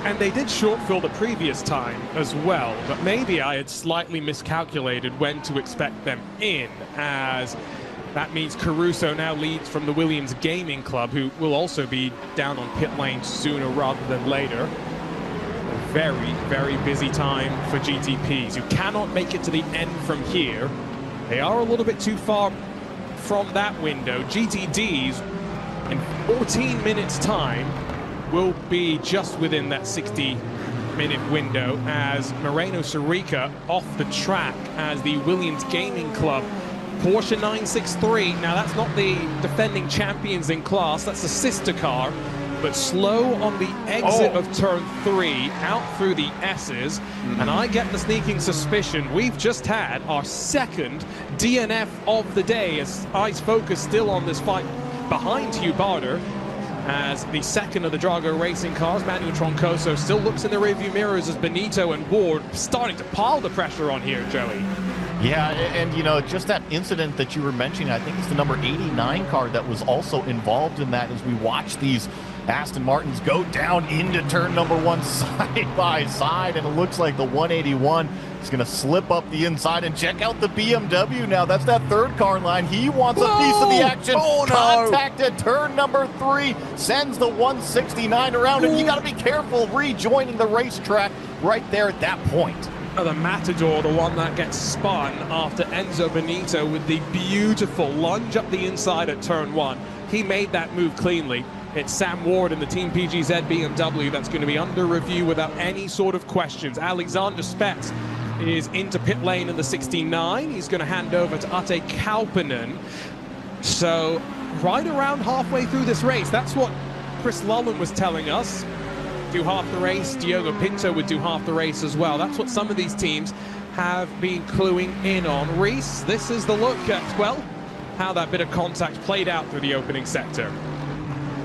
And they did short fill the previous time as well, but maybe I had slightly miscalculated when to expect them in, as that means Caruso now leads from the Williams Gaming Club, who will also be down on pit lane sooner rather than later. A very, very busy time for GTPs. You cannot make it to the end from here. They are a little bit too far from that window. GTDs, in 14 minutes time, will be just within that 60-minute window as Moreno Sarica off the track as the Williams Gaming Club Porsche 963. Now, that's not the defending champions in class, that's a sister car, but slow on the exit of turn 3 out through the S's. And I get the sneaking suspicion we've just had our second DNF of the day, as eyes focus still on this fight behind Hugh Barder, as the second of the Drago Racing cars, Manuel Troncoso, still looks in the rearview mirrors as Benito and Ward starting to pile the pressure on here, Joey. Yeah, and you know, just that incident that you were mentioning, I think it's the number 89 car that was also involved in that, as we watch these Aston Martins go down into turn number 1 side by side, and it looks like the 181 is going to slip up the inside. And check out the BMW now. That's that third car line. He wants a piece of the action. Oh, no. Contact at turn number 3, sends the 169 around, and you got to be careful rejoining the racetrack right there at that point. the Matador, the one that gets spun after Enzo Benito with the beautiful lunge up the inside at turn 1. He made that move cleanly. It's Sam Ward and the Team PGZ BMW that's going to be under review without any sort of questions. Alexander Spets is into pit lane in the 69. He's going to hand over to Ate Kaupinen. So right around halfway through this race, that's what Chris Lullen was telling us. Do half the race. Diogo Pinto would do half the race as well. That's what some of these teams have been cluing in on. Reese, this is the look at, well, how that bit of contact played out through the opening sector.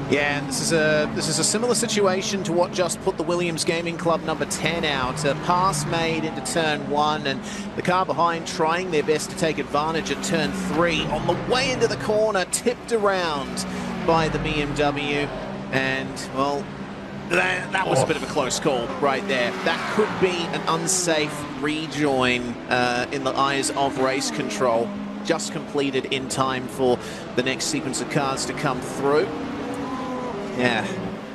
Yeah, and this is a similar situation to what just put the Williams Gaming Club number 10 out. A pass made into turn 1, and the car behind trying their best to take advantage at turn 3. On the way into the corner, tipped around by the BMW, and, well, that was a bit of a close call right there. That could be an unsafe rejoin in the eyes of race control. Just completed in time for the next sequence of cars to come through. Yeah,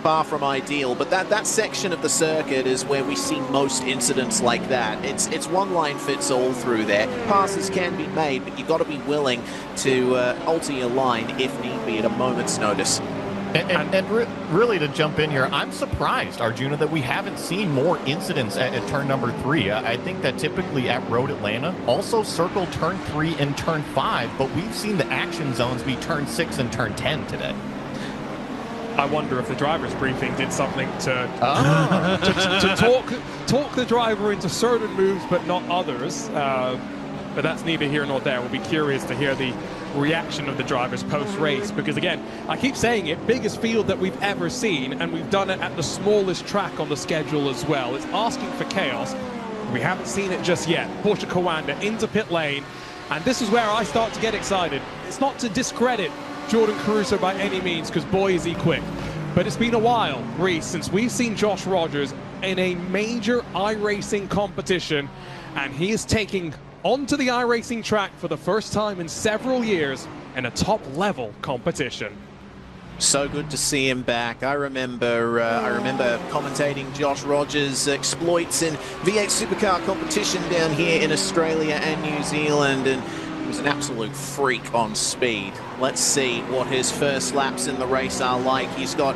far from ideal, but that section of the circuit is where we see most incidents like that. It's one line fits all through there. Passes can be made, but you've got to be willing to alter your line if need be at a moment's notice. And really, to jump in here, I'm surprised, Arjuna, that we haven't seen more incidents at turn number 3. I think that typically at Road Atlanta, also circle turn 3 and turn 5, but we've seen the action zones be turn 6 and turn 10 today. I wonder if the driver's briefing did something to talk the driver into certain moves but not others. But that's neither here nor there. We'll be curious to hear the reaction of the drivers post-race, because again, I keep saying it, biggest field that we've ever seen, and we've done it at the smallest track on the schedule as well. It's asking for chaos. We haven't seen it just yet. Porsche Coanda into pit lane, and this is where I start to get excited. It's not to discredit Jordan Caruso by any means, because boy is he quick. But it's been a while, Reese, since we've seen Josh Rogers in a major iRacing competition, and he is taking onto the iRacing track for the first time in several years in a top-level competition. So good to see him back. I remember commentating Josh Rogers' exploits in V8 Supercar competition down here in Australia and New Zealand, and he was an absolute freak on speed. Let's see what his first laps in the race are like. He's got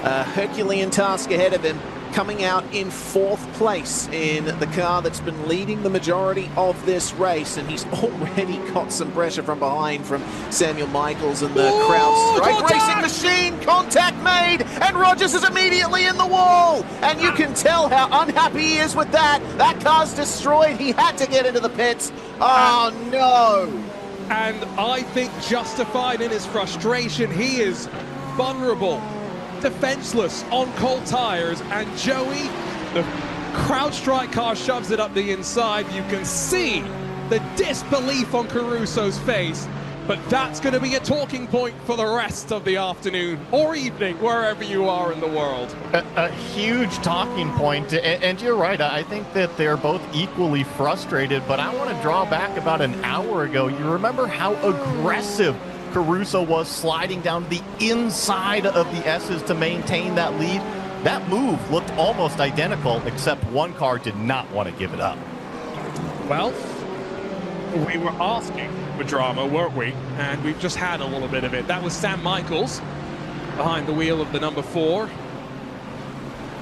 a Herculean task ahead of him, coming out in 4th place in the car that's been leading the majority of this race, and he's already got some pressure from behind from Samuel Michaels and the CrowdStrike Racing Machine. Contact made, and Rogers is immediately in the wall, and you can tell how unhappy he is with that. That car's destroyed. He had to get into the pits. Oh no! And I think justified in his frustration. He is vulnerable, defenseless on cold tires, and Joey, the CrowdStrike car, shoves it up the inside. You can see the disbelief on Caruso's face, but that's going to be a talking point for the rest of the afternoon or evening, wherever you are in the world. A huge talking point, and you're right, I think that they're both equally frustrated, but I want to draw back about an hour ago. You remember how aggressive Caruso was sliding down the inside of the S's to maintain that lead? That move looked almost identical, except one car did not want to give it up. Well, we were asking for drama, weren't we? And we've just had a little bit of it. That was Sam Michaels behind the wheel of the number 4.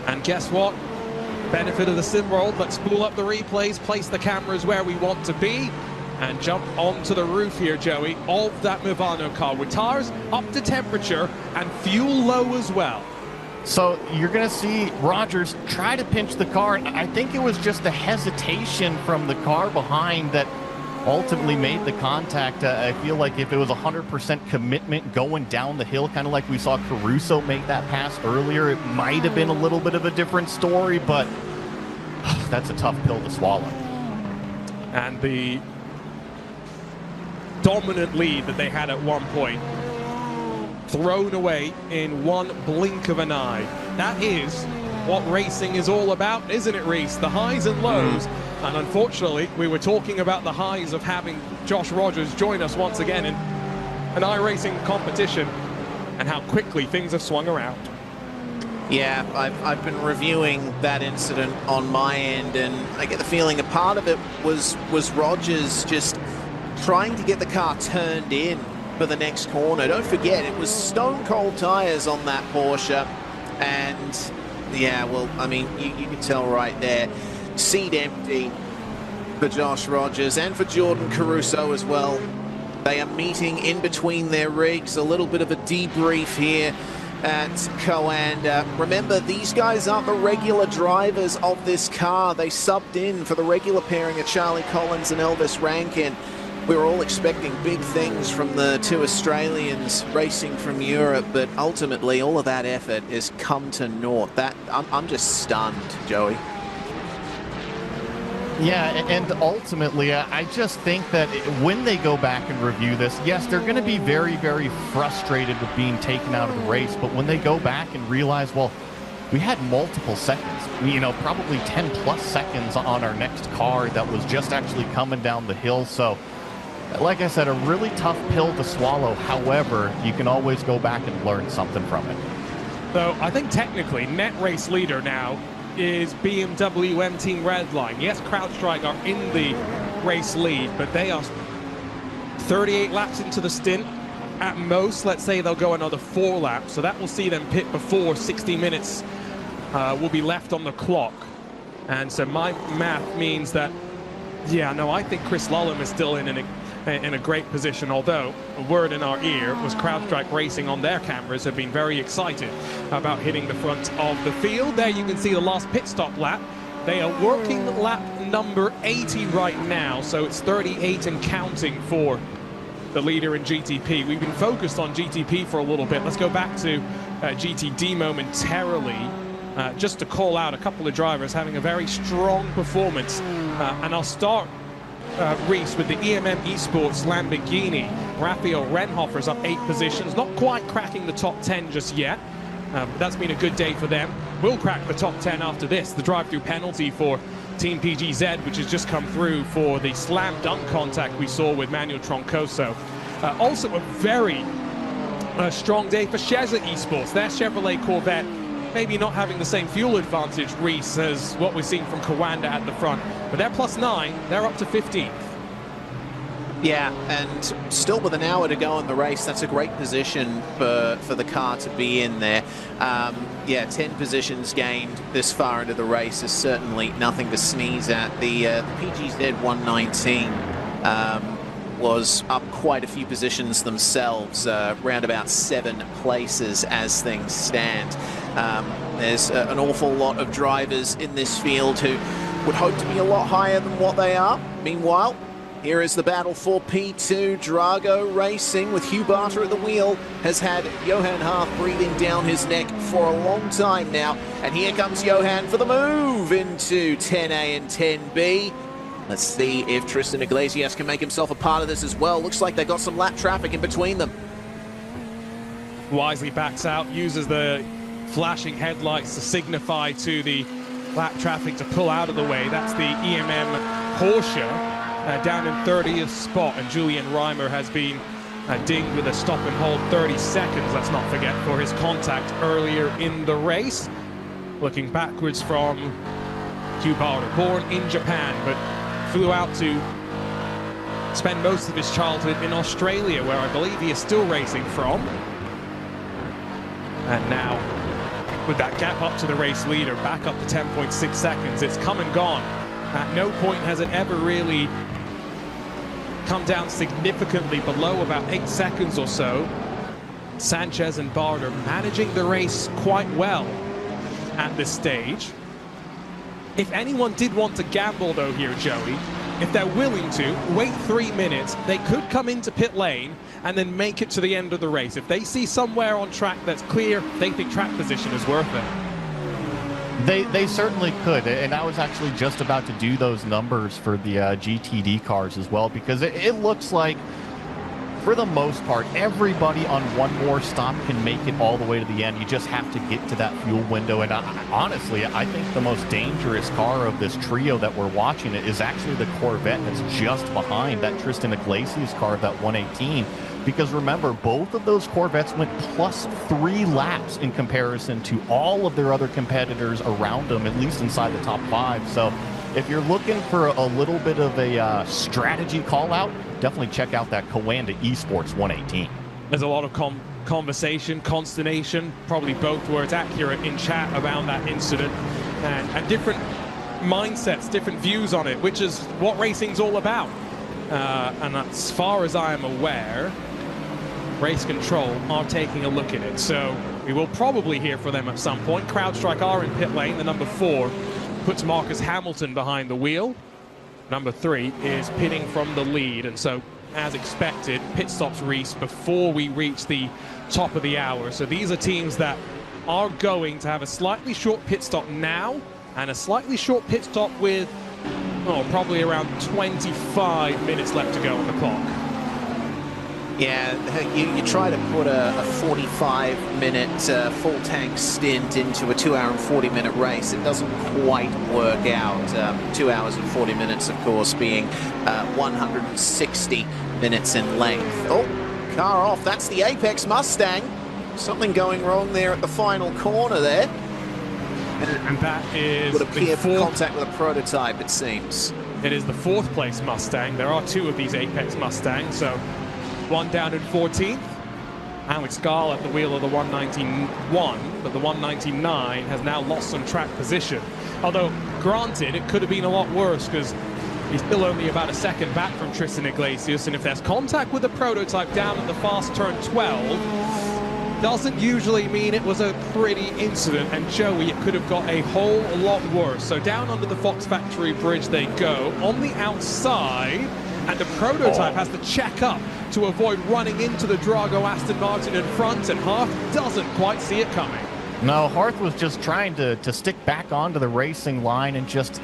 And guess what? Benefit of the sim world. Let's spool up the replays, place the cameras where we want to be, and jump onto the roof here, Joey, of that Movano car with tires up to temperature and fuel low as well. So you're going to see Rogers try to pinch the car. I think it was just the hesitation from the car behind that ultimately made the contact. I feel like if it was 100% commitment going down the hill, kind of like we saw Caruso make that pass earlier, it might have been a little bit of a different story, but that's a tough pill to swallow. And the dominant lead that they had at one point thrown away in one blink of an eye. That is what racing is all about, isn't it, Reese? The highs and lows. And unfortunately, we were talking about the highs of having Josh Rogers join us once again in an iRacing competition, and how quickly things have swung around. Yeah, I've been reviewing that incident on my end, and I get the feeling a part of it was Rogers just trying to get the car turned in for the next corner. Don't forget, it was stone cold tires on that Porsche, and yeah, well, I mean, you can tell right there, seat empty for Josh Rogers and for Jordan Caruso as well. They are meeting in between their rigs, a little bit of a debrief here at Coanda. Remember, these guys aren't the regular drivers of this car. They subbed in for the regular pairing of Charlie Collins and Elvis Rankin. We were all expecting big things from the two Australians racing from Europe, but ultimately all of that effort has come to naught. I'm just stunned, Joey. Yeah, and ultimately, I just think that when they go back and review this, yes, they're going to be very, very frustrated with being taken out of the race, but when they go back and realize, well, we had multiple seconds, you know, probably 10 plus seconds on our next car that was just actually coming down the hill. So, like I said, a really tough pill to swallow. However, you can always go back and learn something from it. So I think technically net race leader now is BMW M Team Redline. Yes, CrowdStrike are in the race lead, but they are 38 laps into the stint. At most, let's say they'll go another 4 laps, so that will see them pit before 60 minutes will be left on the clock. And so my math means that, yeah, no, I think Chris Lullum is still in a great position, although a word in our ear was CrowdStrike Racing on their cameras have been very excited about hitting the front of the field. There you can see the last pit stop lap. They are working lap number 80 right now, so it's 38 and counting for the leader in GTP. We've been focused on GTP for a little bit. Let's go back to GTD momentarily, just to call out a couple of drivers having a very strong performance. And I'll start Reese with the EMM Esports Lamborghini. Raphael Renhofer's up 8 positions, not quite cracking the top 10 just yet. But that's been a good day for them. Will crack the top 10 after this. The drive-through penalty for Team PGZ, which has just come through for the slam dunk contact we saw with Manuel Troncoso. Also a very strong day for Sheza Esports. Their Chevrolet Corvette maybe not having the same fuel advantage, Reese, as what we're seeing from Coanda at the front. But they're +9, they're up to 15th. Yeah, and still with an hour to go in the race, that's a great position for the car to be in there. Yeah, 10 positions gained this far into the race is certainly nothing to sneeze at. The PGZ 119 was up quite a few positions themselves, round about 7 places as things stand. There's an awful lot of drivers in this field who would hope to be a lot higher than what they are. Meanwhile, here is the battle for P2. Drago Racing with Hugh Barter at the wheel has had Johan Half breathing down his neck for a long time now. And here comes Johan for the move into 10A and 10B. Let's see if Tristan Iglesias can make himself a part of this as well. Looks like they've got some lap traffic in between them. Wisely backs out, uses the flashing headlights to signify to the lap traffic to pull out of the way. That's the EMM Porsche. Down in 30th spot, and Julian Reimer has been dinged with a stop and hold 30 seconds, let's not forget, for his contact earlier in the race. Looking backwards from Hugh Barter, born in Japan, but flew out to spend most of his childhood in Australia, where I believe he is still racing from. And now, with that gap up to the race leader, back up to 10.6 seconds, it's come and gone. At no point has it ever really come down significantly below about 8 seconds or so. Sanchez and Barter managing the race quite well at this stage. If anyone did want to gamble though here, Joey, if they're willing to, wait 3 minutes, they could come into pit lane and then make it to the end of the race. If they see somewhere on track that's clear, they think track position is worth it. They certainly could, and I was actually just about to do those numbers for the GTD cars as well, because it looks like, for the most part, everybody on one more stop can make it all the way to the end. You just have to get to that fuel window, and honestly, I think the most dangerous car of this trio that we're watching is actually the Corvette that's just behind that Tristan Iglesias car, that 118. because remember, both of those Corvettes went +3 laps in comparison to all of their other competitors around them, at least inside the top 5. So if you're looking for a little bit of a strategy call out, definitely check out that Coanda Esports 118. There's a lot of conversation, consternation, probably both words accurate, in chat around that incident, and different mindsets, different views on it, which is what racing's all about. And as far as I am aware, Race Control are taking a look at it, so we will probably hear from them at some point. CrowdStrike are in pit lane. The number 4 puts Marcus Hamilton behind the wheel. Number 3 is pitting from the lead, and so as expected, pit stops Reese before we reach the top of the hour. So these are teams that are going to have a slightly short pit stop now and a slightly short pit stop with probably around 25 minutes left to go on the clock. Yeah, you try to put a 45-minute full tank stint into a 2-hour and 40-minute race. It doesn't quite work out. 2 hours and 40 minutes, of course, being 160 minutes in length. Oh, car off. That's the Apex Mustang. Something going wrong there at the final corner there. And that is would appear for contact with a prototype, it seems. It is the 4th place Mustang. There are 2 of these Apex Mustangs, so one down in 14th. Alex Gall at the wheel of the 191, but the 199 has now lost some track position. Although, granted, it could have been a lot worse because he's still only about a second back from Tristan Iglesias, and if there's contact with the prototype down at the fast turn 12, doesn't usually mean it was a pretty incident, and Joey, it could have got a whole lot worse. So down under the Fox Factory Bridge they go, on the outside, and the prototype has to check up to avoid running into the Drago Aston Martin in front, and Hart doesn't quite see it coming. No, Hearth was just trying to stick back onto the racing line and just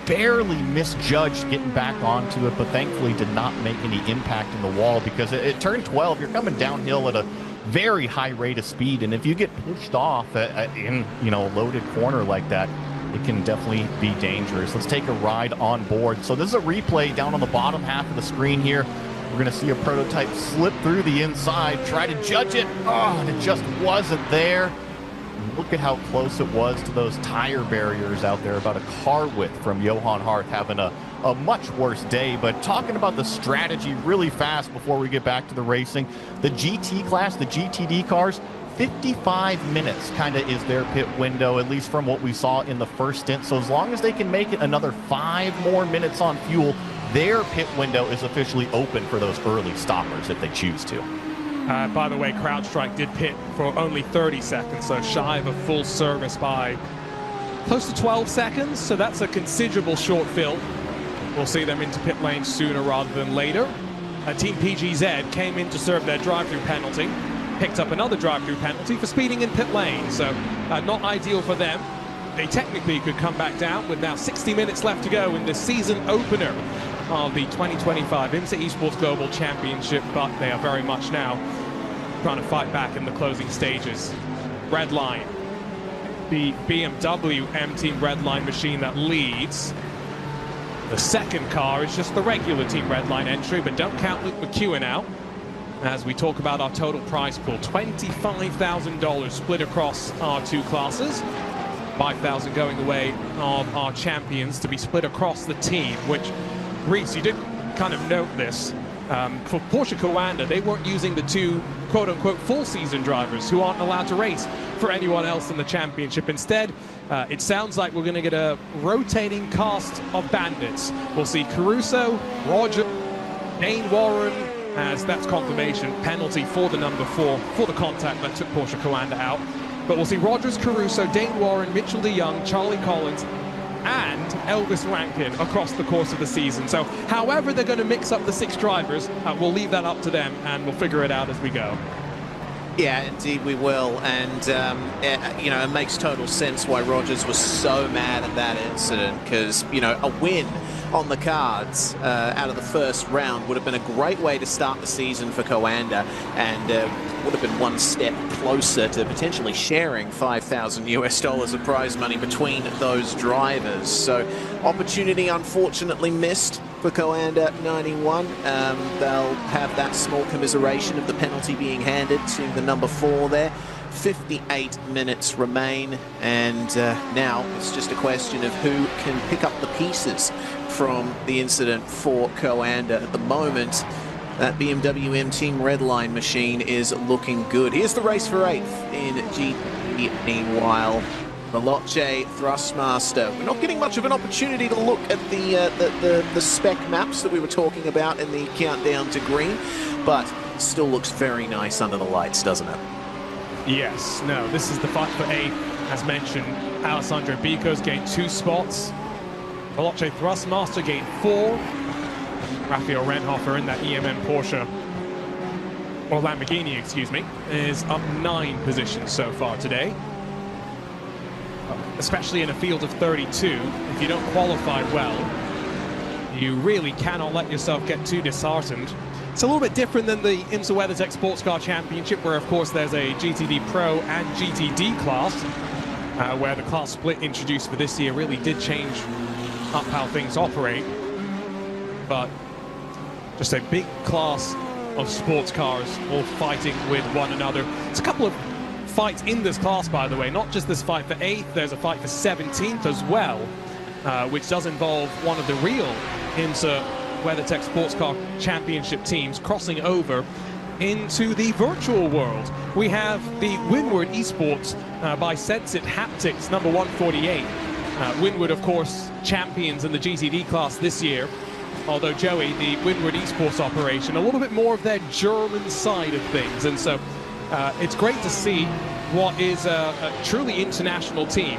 barely misjudged getting back onto it, but thankfully did not make any impact in the wall, because at turn 12, you're coming downhill at a very high rate of speed, and if you get pushed off in a loaded corner like that, it can definitely be dangerous. Let's take a ride on board. So this is a replay down on the bottom half of the screen here. We're going to see a prototype slip through the inside, try to judge it. Oh, and it just wasn't there. Look at how close it was to those tire barriers out there, about a car width from Johan Hart, having a much worse day. But talking about the strategy really fast before we get back to the racing, the GT class, the GTD cars, 55 minutes kind of is their pit window, at least from what we saw in the first stint. So as long as they can make it another 5 more minutes on fuel, their pit window is officially open for those early stoppers if they choose to. By the way, CrowdStrike did pit for only 30 seconds, so shy of a full service by close to 12 seconds, so that's a considerable short fill. We'll see them into pit lane sooner rather than later. Team PGZ came in to serve their drive-through penalty, picked up another drive-through penalty for speeding in pit lane, so not ideal for them. They technically could come back down with now 60 minutes left to go in the season opener of the 2025 IMSA Esports Global Championship, but they are very much now trying to fight back in the closing stages. Red line, the BMW M Team Red Line machine that leads. The second car is just the regular Team Red Line entry, but don't count Luke McEwen out. As we talk about our total prize pool, $25,000 split across our 2 classes. 5,000 going the way of our champions to be split across the team, which, Reese, you did kind of note this. For Porsche Coanda, they weren't using the 2 quote-unquote full-season drivers who aren't allowed to race for anyone else in the championship. Instead, it sounds like we're going to get a rotating cast of bandits. We'll see Caruso, Roger, Dane Warren, as that's confirmation, penalty for the number 4 for the contact that took Porsche Coanda out. But we'll see Rogers, Caruso, Dane Warren, Mitchell DeYoung, Charlie Collins, and Elvis Rankin across the course of the season. So however they're going to mix up the 6 drivers, we'll leave that up to them, and we'll figure it out as we go. Yeah, indeed we will, and it makes total sense why Rogers was so mad at that incident, because a win on the cards out of the first round would have been a great way to start the season for Coanda, and would have been one step closer to potentially sharing $5,000 of prize money between those drivers. So opportunity unfortunately missed for Coanda 91. They'll have that small commiseration of the penalty being handed to the number 4 there. 58 minutes remain, and now it's just a question of who can pick up the pieces from the incident for Coanda. At the moment, that BMW M Team Redline machine is looking good. Here's the race for 8th in GT. Meanwhile, Veloce Thrustmaster. We're not getting much of an opportunity to look at the spec maps that we were talking about in the countdown to green, but still looks very nice under the lights, doesn't it? Yes, no, this is the fight for 8th. As mentioned, Alessandro Bico's gained 2 spots. Veloce Thrustmaster gained 4. Raphael Renhofer in that EMM Porsche, or Lamborghini, excuse me, is up 9 positions so far today. Especially in a field of 32, if you don't qualify well, you really cannot let yourself get too disheartened. It's a little bit different than the IMSA WeatherTech Sports Car Championship, where of course there's a GTD Pro and GTD class, where the class split introduced for this year really did change up how things operate. But just a big class of sports cars all fighting with one another. It's a couple of fights in this class, by the way, not just this fight for 8th, there's a fight for 17th as well, which does involve one of the real IMSA WeatherTech Sports Car Championship teams crossing over into the virtual world. We have the Windward Esports by Sensit Haptics, number 148. Windward, of course, champions in the GTD class this year, although Joey, the Windward Esports operation, a little bit more of their German side of things, and so it's great to see what is a truly international team,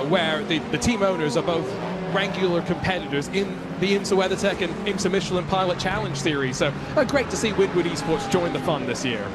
where the team owners are both regular competitors in the IMSA WeatherTech and IMSA Michelin Pilot Challenge Series. So great to see Windward Esports join the fun this year.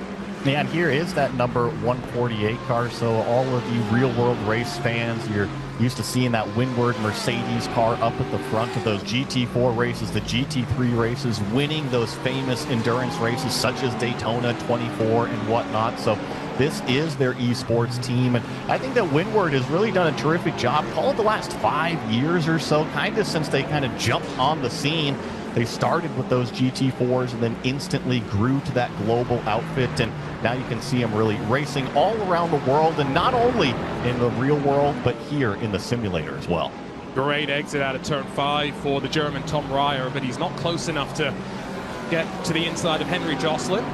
And here is that number 148 car. So all of you real-world race fans, you're used to seeing that Windward Mercedes car up at the front of those GT4 races, the GT3 races, winning those famous endurance races such as Daytona 24 and whatnot. So this is their esports team, and I think that Windward has really done a terrific job, call it the last 5 years or so, kind of since they kind of jumped on the scene. They started with those GT4s and then instantly grew to that global outfit, and now you can see them really racing all around the world, and not only in the real world, but here in the simulator as well. Great exit out of turn 5 for the German Tom Ryer, but he's not close enough to get to the inside of Henry Jocelyn.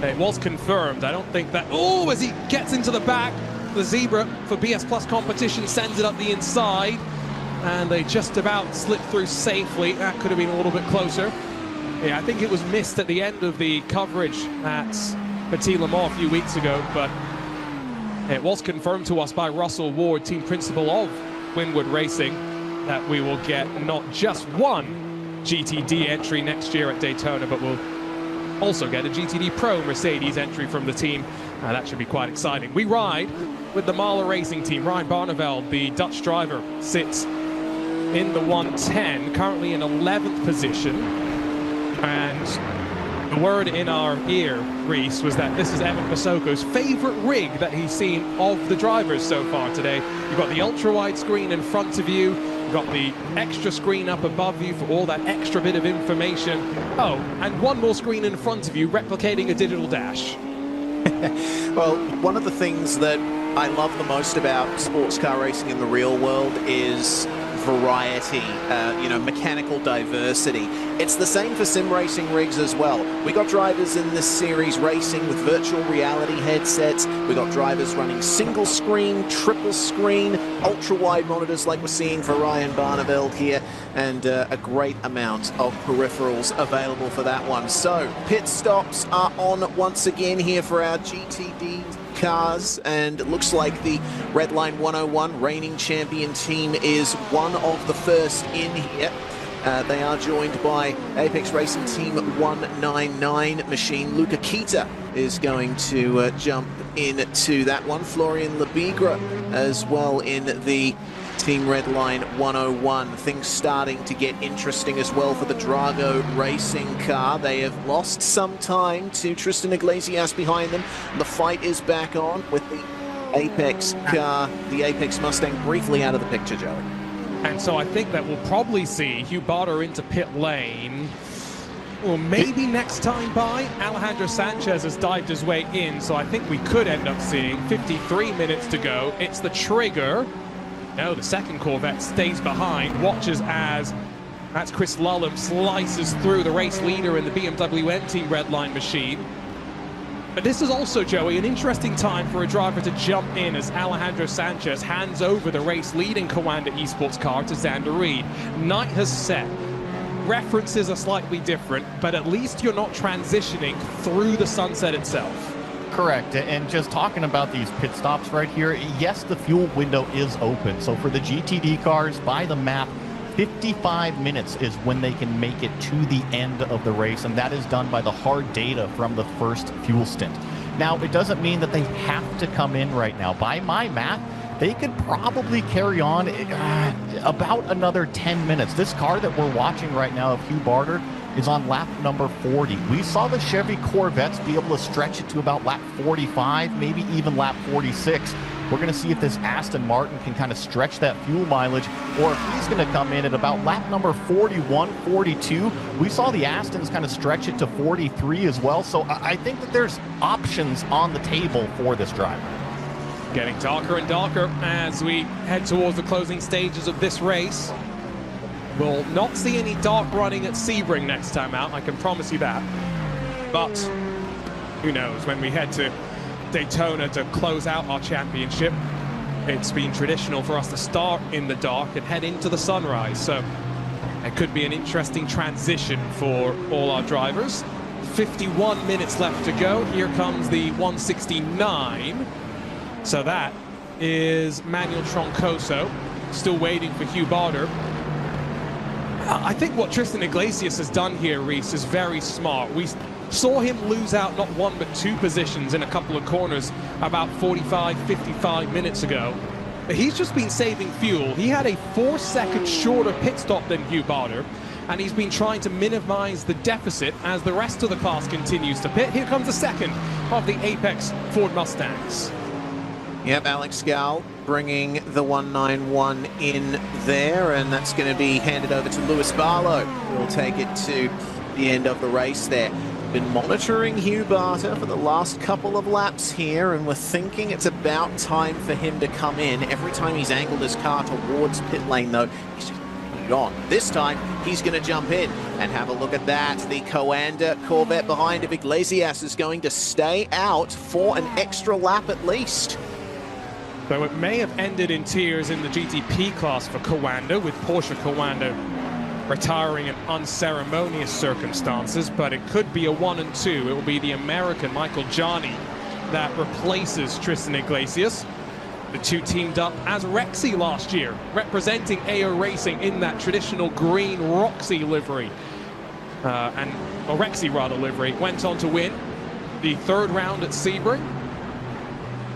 It was confirmed. I don't think that... Oh, as he gets into the back, the Zebra for BS Plus competition sends it up the inside, and they just about slipped through safely. That could have been a little bit closer. Yeah, I think it was missed at the end of the coverage at Petit Le Mans a few weeks ago, but it was confirmed to us by Russell Ward, team principal of Windward Racing, that we will get not just one GTD entry next year at Daytona, but we'll also get a GTD Pro Mercedes entry from the team. That should be quite exciting. We ride with the Mahler Racing team. Ryan Barneveld, the Dutch driver, sits in the 110, currently in 11th position. And the word in our ear, Reese, was that this is Evan Pasoko's favorite rig that he's seen of the drivers so far today. You've got the ultra-wide screen in front of you. You've got the extra screen up above you for all that extra bit of information. Oh, and one more screen in front of you replicating a digital dash. Well, one of the things that I love the most about sports car racing in the real world is variety, mechanical diversity. It's the same for sim racing rigs as well. We got drivers in this series racing with virtual reality headsets. We got drivers running single screen, triple screen, ultra wide monitors like we're seeing for Ryan Barneveld here, and a great amount of peripherals available for that one. So pit stops are on once again here for our GTD cars, and it looks like the Redline 101 reigning champion team is one of the first in here. They are joined by Apex Racing Team 199 machine. Luca Kita is going to jump into that one. Florian Lebigre as well in the Team Redline 101. Things starting to get interesting as well for the Drago Racing car. They have lost some time to Tristan Iglesias behind them. The fight is back on with the Apex car, the Apex Mustang, briefly out of the picture, Joey. And so I think that we'll probably see Hugh Barter into pit lane. Well, maybe next time by. Alejandro Sanchez has dived his way in, so I think we could end up seeing 53 minutes to go. It's the trigger. No, the second Corvette stays behind, watches as that's Chris Lullum slices through the race leader in the BMW M Team Redline machine. But this is also, Joey, an interesting time for a driver to jump in as Alejandro Sanchez hands over the race-leading Coanda Esports car to Xander Reed. Night has set. References are slightly different, but at least you're not transitioning through the sunset itself. Correct, and just talking about these pit stops right here, yes, the fuel window is open. So for the GTD cars, by the map, 55 minutes is when they can make it to the end of the race, and that is done by the hard data from the first fuel stint. Now, it doesn't mean that they have to come in right now. By my math, they could probably carry on about another 10 minutes. This car that we're watching right now of Hugh Barter is on lap number 40. We saw the Chevy Corvettes be able to stretch it to about lap 45, maybe even lap 46. We're going to see if this Aston Martin can kind of stretch that fuel mileage, or if he's going to come in at about lap number 41, 42. We saw the Astons kind of stretch it to 43 as well, so I think that there's options on the table for this driver. Getting darker and darker as we head towards the closing stages of this race. We'll not see any dark running at Sebring next time out, I can promise you that. But who knows, when we head to Daytona to close out our championship, it's been traditional for us to start in the dark and head into the sunrise. So it could be an interesting transition for all our drivers. 51 minutes left to go. Here comes the 169. So that is Manuel Troncoso, still waiting for Hugh Barter. I think what Tristan Iglesias has done here, Reese, is very smart. We saw him lose out not one but two positions in a couple of corners about 45, 55 minutes ago. But he's just been saving fuel. He had a 4-second shorter pit stop than Hugh Barter, and he's been trying to minimize the deficit as the rest of the class continues to pit. Here comes the second of the Apex Ford Mustangs. Yep, Alex Gall bringing the 191 in there, and that's going to be handed over to Lewis Barlow. We'll take it to the end of the race there. Been monitoring Hugh Barter for the last couple of laps here, and we're thinking it's about time for him to come in. Every time he's angled his car towards pit lane, though, he's just put it on. This time, he's going to jump in and have a look at that. The Coanda Corvette behind him, Iglesias, is going to stay out for an extra lap at least. So it may have ended in tears in the GTP class for Coanda, with Porsche Coanda retiring in unceremonious circumstances, but it could be a 1 and 2. It will be the American Michael Johnny that replaces Tristan Iglesias. The two teamed up as Rexy last year, representing AO Racing in that traditional green Roxy livery. Rexy rather livery, went on to win the third round at Sebring.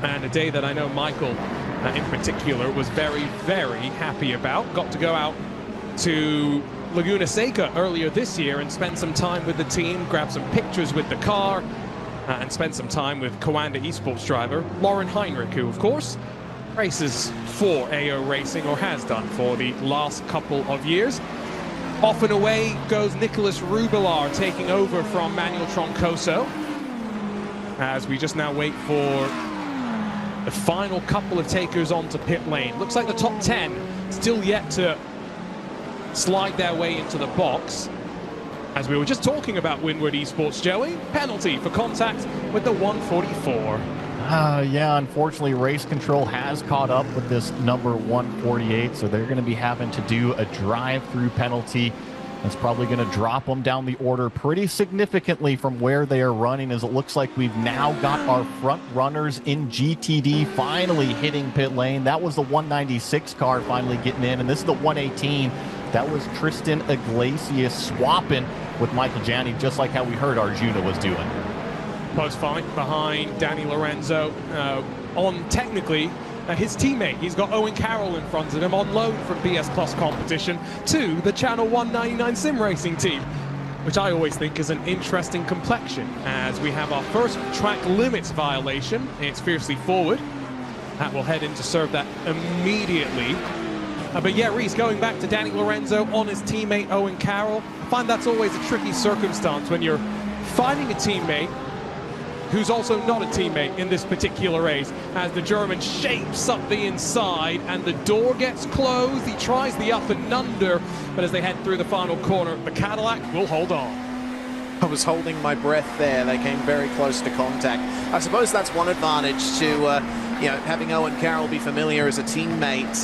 And a day that I know Michael in particular was very, very happy about. Got to go out to Laguna Seca earlier this year and spend some time with the team, grab some pictures with the car, and spend some time with Coanda Esports driver Lauren Heinrich, who of course races for AO Racing, or has done for the last couple of years. Off and away goes Nicholas Rubilar, taking over from Manuel Troncoso, as we just now wait for the final couple of takers onto pit lane. Looks like the top 10 still yet to slide their way into the box. As we were just talking about Windward Esports, Joey, penalty for contact with the 144. Yeah, unfortunately, race control has caught up with this number 148, so they're going to be having to do a drive-through penalty. That's probably going to drop them down the order pretty significantly from where they are running, as it looks like we've now got our front runners in GTD finally hitting pit lane. That was the 196 car finally getting in, and this is the 118. That was Tristan Iglesias swapping with Michael Janney, just like how we heard Arjuna was doing. Post fight behind Danny Lorenzo on technically his teammate. He's got Owen Carroll in front of him on loan from BS Plus competition to the Channel 199 sim racing team, which I always think is an interesting complexion, as we have our first track limits violation. It's fiercely forward. That will head in to serve that immediately. But yeah, Reese, going back to Danny Lorenzo on his teammate Owen Carroll, I find that's always a tricky circumstance when you're finding a teammate who's also not a teammate in this particular race, as the German shapes up the inside and the door gets closed. He tries the up and under, but as they head through the final corner, the Cadillac will hold on. I was holding my breath there. They came very close to contact. I suppose that's one advantage to having Owen Carroll be familiar as a teammate.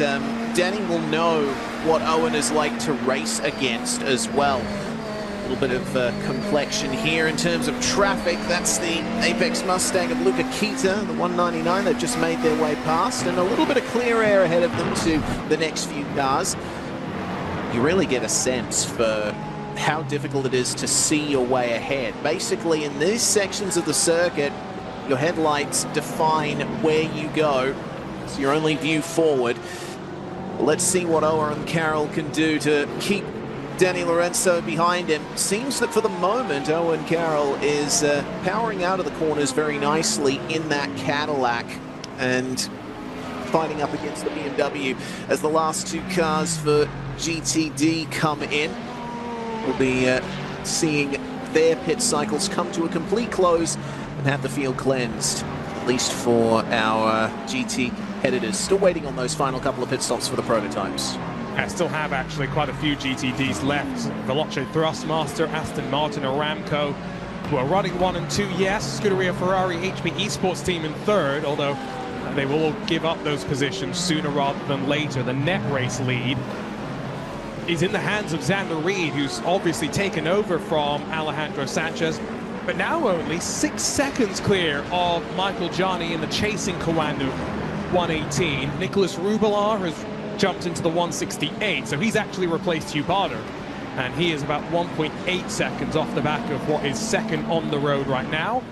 Danny will know what Owen is like to race against as well. A little bit of complexion here in terms of traffic. That's the Apex Mustang of Luca Kita, the 199. They've just made their way past, and a little bit of clear air ahead of them to the next few cars. You really get a sense for how difficult it is to see your way ahead. Basically, in these sections of the circuit, your headlights define where you go. It's your only view forward. Let's see what Owen Carroll can do to keep Danny Lorenzo behind him. Seems that for the moment, Owen Carroll is powering out of the corners very nicely in that Cadillac and fighting up against the BMW as the last two cars for GTD come in. We'll be seeing their pit cycles come to a complete close and have the field cleansed, at least for our GT competitors. Still waiting on those final couple of pit stops for the prototypes. I still have actually quite a few GTDs left. Veloce Thrustmaster, Aston Martin, Aramco, who are running 1 and 2. Yes, Scuderia Ferrari, HP Esports team in third, although they will all give up those positions sooner rather than later. The net race lead is in the hands of Xander Reed, who's obviously taken over from Alejandro Sanchez, but now only 6 seconds clear of Michael Gianni in the chasing Kawanu 118. Nicholas Rubelar has jumped into the 168, so he's actually replaced Hugh Barter, and he is about 1.8 seconds off the back of what is second on the road right now.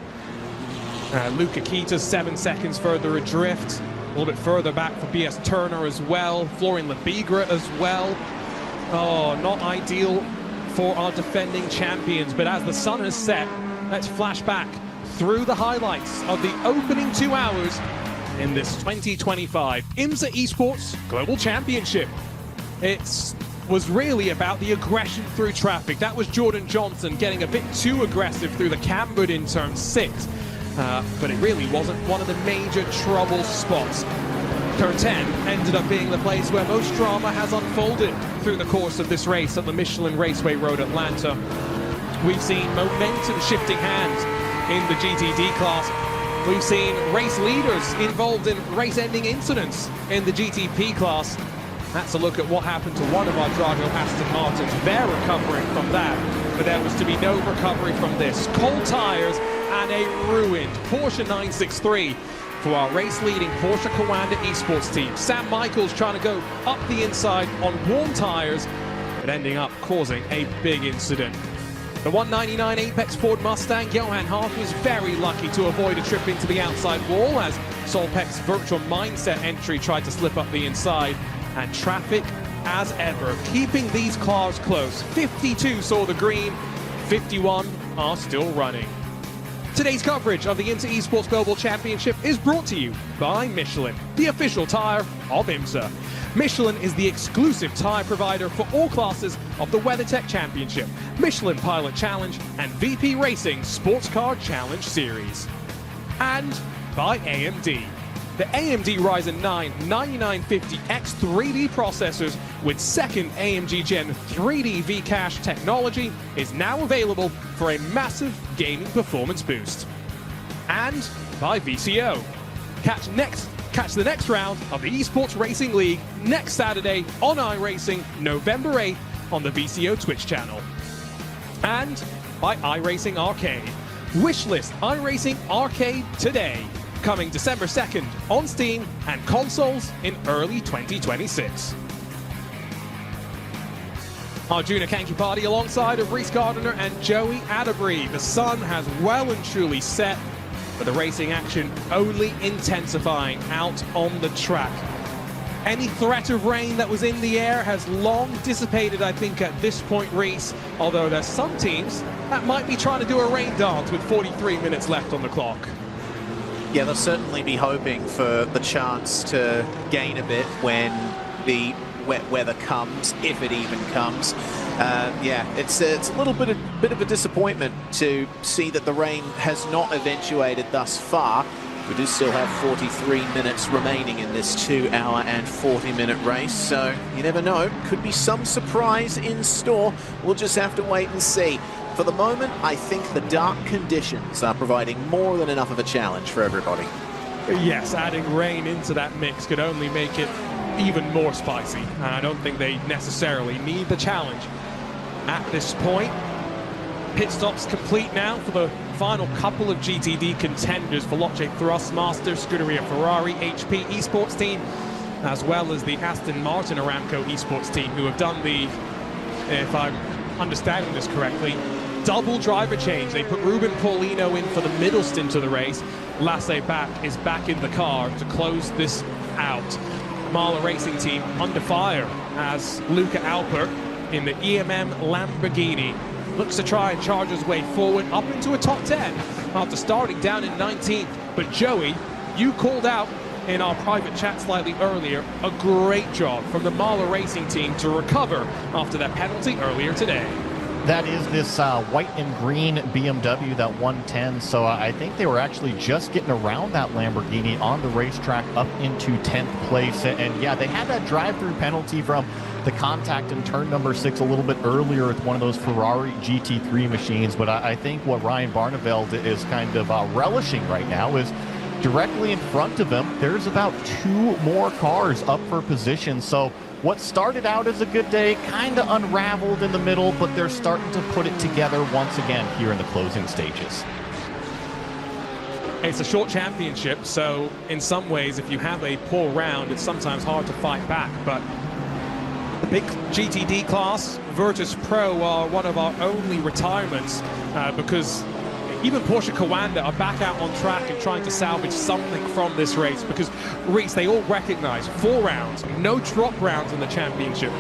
Luca Kita 7 seconds further adrift, a little bit further back for BS Turner as well, Florian Lebigra as well. Oh, not ideal for our defending champions, but as the sun has set, let's flash back through the highlights of the opening 2 hours in this 2025 IMSA Esports Global Championship. It was really about the aggression through traffic. That was Jordan Johnson getting a bit too aggressive through the cambered in turn 6, but it really wasn't one of the major trouble spots. Turn 10 ended up being the place where most drama has unfolded through the course of this race at the Michelin Raceway Road Atlanta. We've seen momentum shifting hands in the GTD class. We've seen race leaders involved in race-ending incidents in the GTP class. That's a look at what happened to one of our Drago Aston Martins. They're recovering from that, but there was to be no recovery from this. Cold tires and a ruined Porsche 963 for our race-leading Porsche Coanda Esports team. Sam Michaels trying to go up the inside on warm tires, but ending up causing a big incident. The 199 Apex Ford Mustang, Johan Hart was very lucky to avoid a trip into the outside wall as Solpec's virtual mindset entry tried to slip up the inside. And traffic, as ever, keeping these cars close. 52 saw the green, 51 are still running. Today's coverage of the IMSA Esports Global Championship is brought to you by Michelin, the official tire of IMSA. Michelin is the exclusive tire provider for all classes of the WeatherTech Championship, Michelin Pilot Challenge, and VP Racing Sports Car Challenge Series. And by AMD. The AMD Ryzen 9 9950X 3D processors with second AMG Gen 3D V-Cache technology is now available for a massive gaming performance boost. And by VCO. Catch the next round of the Esports Racing League next Saturday on iRacing, November 8th on the VCO Twitch channel. And by iRacing Arcade. Wishlist iRacing Arcade today. Coming December 2nd on Steam and consoles in early 2026. Arjuna Kankipati alongside of Reese Gardiner and Joey Atterbury. The sun has well and truly set. but the racing action only intensifying out on the track. Any threat of rain that was in the air has long dissipated, I think, at this point, Reese, although there's some teams that might be trying to do a rain dance with 43 minutes left on the clock. Yeah, they'll certainly be hoping for the chance to gain a bit when the wet weather comes, if it even comes. Yeah, it's a little bit of a disappointment to see that the rain has not eventuated thus far. We do still have 43 minutes remaining in this 2-hour and 40-minute race, so you never know. Could be some surprise in store. We'll just have to wait and see. For the moment, I think the dark conditions are providing more than enough of a challenge for everybody. Yes, adding rain into that mix could only make it even more spicy. I don't think they necessarily need the challenge at this point. Pit stops complete now for the final couple of GTD contenders for Veloce Thrustmaster, Scuderia Ferrari, HP Esports team, as well as the Aston Martin Aramco Esports team, who have done the, if I'm understanding this correctly, double driver change. They put Ruben Paulino in for the middle stint of the race. Lasse Bach is back in the car to close this out. Mahler Racing team under fire as Luca Alper in the EMM Lamborghini looks to try and charge his way forward up into a top 10 after starting down in 19th. But Joey, you called out in our private chat slightly earlier, a great job from the Mahler Racing team to recover after that penalty earlier today. That is this white and green BMW, that 110. So I think they were actually just getting around that Lamborghini on the racetrack up into 10th place. And yeah, they had that drive-through penalty from the contact in turn number 6 a little bit earlier with one of those Ferrari GT3 machines. But I think what Ryan Barneveld is kind of relishing right now is directly in front of him, there's about 2 more cars up for position. So what started out as a good day kind of unraveled in the middle, but they're starting to put it together once again here in the closing stages. It's a short championship, so in some ways, if you have a poor round, it's sometimes hard to fight back. But the big GTD class, Virtus Pro, are one of our only retirements because even Porsche Coanda are back out on track and trying to salvage something from this race, because, Reese, they all recognize 4 rounds, no drop rounds in the championship,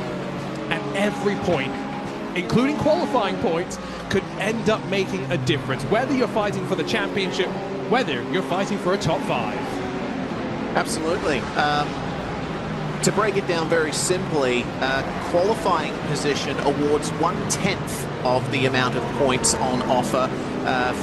and every point, including qualifying points, could end up making a difference, whether you're fighting for the championship, whether you're fighting for a top 5. Absolutely. To break it down very simply, qualifying position awards 1/10 of the amount of points on offer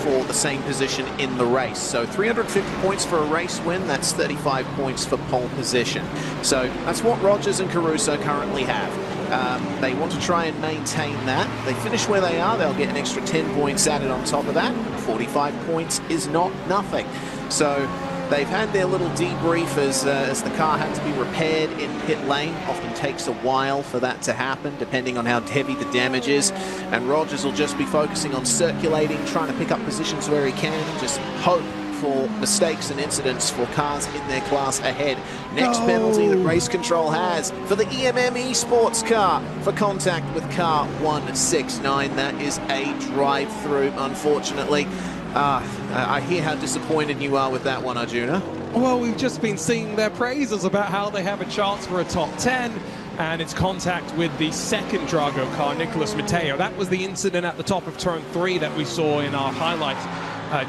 for the same position in the race. So 350 points for a race win, that's 35 points for pole position. So that's what Rogers and Caruso currently have. They want to try and maintain that. They finish where they are, they'll get an extra 10 points added on top of that. 45 points is not nothing. So they've had their little debrief as the car had to be repaired in pit lane. Often takes a while for that to happen, depending on how heavy the damage is. And Rogers will just be focusing on circulating, trying to pick up positions where he can, just hope for mistakes and incidents for cars in their class ahead. Next penalty that race control has for the EMM Esports car for contact with car 169. That is a drive-through, unfortunately. I hear how disappointed you are with that one, Arjuna. Well, we've just been singing their praises about how they have a chance for a top 10, and it's contact with the second Drago car, Nicolas Matteo. That was the incident at the top of turn 3 that we saw in our highlights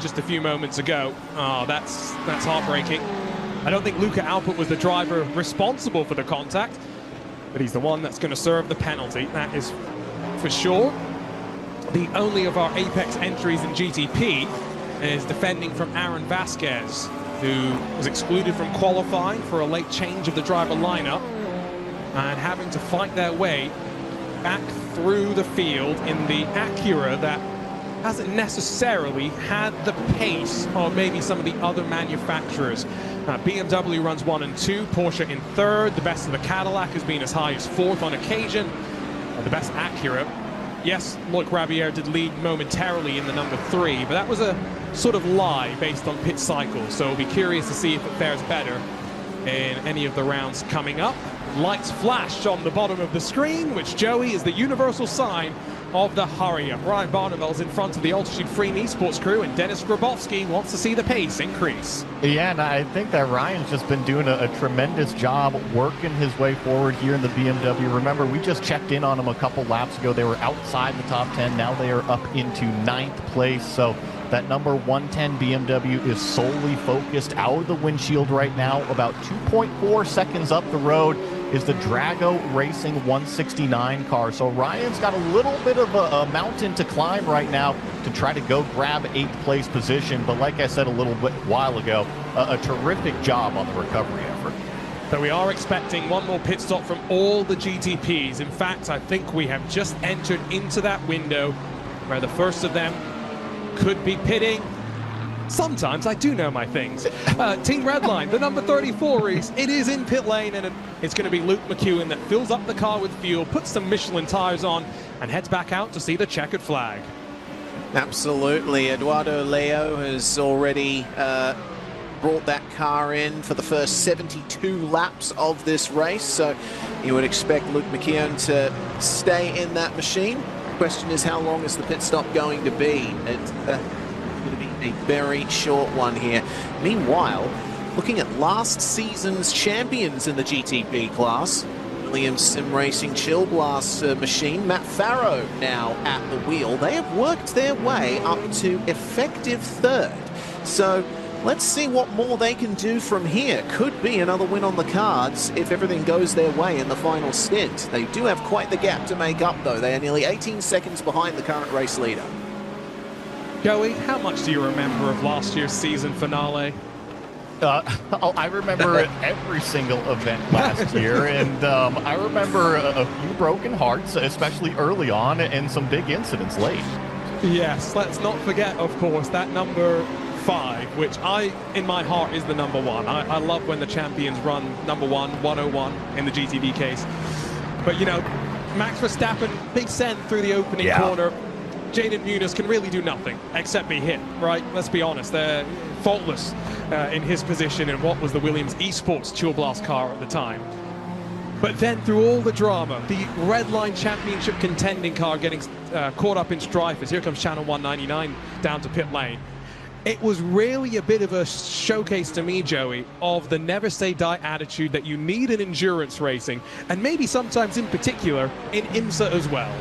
just a few moments ago. That's heartbreaking. I don't think Luca Alpert was the driver responsible for the contact, but he's the one that's going to serve the penalty. That is for sure. The only of our Apex entries in GTP is defending from Aaron Vasquez, who was excluded from qualifying for a late change of the driver lineup and having to fight their way back through the field in the Acura that hasn't necessarily had the pace of maybe some of the other manufacturers. BMW runs 1 and 2, Porsche in 3rd, the best of the Cadillac has been as high as 4th on occasion, the best Acura. Yes, Loic Rabier did lead momentarily in the number 3, but that was a sort of lie based on pit cycles, so we'll be curious to see if it fares better in any of the rounds coming up. Lights flash on the bottom of the screen, which, Joey, is the universal sign of the hurry-up. Ryan Barnabel's in front of the Altitude Freem Esports crew, and Dennis Grabowski wants to see the pace increase. Yeah, and I think that Ryan's just been doing a tremendous job working his way forward here in the BMW. Remember, we just checked in on him a couple laps ago. They were outside the top 10. Now they are up into 9th place. So that number 110 BMW is solely focused out of the windshield right now. About 2.4 seconds up the road is the Drago Racing 169 car. So Ryan's got a little bit of a mountain to climb right now to try to go grab 8th place position. But like I said a little bit while ago, a terrific job on the recovery effort. So we are expecting one more pit stop from all the GTPs. In fact, I think we have just entered into that window where the first of them could be pitting. Sometimes I do know my things. Team Redline, the number 34 race, it is in pit lane, and it's going to be Luke McEwen that fills up the car with fuel, puts some Michelin tires on, and heads back out to see the checkered flag. Absolutely. Eduardo Leo has already brought that car in for the first 72 laps of this race, so you would expect Luke McEwen to stay in that machine. Question is, how long is the pit stop going to be? It's going to be a very short one here. Meanwhile, looking at last season's champions in the GTP class, Williams Sim Racing Chill Blast machine, Matt Farrow now at the wheel. They have worked their way up to effective 3rd. So let's see what more they can do from here. Could be another win on the cards if everything goes their way in the final stint. They do have quite the gap to make up, though. They are nearly 18 seconds behind the current race leader. Joey, how much do you remember of last year's season finale? I remember every single event last year, and I remember a few broken hearts, especially early on, and some big incidents late. Yes, let's not forget, of course, that number 5, which in my heart is the number 1. I love when the champions run number 1, 101 in the GTD case. But, you know, Max Verstappen, big send through the opening corner. Jaden Muniz can really do nothing except be hit, right? Let's be honest, they're faultless in his position in what was the Williams Esports Chill Blast car at the time. But then through all the drama, the Redline Championship contending car getting caught up in strife as here comes Channel 199 down to pit lane. It was really a bit of a showcase to me, Joey, of the never say die attitude that you need in endurance racing, and maybe sometimes in particular in IMSA as well.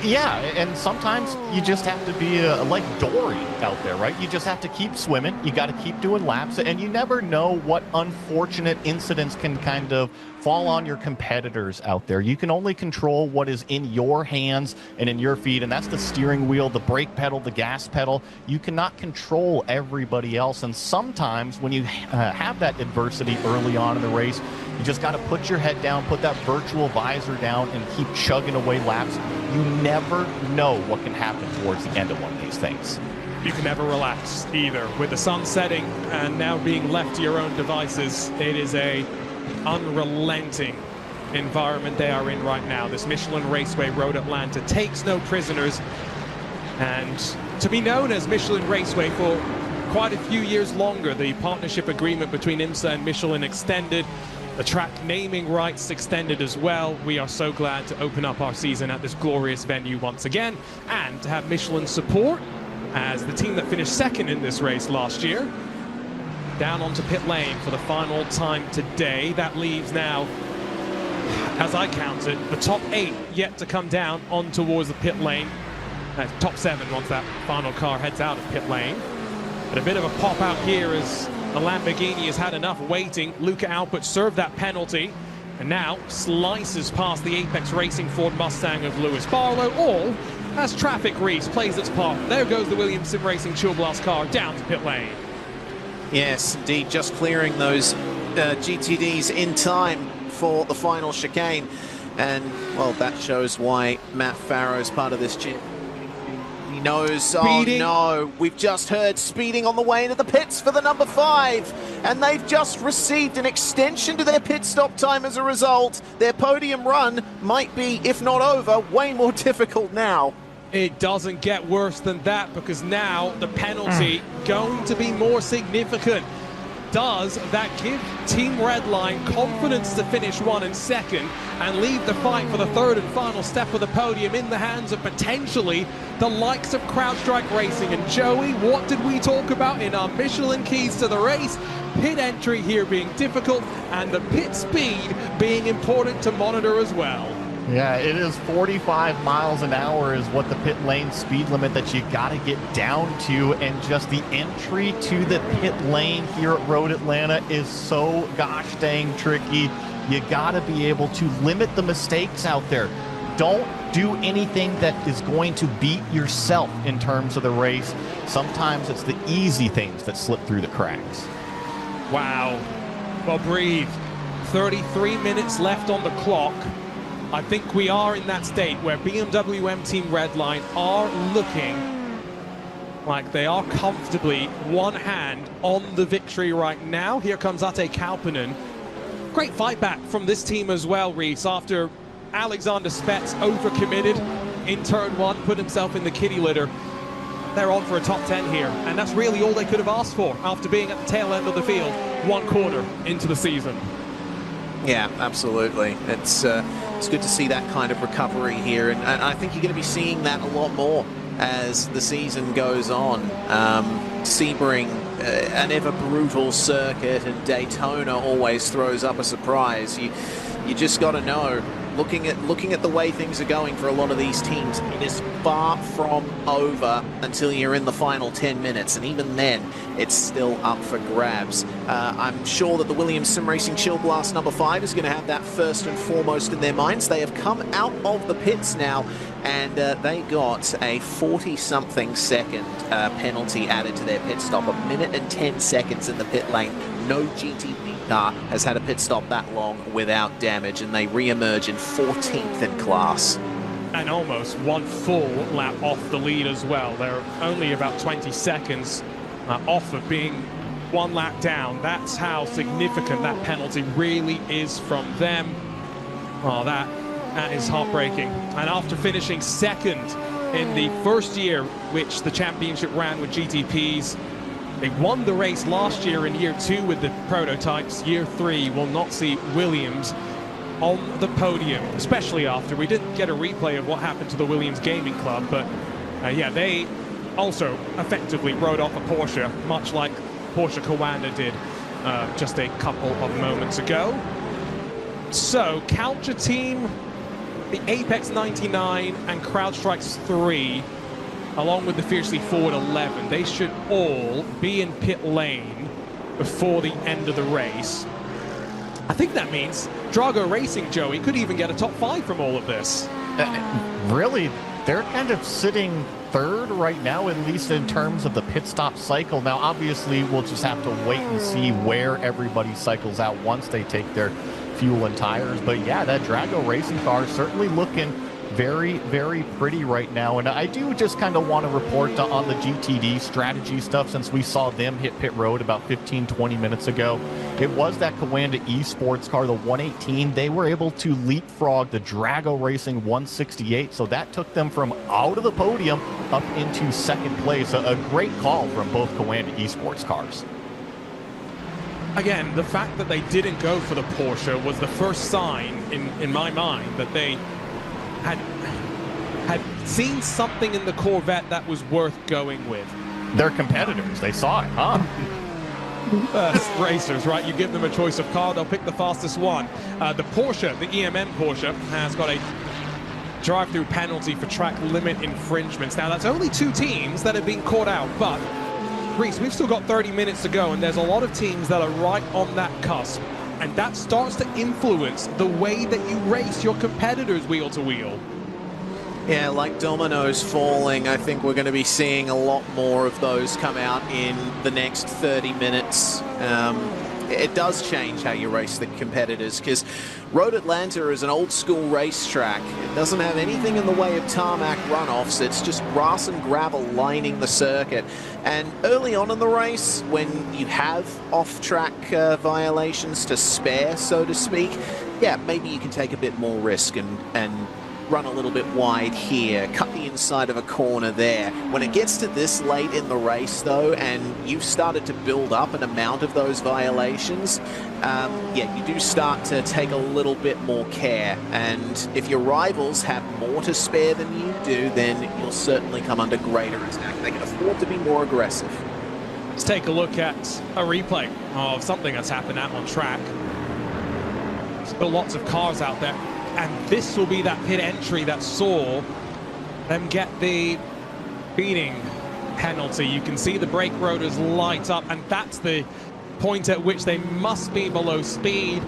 Yeah, and sometimes you just have to be like Dory out there, right? You just have to keep swimming, you got to keep doing laps, and you never know what unfortunate incidents can kind of fall on your competitors out there. You can only control what is in your hands and in your feet, and that's the steering wheel, the brake pedal, the gas pedal. You cannot control everybody else, and sometimes when you have that adversity early on in the race, you just got to put your head down, put that virtual visor down, and keep chugging away laps. You never know what can happen towards the end of one of these things. You can never relax either. With the sun setting and now being left to your own devices, it is a unrelenting environment they are in right now. This Michelin Raceway Road Atlanta takes no prisoners, and to be known as Michelin Raceway for quite a few years longer, the partnership agreement between IMSA and Michelin extended. The track naming rights extended as well. We are so glad to open up our season at this glorious venue once again, and to have Michelin support as the team that finished 2nd in this race last year down onto pit lane for the final time today. That leaves now, as I count it, the top 8 yet to come down on towards the pit lane. Top 7 once that final car heads out of pit lane. But a bit of a pop out here as the Lamborghini has had enough waiting. Luca Alpert served that penalty and now slices past the Apex Racing Ford Mustang of Lewis Barlow, all as traffic reefs plays its part. There goes the Williams Sim Racing Chill Blast car down to pit lane. Yes, indeed, just clearing those GTDs in time for the final chicane. And, well, that shows why Matt Farrow is part of this team. He knows, speeding. Oh no, we've just heard speeding on the way into the pits for the number 5. And they've just received an extension to their pit stop time as a result. Their podium run might be, if not over, way more difficult now. It doesn't get worse than that, because now the penalty going to be more significant. does that give Team Redline confidence to finish 1 and 2nd and leave the fight for the 3rd and final step of the podium in the hands of potentially the likes of CrowdStrike Racing? And Joey, what did we talk about in our Michelin keys to the race? Pit entry here being difficult and the pit speed being important to monitor as well. Yeah, it is 45 miles an hour is what the pit lane speed limit that you got to get down to, and just the entry to the pit lane here at Road Atlanta is so gosh dang tricky. You got to be able to limit the mistakes out there. Don't do anything that is going to beat yourself in terms of the race. Sometimes it's the easy things that slip through the cracks. Wow. Well, breathe. 33 minutes left on the clock. I think we are in that state where BMW M Team Redline are looking like they are comfortably one hand on the victory right now. Here comes Ate Kauppinen. Great fight back from this team as well, Reese, after Alexander Spets overcommitted in turn 1, put himself in the kitty litter. They're on for a top 10 here, and that's really all they could have asked for after being at the tail end of the field 1 quarter into the season. Yeah, absolutely. It's good to see that kind of recovery here, and I think you're going to be seeing that a lot more as the season goes on. Sebring, an ever brutal circuit, and Daytona always throws up a surprise. You just got to know, looking at the way things are going for a lot of these teams, it is far from over until you're in the final 10 minutes, and even then, it's still up for grabs. I'm sure that the Williams Sim Racing Chill Blast number 5 is going to have that first and foremost in their minds. They have come out of the pits now, and they got a 40-something second penalty added to their pit stop. 1 minute and 10 seconds in the pit lane. No GTP car has had a pit stop that long without damage, and they re-emerge in 14th in class. And almost 1 full lap off the lead as well. They're only about 20 seconds off of being 1 lap down. That's how significant that penalty really is from them. Oh, that is heartbreaking. And after finishing 2nd in the first year which the championship ran with GTPs, they won the race last year in year 2 with the prototypes. Year 3 will not see Williams on the podium, especially after we didn't get a replay of what happened to the Williams Gaming Club, but yeah, they also effectively rode off a Porsche, much like Porsche Coanda did just a couple of moments ago. So, Counter Team, the Apex 99 and CrowdStrike's 3, along with the Fiercely Forward 11, they should all be in pit lane before the end of the race. I think that means Drago Racing, Joey, could even get a top 5 from all of this. Really, they're kind of sitting 3rd right now, at least in terms of the pit stop cycle. Now, obviously, we'll just have to wait and see where everybody cycles out once they take their fuel and tires. But yeah, that Drago Racing car is certainly looking very, very pretty right now. And I do just kind of want to report on the GTD strategy stuff, since we saw them hit pit road about 15-20 minutes ago. It was that Coanda Esports car, the 118. They were able to leapfrog the Drago Racing 168, so that took them from out of the podium up into 2nd place. A great call from both Coanda Esports cars. Again, the fact that they didn't go for the Porsche was the first sign in my mind that they had seen something in the Corvette that was worth going with. They're competitors. They saw it, huh? Racers, right? You give them a choice of car, they'll pick the fastest one. The Porsche, the EMM Porsche, has got a drive-through penalty for track limit infringements. Now, that's only 2 teams that have been caught out, but Reese, we've still got 30 minutes to go, and there's a lot of teams that are right on that cusp. And that starts to influence the way that you race your competitors wheel to wheel. Yeah, like dominoes falling, I think we're going to be seeing a lot more of those come out in the next 30 minutes. It does change how you race the competitors, because Road Atlanta is an old school racetrack. It doesn't have anything in the way of tarmac runoffs. It's just grass and gravel lining the circuit. And early on in the race, when you have off-track violations to spare, so to speak, yeah, maybe you can take a bit more risk and run a little bit wide here, cut the inside of a corner there. When it gets to this late in the race, though, and you've started to build up an amount of those violations, yeah, you do start to take a little bit more care. And if your rivals have more to spare than you do, then you'll certainly come under greater attack. They can afford to be more aggressive. Let's take a look at a replay of something that's happened out on track. Still lots of cars out there, and this will be that pit entry that saw them get the speeding penalty. You can see the brake rotors light up, and that's the point at which they must be below speed.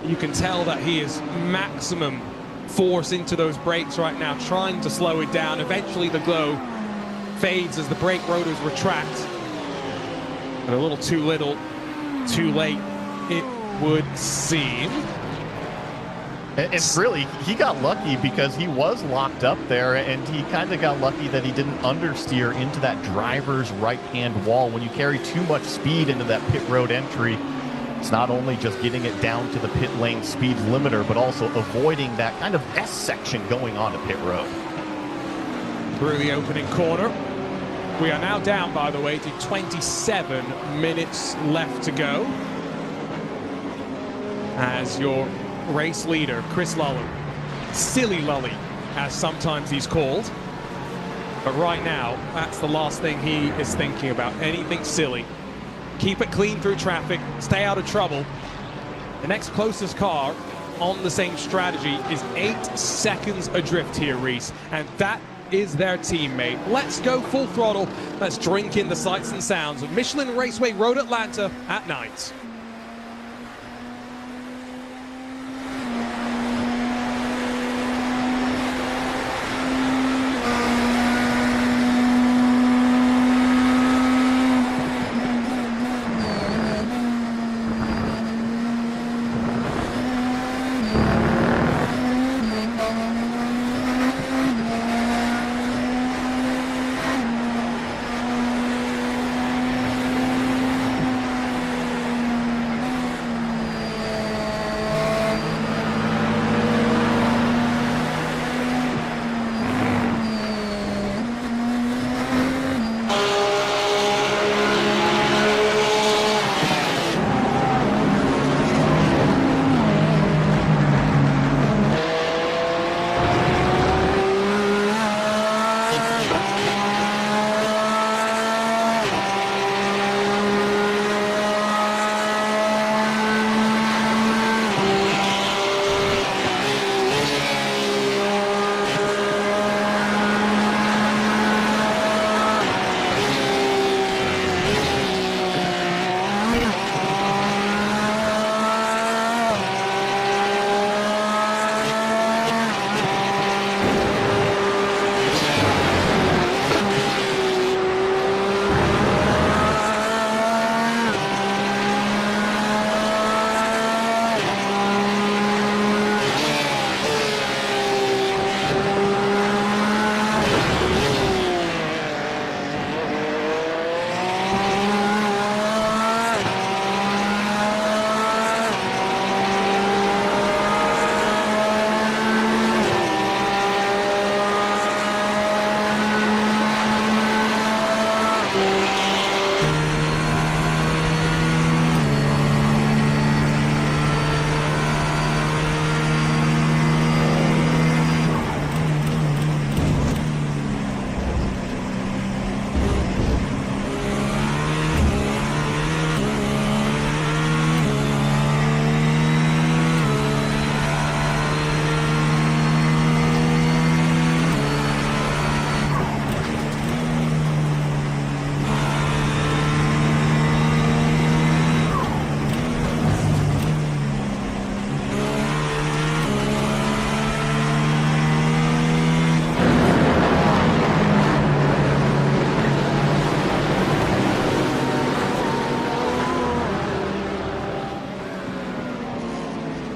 You can tell that he is maximum force into those brakes right now, trying to slow it down. Eventually the glow fades as the brake rotors retract. But a little too little, too late, it would seem. And really, he got lucky because he was locked up there, and he kind of got lucky that he didn't understeer into that driver's right-hand wall. When you carry too much speed into that pit road entry, it's not only just getting it down to the pit lane speed limiter, but also avoiding that kind of S section going on to pit road. Through the opening corner. We are now down, by the way, to 27 minutes left to go. As your race leader, Chris Lully, Silly Lully, as sometimes he's called. But right now, that's the last thing he is thinking about. Anything silly. Keep it clean through traffic, stay out of trouble. The next closest car on the same strategy is 8 seconds adrift here, Reese. And that is their teammate. Let's go full throttle. Let's drink in the sights and sounds of Michelin Raceway Road Atlanta at night.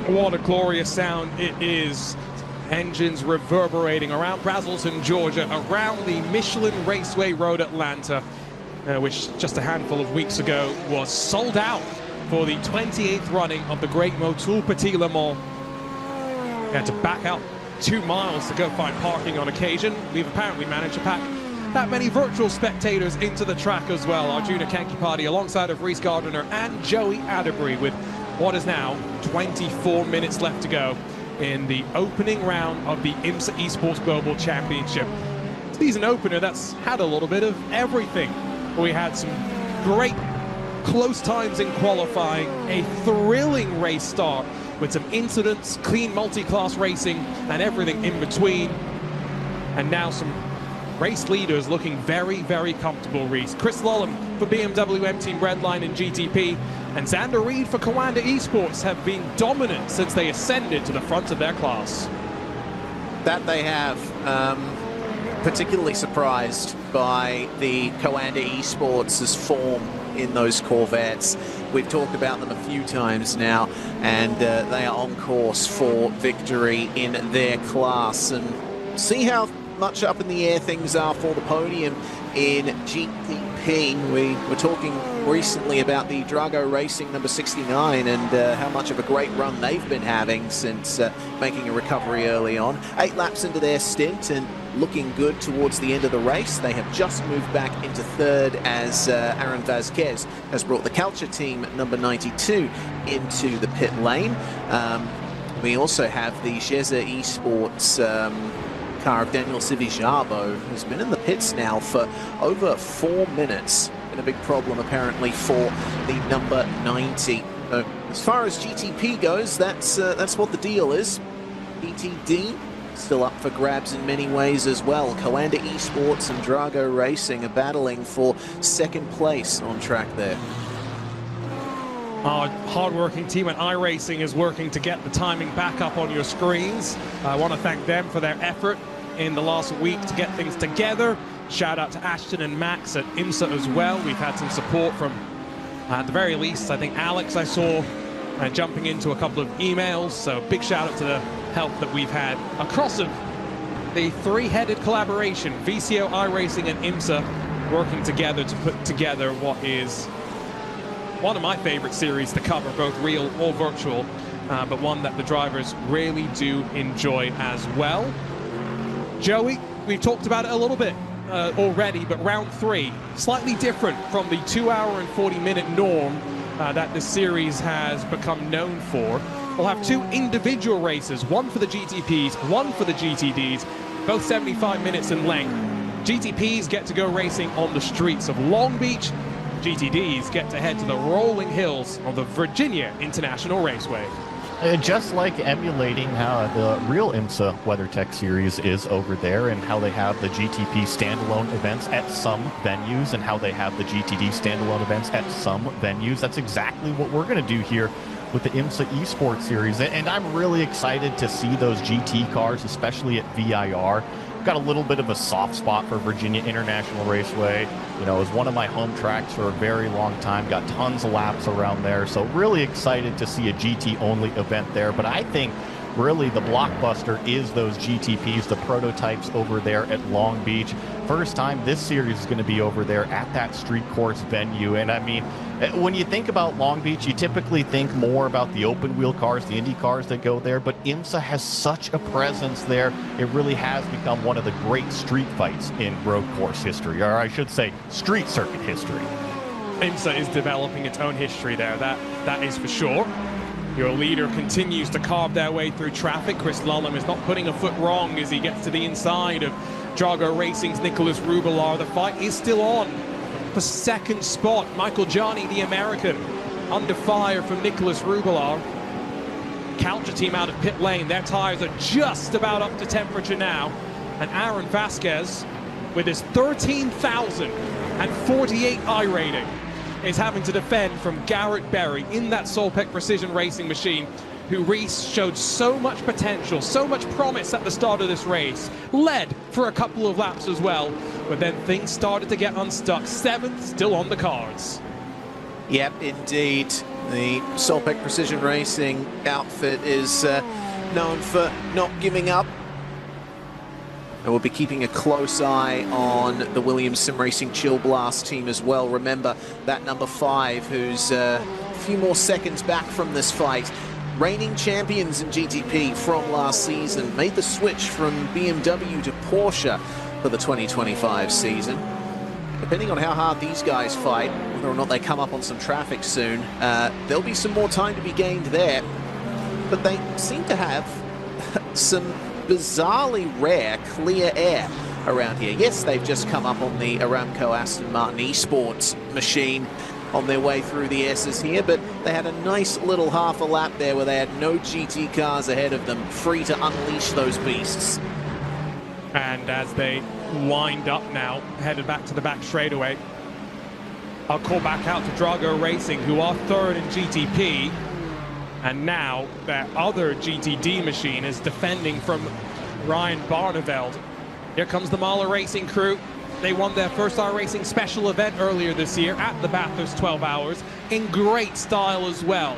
What a glorious sound it is. Engines reverberating around Braselton, Georgia, around the Michelin Raceway Road Atlanta, which just a handful of weeks ago was sold out for the 28th running of the Great Motul Petit Le Mans. They had to back out 2 miles to go find parking on occasion. We've apparently managed to pack that many virtual spectators into the track as well. Arjuna Kankipati alongside of Reese Gardiner and Joey Atterbury with what is now 24 minutes left to go in the opening round of the IMSA Esports Global Championship. Season opener that's had a little bit of everything. We had some great close times in qualifying, a thrilling race start with some incidents, clean multi-class racing and everything in between. And now some race leaders looking very, very comfortable, Reese. Chris Lulham for BMW M Team Redline and GTP, and Xander Reed for Coanda Esports have been dominant since they ascended to the front of their class. That they have. Particularly surprised by the Coanda Esports' form in those Corvettes. We've talked about them a few times now, and they are on course for victory in their class. And see how much up in the air things are for the podium in GTP. We were talking recently about the Drago Racing number 69 and how much of a great run they've been having since making a recovery early on. 8 laps into their stint and looking good towards the end of the race. They have just moved back into third as Aaron Vazquez has brought the Culture team number 92 into the pit lane. We also have the Sheza Esports car of Daniel Civi-Jarbo, who's been in the pits now for over 4 minutes. Been a big problem apparently for the number 90. So as far as GTP goes, that's what the deal is. ETD still up for grabs in many ways as well. Coanda Esports and Drago Racing are battling for second place on track there. Our hard-working team at iRacing is working to get the timing back up on your screens. I want to thank them for their effort in the last week to get things together. Shout out to Ashton and Max at IMSA as well. We've had some support from, at the very least, I think Alex I saw jumping into a couple of emails. So big shout out to the help that we've had across the three-headed collaboration, VCO, iRacing and IMSA, working together to put together what is one of my favorite series to cover, both real or virtual, but one that the drivers really do enjoy as well. Joey, we've talked about it a little bit already, but round 3, slightly different from the 2-hour and 40-minute norm that this series has become known for. We'll have 2 individual races, one for the GTPs, one for the GTDs, both 75 minutes in length. GTPs get to go racing on the streets of Long Beach. GTDs get to head to the rolling hills of the Virginia International Raceway. Just like emulating how the real IMSA WeatherTech series is over there, and how they have the GTP standalone events at some venues, and how they have the GTD standalone events at some venues. That's exactly what we're going to do here with the IMSA Esports series, and I'm really excited to see those GT cars, especially at VIR. Got a little bit of a soft spot for Virginia International Raceway. You know, it was one of my home tracks for a very long time. Got tons of laps around there. So really excited to see a GT-only event there. But I think really the blockbuster is those GTPs, the prototypes over there at Long Beach. First time this series is going to be over there at that street course venue. And I mean, when you think about Long Beach, you typically think more about the open wheel cars, the Indy cars that go there, but IMSA has such a presence there. It really has become one of the great street fights in road course history, or I should say street circuit history. IMSA is developing its own history there, that is for sure. Your leader continues to carve their way through traffic. Chris Lulham is not putting a foot wrong as he gets to the inside of Drago Racing's Nicholas Rubilar. The fight is still on for second spot. Michael Johnny, the American, under fire from Nicholas Rubilar. Culture team out of pit lane. Their tires are just about up to temperature now. And Aaron Vazquez, with his 13,048 I rating, is having to defend from Garrett Berry in that Solpec Precision Racing machine, who Reese showed so much potential, so much promise at the start of this race. Led for a couple of laps as well, but then things started to get unstuck. 7th still on the cards. Yep, indeed. The Solpec Precision Racing outfit is known for not giving up. And we'll be keeping a close eye on the Williams Sim Racing Chill Blast team as well. Remember that number 5, who's a few more seconds back from this fight. reigning champions in GTP from last season, made the switch from BMW to Porsche for the 2025 season. Depending on how hard these guys fight, whether or not they come up on some traffic soon, there'll be some more time to be gained there. But they seem to have some bizarrely rare clear air around here. Yes, they've just come up on the Aramco Aston Martin Esports machine on their way through the S's here, but they had a nice little half a lap there where they had no GT cars ahead of them, free to unleash those beasts. And as they wind up now, headed back to the back straightaway, I'll call back out to Drago Racing, who are third in GTP, and now their other GTD machine is defending from Ryan Barneveld. Here comes the Mahler Racing crew. They won their first iRacing special event earlier this year at the Bathurst 12 Hours in great style as well.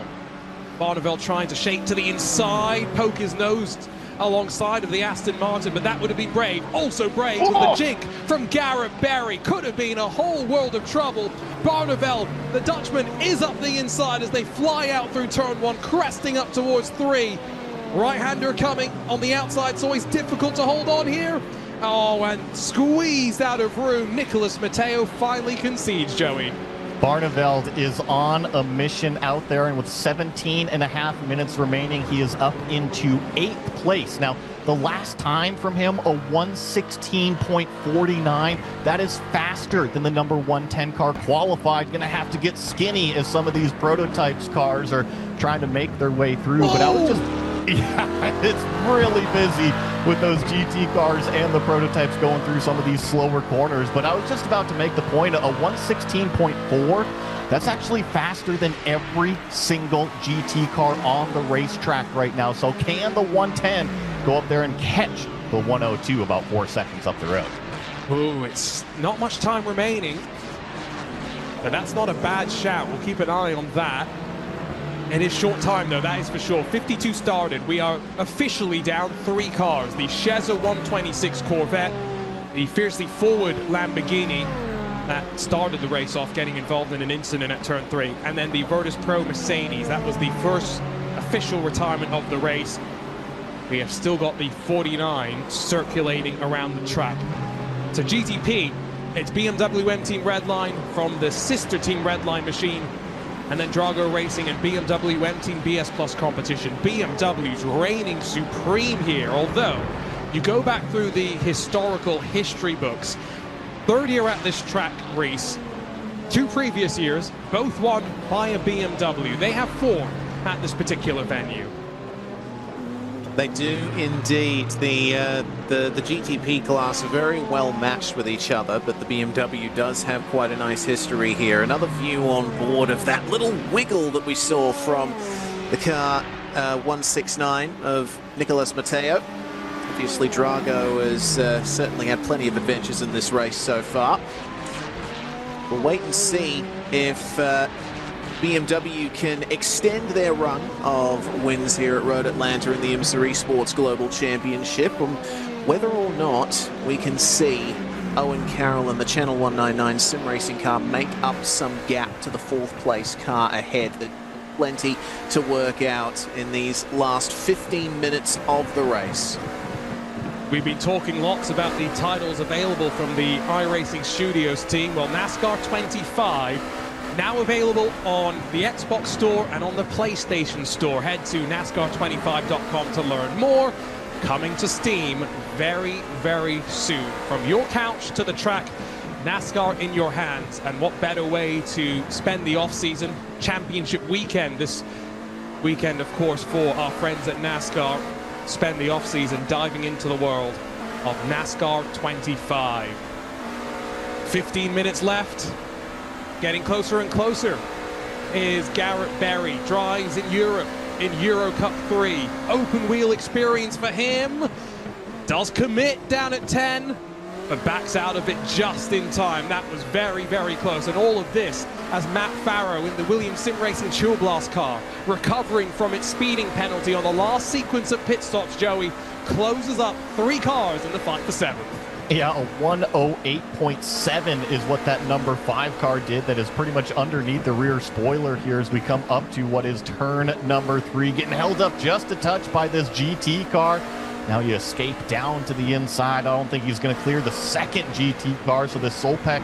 Barneveld trying to shake to the inside, poke his nose alongside of the Aston Martin, but that would have been brave. Also brave with the jink from Garrett Berry. Could have been a whole world of trouble. Barneveld, the Dutchman, is up the inside as they fly out through turn 1, cresting up towards 3. Right-hander coming on the outside, so it's difficult to hold on here. Oh, and squeezed out of room. Nicholas Matteo finally concedes, Joey. Barneveld is on a mission out there, and with 17.5 minutes remaining, he is up into 8th place. Now, the last time from him, a 1:16.49. That is faster than the number 110 car qualified. Going to have to get skinny as some of these prototypes cars are trying to make their way through. But I was just... Yeah, it's really busy with those GT cars and the prototypes going through some of these slower corners. But I was just about to make the point, a 1:16.4, that's actually faster than every single GT car on the racetrack right now. So can the 110 go up there and catch the 102 about 4 seconds up the road? Ooh, it's not much time remaining, but that's not a bad shout. We'll keep an eye on that. It is short time, though, that is for sure. 52 started. We are officially down 3 cars. The Sheza 126 Corvette, the fiercely forward Lamborghini that started the race off, getting involved in an incident at turn 3, and then the Virtus Pro Mercedes. That was the first official retirement of the race. We have still got the 49 circulating around the track. So GTP, it's BMW M Team Redline from the sister Team Redline machine, and then Drago Racing and BMW M Team BS Plus competition. BMW's reigning supreme here, although you go back through the historical history books. 3rd year at this track race, 2 previous years, both won by a BMW. They have form at this particular venue. They do indeed. The GTP class are very well matched with each other, but the BMW does have quite a nice history here. Another view on board of that little wiggle that we saw from the car 169 of Nicholas Matteo. Obviously, Drago has certainly had plenty of adventures in this race so far. We'll wait and see if BMW can extend their run of wins here at Road Atlanta in the IMSA Esports Global Championship, and whether or not we can see Owen Carroll and the Channel 199 sim racing car make up some gap to the 4th place car ahead. There's plenty to work out in these last 15 minutes of the race. We've been talking lots about the titles available from the iRacing Studios team. Well, NASCAR 25 now available on the Xbox Store and on the PlayStation Store. Head to NASCAR25.com to learn more. Coming to Steam very, very soon. From your couch to the track, NASCAR in your hands. And what better way to spend the off-season? Championship weekend. This weekend, of course, for our friends at NASCAR. Spend the off-season diving into the world of NASCAR 25. 15 minutes left. Getting closer and closer is Garrett Berry. Drives in Europe in Euro Cup 3. Open wheel experience for him. Does commit down at 10, but backs out of it just in time. That was very, very close. And all of this as Matt Farrow in the Williams Sim Racing Chill Blast car, recovering from its speeding penalty on the last sequence of pit stops, Joey, closes up 3 cars in the fight for 7th. Yeah, a 108.7 is what that number 5 car did. That is pretty much underneath the rear spoiler here as we come up to what is turn number 3. Getting held up just a touch by this GT car. Now you escape down to the inside. I don't think he's going to clear the second GT car, so this Solpec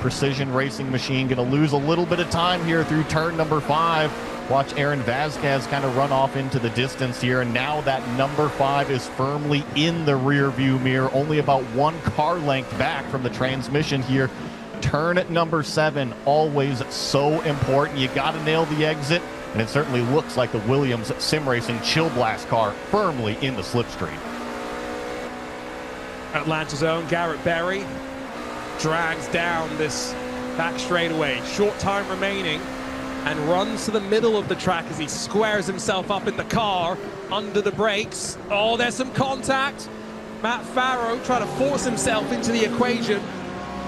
Precision Racing machine going to lose a little bit of time here through turn number 5. Watch Aaron Vasquez kind of run off into the distance here, and now that number 5 is firmly in the rear view mirror, only about 1 car length back from the transmission here. Turn number 7, always so important. You got to nail the exit, and it certainly looks like the Williams Sim Racing Chill Blast car firmly in the slipstream. Atlanta's own Garrett Berry drags down this back straightaway. Short time remaining, and runs to the middle of the track as he squares himself up in the car under the brakes. Oh, there's some contact. Matt Farrow trying to force himself into the equation.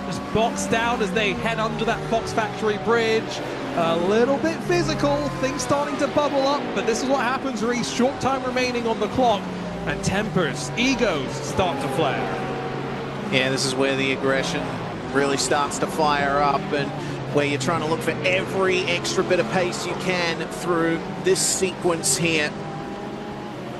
Just boxed out as they head under that Fox Factory bridge. A little bit physical, things starting to bubble up, but this is what happens, Reese. Short time remaining on the clock, and tempers, egos start to flare. Yeah, this is where the aggression really starts to fire up, and where you're trying to look for every extra bit of pace you can through this sequence here.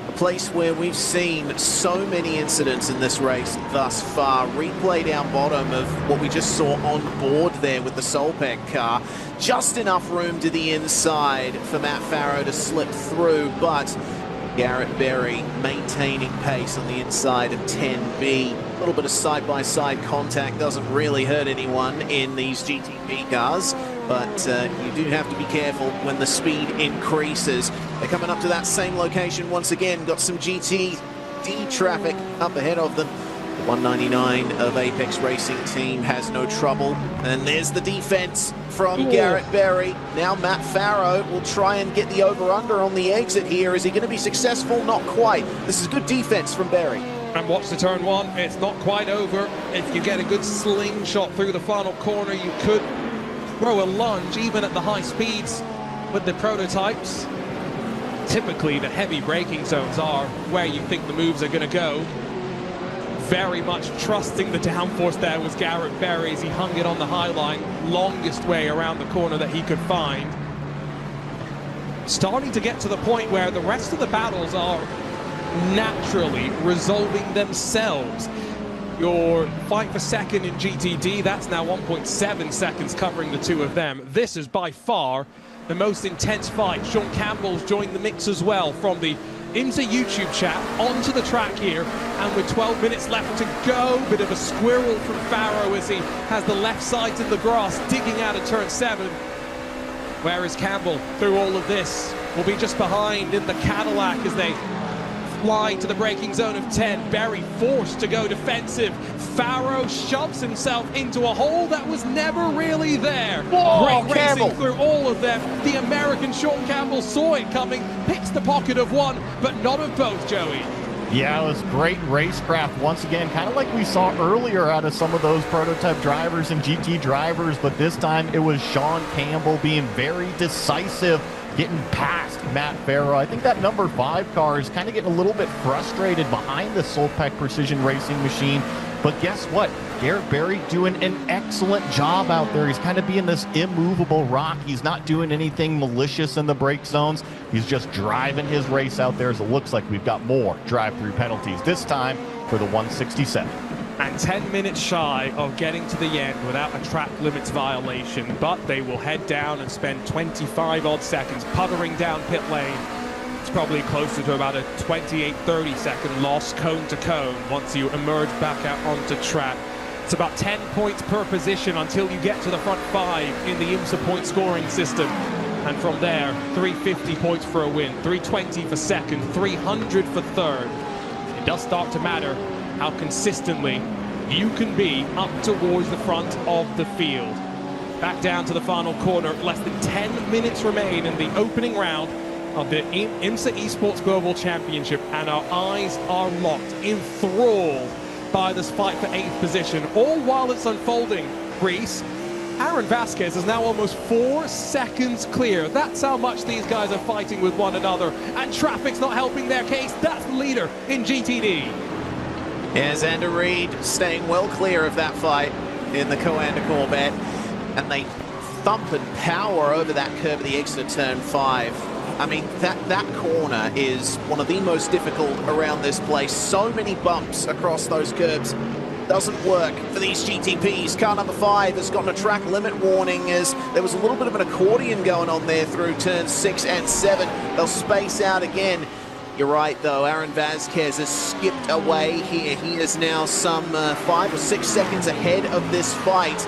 A place where we've seen so many incidents in this race thus far. Replay down bottom of what we just saw on board there with the Solpec car. Just enough room to the inside for Matt Farrow to slip through, but Garrett Berry maintaining pace on the inside of 10B. A little bit of side-by-side contact doesn't really hurt anyone in these GTP cars, but you do have to be careful when the speed increases. They're coming up to that same location once again. Got some GTD traffic up ahead of them. The 199 of Apex Racing Team has no trouble. And there's the defense from Garrett Berry. Now Matt Farrow will try and get the over-under on the exit here. Is he going to be successful? Not quite. This is good defense from Berry. And watch the turn 1. It's not quite over. If you get a good slingshot through the final corner, you could throw a lunge even at the high speeds with the prototypes. Typically, the heavy braking zones are where you think the moves are going to go. Very much trusting the downforce there was Garrett Berry as he hung it on the high line, longest way around the corner that he could find. Starting to get to the point where the rest of the battles are naturally resolving themselves. Your fight for second in GTD, that's now 1.7 seconds covering the two of them. This is by far the most intense fight. Sean Campbell's joined the mix as well from the IMSA YouTube chat onto the track here, and with 12 minutes left to go, bit of a squirrel from Farrow as he has the left side to the grass, digging out of turn 7. Where is Campbell through all of this? Will be just behind in the Cadillac as they fly to the braking zone of 10. Berry forced to go defensive. Farrow shoves himself into a hole that was never really there. Whoa, Great Campbell. racing through all of them. The American Sean Campbell saw it coming, picks the pocket of one, but not of both, Joey. Yeah, it was great racecraft once again, kind of like we saw earlier out of some of those prototype drivers and GT drivers, but this time it was Sean Campbell being very decisive, getting past Matt Farrow. I think that number 5 car is kind of getting a little bit frustrated behind the Solpec Precision Racing machine. But guess what? Garrett Berry doing an excellent job out there. He's kind of being this immovable rock. He's not doing anything malicious in the brake zones. He's just driving his race out there as it looks like we've got more drive-through penalties, this time for the 167. And 10 minutes shy of getting to the end without a track limits violation, but they will head down and spend 25 odd seconds puttering down pit lane. It's probably closer to about a 28-30 second loss cone to cone once you emerge back out onto track. It's about 10 points per position until you get to the front 5 in the IMSA point scoring system. And from there, 350 points for a win, 320 for second, 300 for third. It does start to matter how consistently you can be up towards the front of the field. Back down to the final corner, less than 10 minutes remain in the opening round of the IMSA Esports Global Championship, and our eyes are locked, enthralled by this fight for 8th position. All while it's unfolding, Reese, Aaron Vasquez is now almost 4 seconds clear. That's how much these guys are fighting with one another, and traffic's not helping their case. That's the leader in GTD. Yeah, Xander Reed staying well clear of that fight in the Coanda Corvette. And they thump and power over that curve at the exit of turn 5. I mean, that corner is one of the most difficult around this place. So many bumps across those curbs. Doesn't work for these GTPs. Car number 5 has gotten a track limit warning as there was a little bit of an accordion going on there through turns 6 and 7. They'll space out again. You're right, though. Aaron Vasquez has skipped away here. He is now some 5 or 6 seconds ahead of this fight.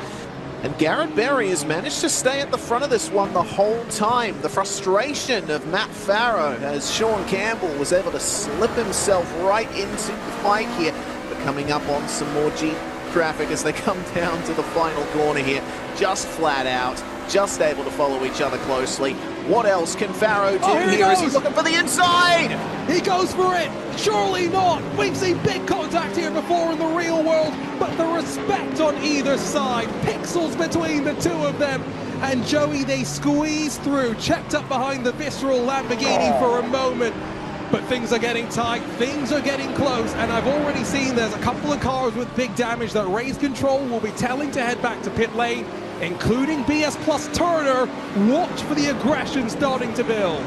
And Garrett Berry has managed to stay at the front of this one the whole time. The frustration of Matt Farrow as Sean Campbell was able to slip himself right into the fight here. But coming up on some more Jeep traffic as they come down to the final corner here. Just flat out, just able to follow each other closely. What else can Farrow do here as he's looking for the inside? He goes for it! Surely not! We've seen big contact here before in the real world, but the respect on either side, pixels between the two of them, and Joey, they squeeze through, checked up behind the visceral Lamborghini for a moment, but things are getting tight, things are getting close, and I've already seen there's a couple of cars with big damage that Race Control will be telling to head back to pit lane, including BS Plus Turner. Watch for the aggression starting to build.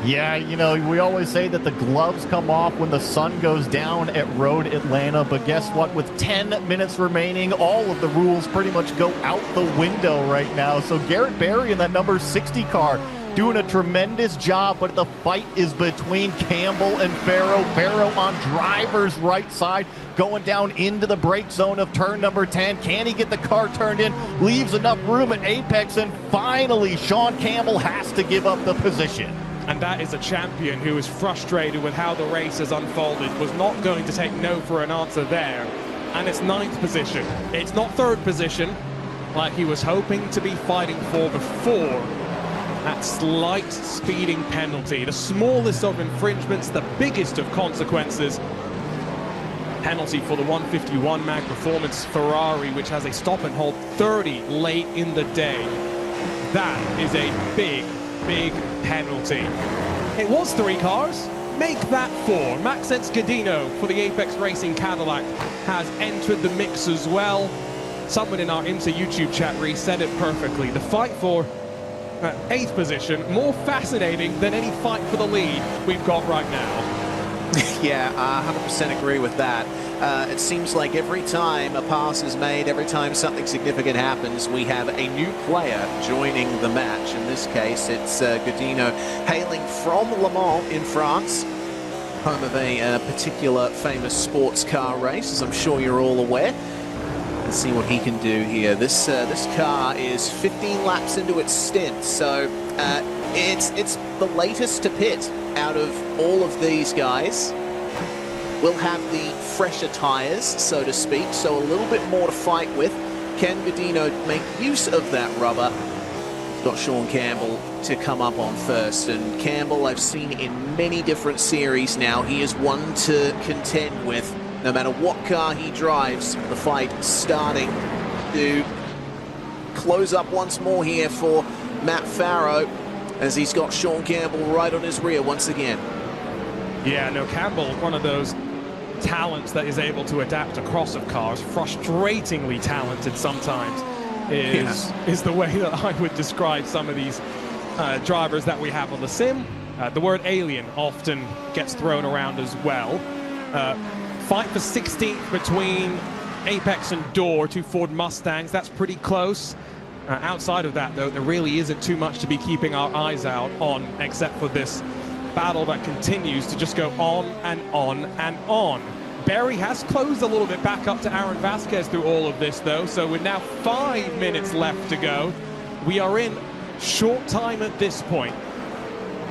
Yeah, you know, we always say that the gloves come off when the sun goes down at Road Atlanta, but guess what? With 10 minutes remaining, all of the rules pretty much go out the window right now. So Garrett Berry in that number 60 car doing a tremendous job, but the fight is between Campbell and Farrow. Farrow on driver's right side, going down into the brake zone of turn number 10. Can he get the car turned in? Leaves enough room at apex, and finally Sean Campbell has to give up the position. And that is a champion who is frustrated with how the race has unfolded, was not going to take no for an answer there. And it's 9th position. It's not 3rd position, like he was hoping to be fighting for before. That slight speeding penalty, the smallest of infringements, the biggest of consequences. Penalty for the 151 mag performance Ferrari, which has a stop and hold 30 late in the day. That is a big penalty. It was 3 cars, make that 4. Maxence Godino for the Apex Racing Cadillac has entered the mix as well. Someone in our IMSA YouTube chat said it perfectly. The fight for 8th position, more fascinating than any fight for the lead we've got right now. Yeah, I 100% agree with that. It seems like every time a pass is made, every time something significant happens, we have a new player joining the match. In this case, it's Godino, hailing from Le Mans in France, home of a particular famous sports car race, as I'm sure you're all aware. Let's see what he can do here. This car is 15 laps into its stint, so it's the latest to pit out of all of these guys. Will have the fresher tires, so to speak, so a little bit more to fight with. Can Godino make use of that rubber? He's got Sean Campbell to come up on first, and Campbell I've seen in many different series now. He is one to contend with. No matter what car he drives, the fight starting to close up once more here for Matt Farrow, as he's got Sean Campbell right on his rear once again. Yeah, no, Campbell, one of those talents that is able to adapt across of cars, frustratingly talented sometimes, is the way that I would describe some of these drivers that we have on the sim. The word alien often gets thrown around as well. Fight for 16th between Apex and Door, 2 Ford Mustangs. That's pretty close. Outside of that, though, there really isn't too much to be keeping our eyes out on, except for this battle that continues to just go on and on and on. Berry has closed a little bit back up to Aaron Vasquez through all of this, though, so with now 5 minutes left to go, we are in short time at this point.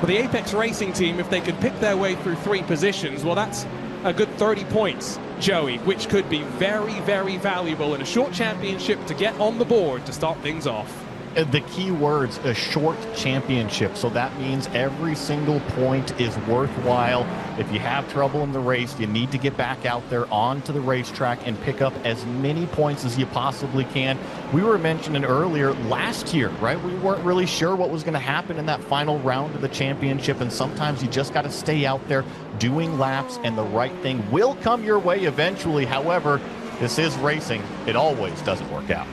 For the Apex Racing team, if they can pick their way through 3 positions, well, that's a good 30 points, Joey, which could be very, very valuable in a short championship to get on the board to start things off. The key words, a short championship. So that means every single point is worthwhile. If you have trouble in the race, you need to get back out there onto the racetrack and pick up as many points as you possibly can. We were mentioning earlier last year, right? We weren't really sure what was going to happen in that final round of the championship, and sometimes you just got to stay out there doing laps, and the right thing will come your way eventually. However, this is racing. It always doesn't work out.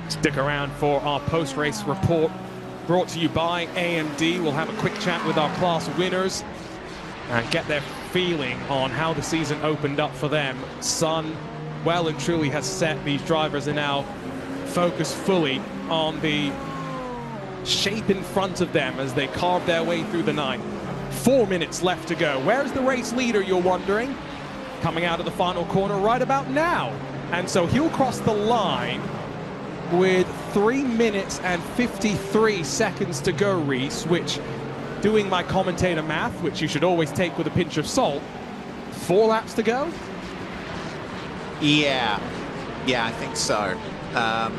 Stick around for our post-race report brought to you by AMD. We'll have a quick chat with our class winners and get their feeling on how the season opened up for them. Sun well and truly has set. These drivers are now focused fully on the shape in front of them as they carve their way through the night. 4 minutes left to go. Where's the race leader, you're wondering? Coming out of the final corner right about now. And so he'll cross the line with 3 minutes and 53 seconds to go, Reese, which, doing my commentator math, which you should always take with a pinch of salt, 4 laps to go? Yeah, I think so. I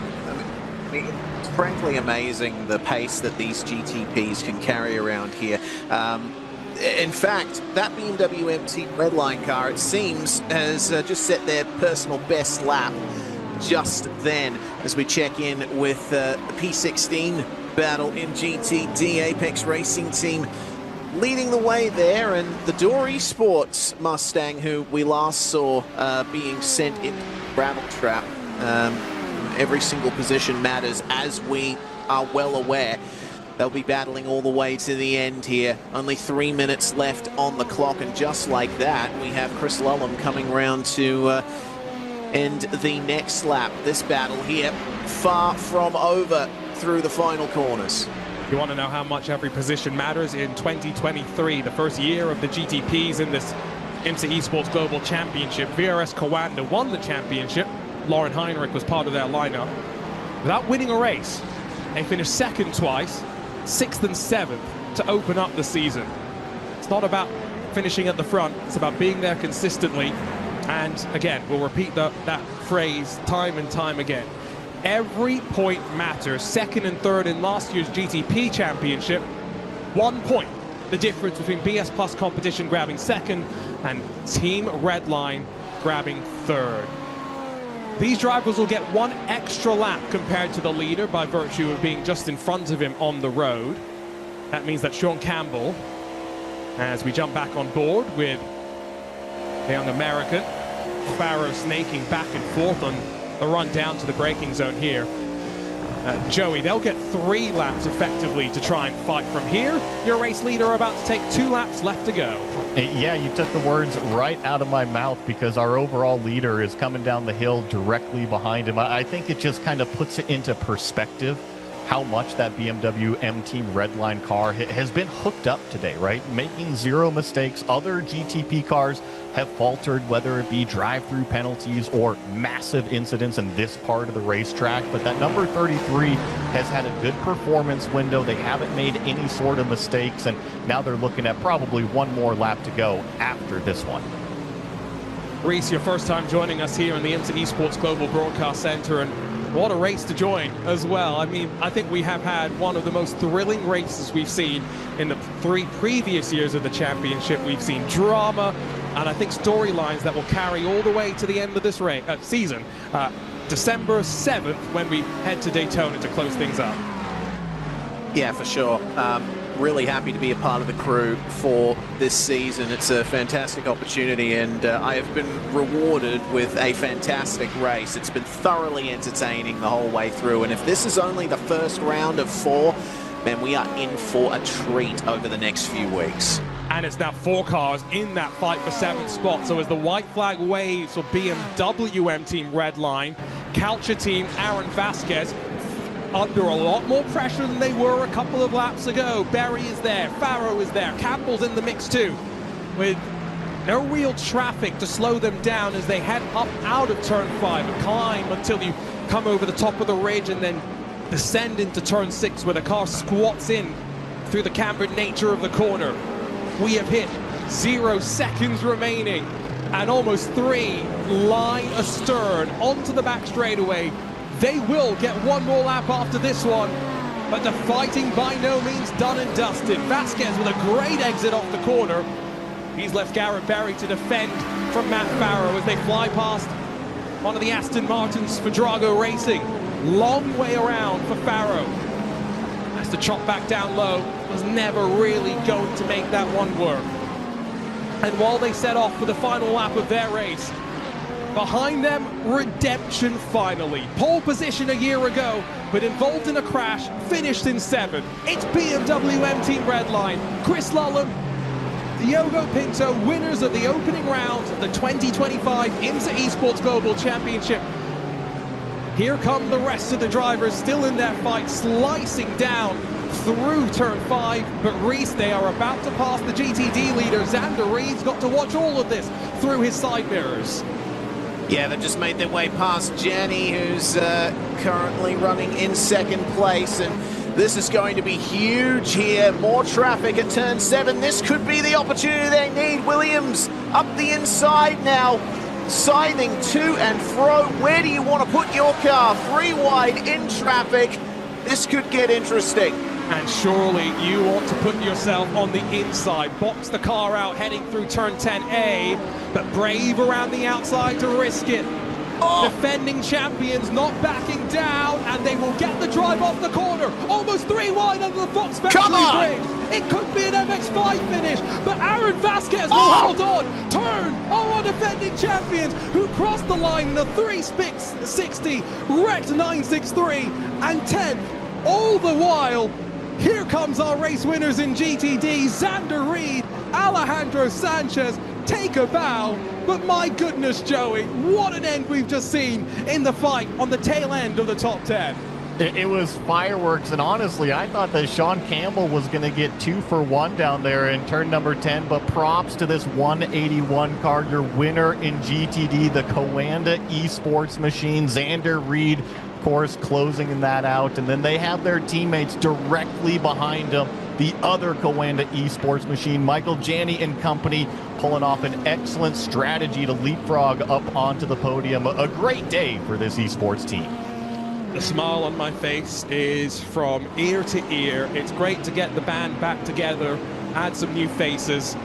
mean, it's frankly amazing the pace that these GTPs can carry around here. In fact, that BMW M Team Redline car, it seems, has just set their personal best lap just then, as we check in with the P16 battle in GTD. Apex Racing Team leading the way there, and the Door Esports Mustang, who we last saw being sent in gravel trap. Every single position matters, as we are well aware. They'll be battling all the way to the end here. Only 3 minutes left on the clock, and just like that, we have Chris Lullum coming round to end the next lap. This battle here, far from over through the final corners. You want to know how much every position matters in 2023, the first year of the GTPs in this IMSA Esports Global Championship. VRS Coanda won the championship. Lauren Heinrich was part of their lineup. Without winning a race, they finished second twice, 6th and 7th to open up the season. It's not about finishing at the front, it's about being there consistently. And again, we'll repeat that phrase time and time again. Every point matters. Second and third in last year's GTP championship, 1 point. The difference between BS Plus competition grabbing second and Team Redline grabbing third. These drivers will get 1 extra lap compared to the leader by virtue of being just in front of him on the road. That means that Sean Campbell, as we jump back on board with the young American, Farrow snaking back and forth on the run down to the braking zone here. Joey, they'll get 3 laps effectively to try and fight from here. Your race leader about to take 2 laps left to go. Yeah, you took the words right out of my mouth, because our overall leader is coming down the hill directly behind him. I think it just kind of puts it into perspective how much that BMW M Team Redline car has been hooked up today, right? Making 0 mistakes. Other GTP cars have faltered, whether it be drive-through penalties or massive incidents in this part of the racetrack. But that number 33 has had a good performance window. They haven't made any sort of mistakes, and now they're looking at probably 1 more lap to go after this one. Reese, your first time joining us here in the IMSA Esports Global Broadcast Center, and what a race to join as well. I mean, I think we have had one of the most thrilling races we've seen in the 3 previous years of the championship. We've seen drama, and I think storylines that will carry all the way to the end of this season. December 7th, when we head to Daytona to close things up. Yeah, for sure. Really happy to be a part of the crew for this season. It's a fantastic opportunity, and I have been rewarded with a fantastic race. It's been thoroughly entertaining the whole way through, and if this is only the first round of 4, man, we are in for a treat over the next few weeks. And it's now 4 cars in that fight for 7th spot. So as the white flag waves for BMW M Team Redline, Culture Team Aaron Vasquez under a lot more pressure than they were a couple of laps ago. Berry is there, Farrow is there, Campbell's in the mix too, with no real traffic to slow them down as they head up out of turn 5 and climb until you come over the top of the ridge and then descend into turn 6, where the car squats in through the cambered nature of the corner. We have hit 0 seconds remaining and almost 3 line astern onto the back straightaway. They will get 1 more lap after this one. but the fighting by no means done and dusted. Vasquez with a great exit off the corner. He's left Garrett Berry to defend from Matt Farrow as they fly past one of the Aston Martins for Drago Racing. Long way around for Farrow. Has to chop back down low. Was never really going to make that one work. And while they set off for the final lap of their race, behind them, redemption finally. Pole position a year ago, but involved in a crash, finished in 7th. It's BMW M Team Redline. Chris Lullum, Diogo Pinto, winners of the opening round of the 2025 IMSA Esports Global Championship. Here come the rest of the drivers still in that fight, slicing down through turn 5, but Reese, they are about to pass the GTD leader. Xander Reed's got to watch all of this through his side mirrors. Yeah, they've just made their way past Jenny, who's currently running in 2nd place, and this is going to be huge here. More traffic at turn 7. This could be the opportunity they need. Williams up the inside now, scything to and fro. Where do you want to put your car? 3 wide in traffic. This could get interesting. And surely you want to put yourself on the inside, box the car out heading through turn 10A, but brave around the outside to risk it. Defending champions not backing down, and they will get the drive off the corner. Almost 3 wide under the Fox Factory bridge. It could be an MX-5 finish, but Aaron Vasquez will hold on. Turn our defending champions who crossed the line in the 360, wrecked 963 and 10th. All the while, here comes our race winners in GTD. Xander Reed, Alejandro Sanchez take a bow, but my goodness, Joey, what an end we've just seen in the fight on the tail end of the top 10. It was fireworks, and honestly, I thought that Sean Campbell was going to get 2 for 1 down there in turn number 10, but props to this 181 car, your winner in GTD, the Coanda Esports machine, Xander Reed, of course, closing that out, and then they have their teammates directly behind them, the other Coanda Esports machine, Michael Janney and company, pulling off an excellent strategy to leapfrog up onto the podium. A great day for this esports team. The smile on my face is from ear to ear. It's great to get the band back together, add some new faces.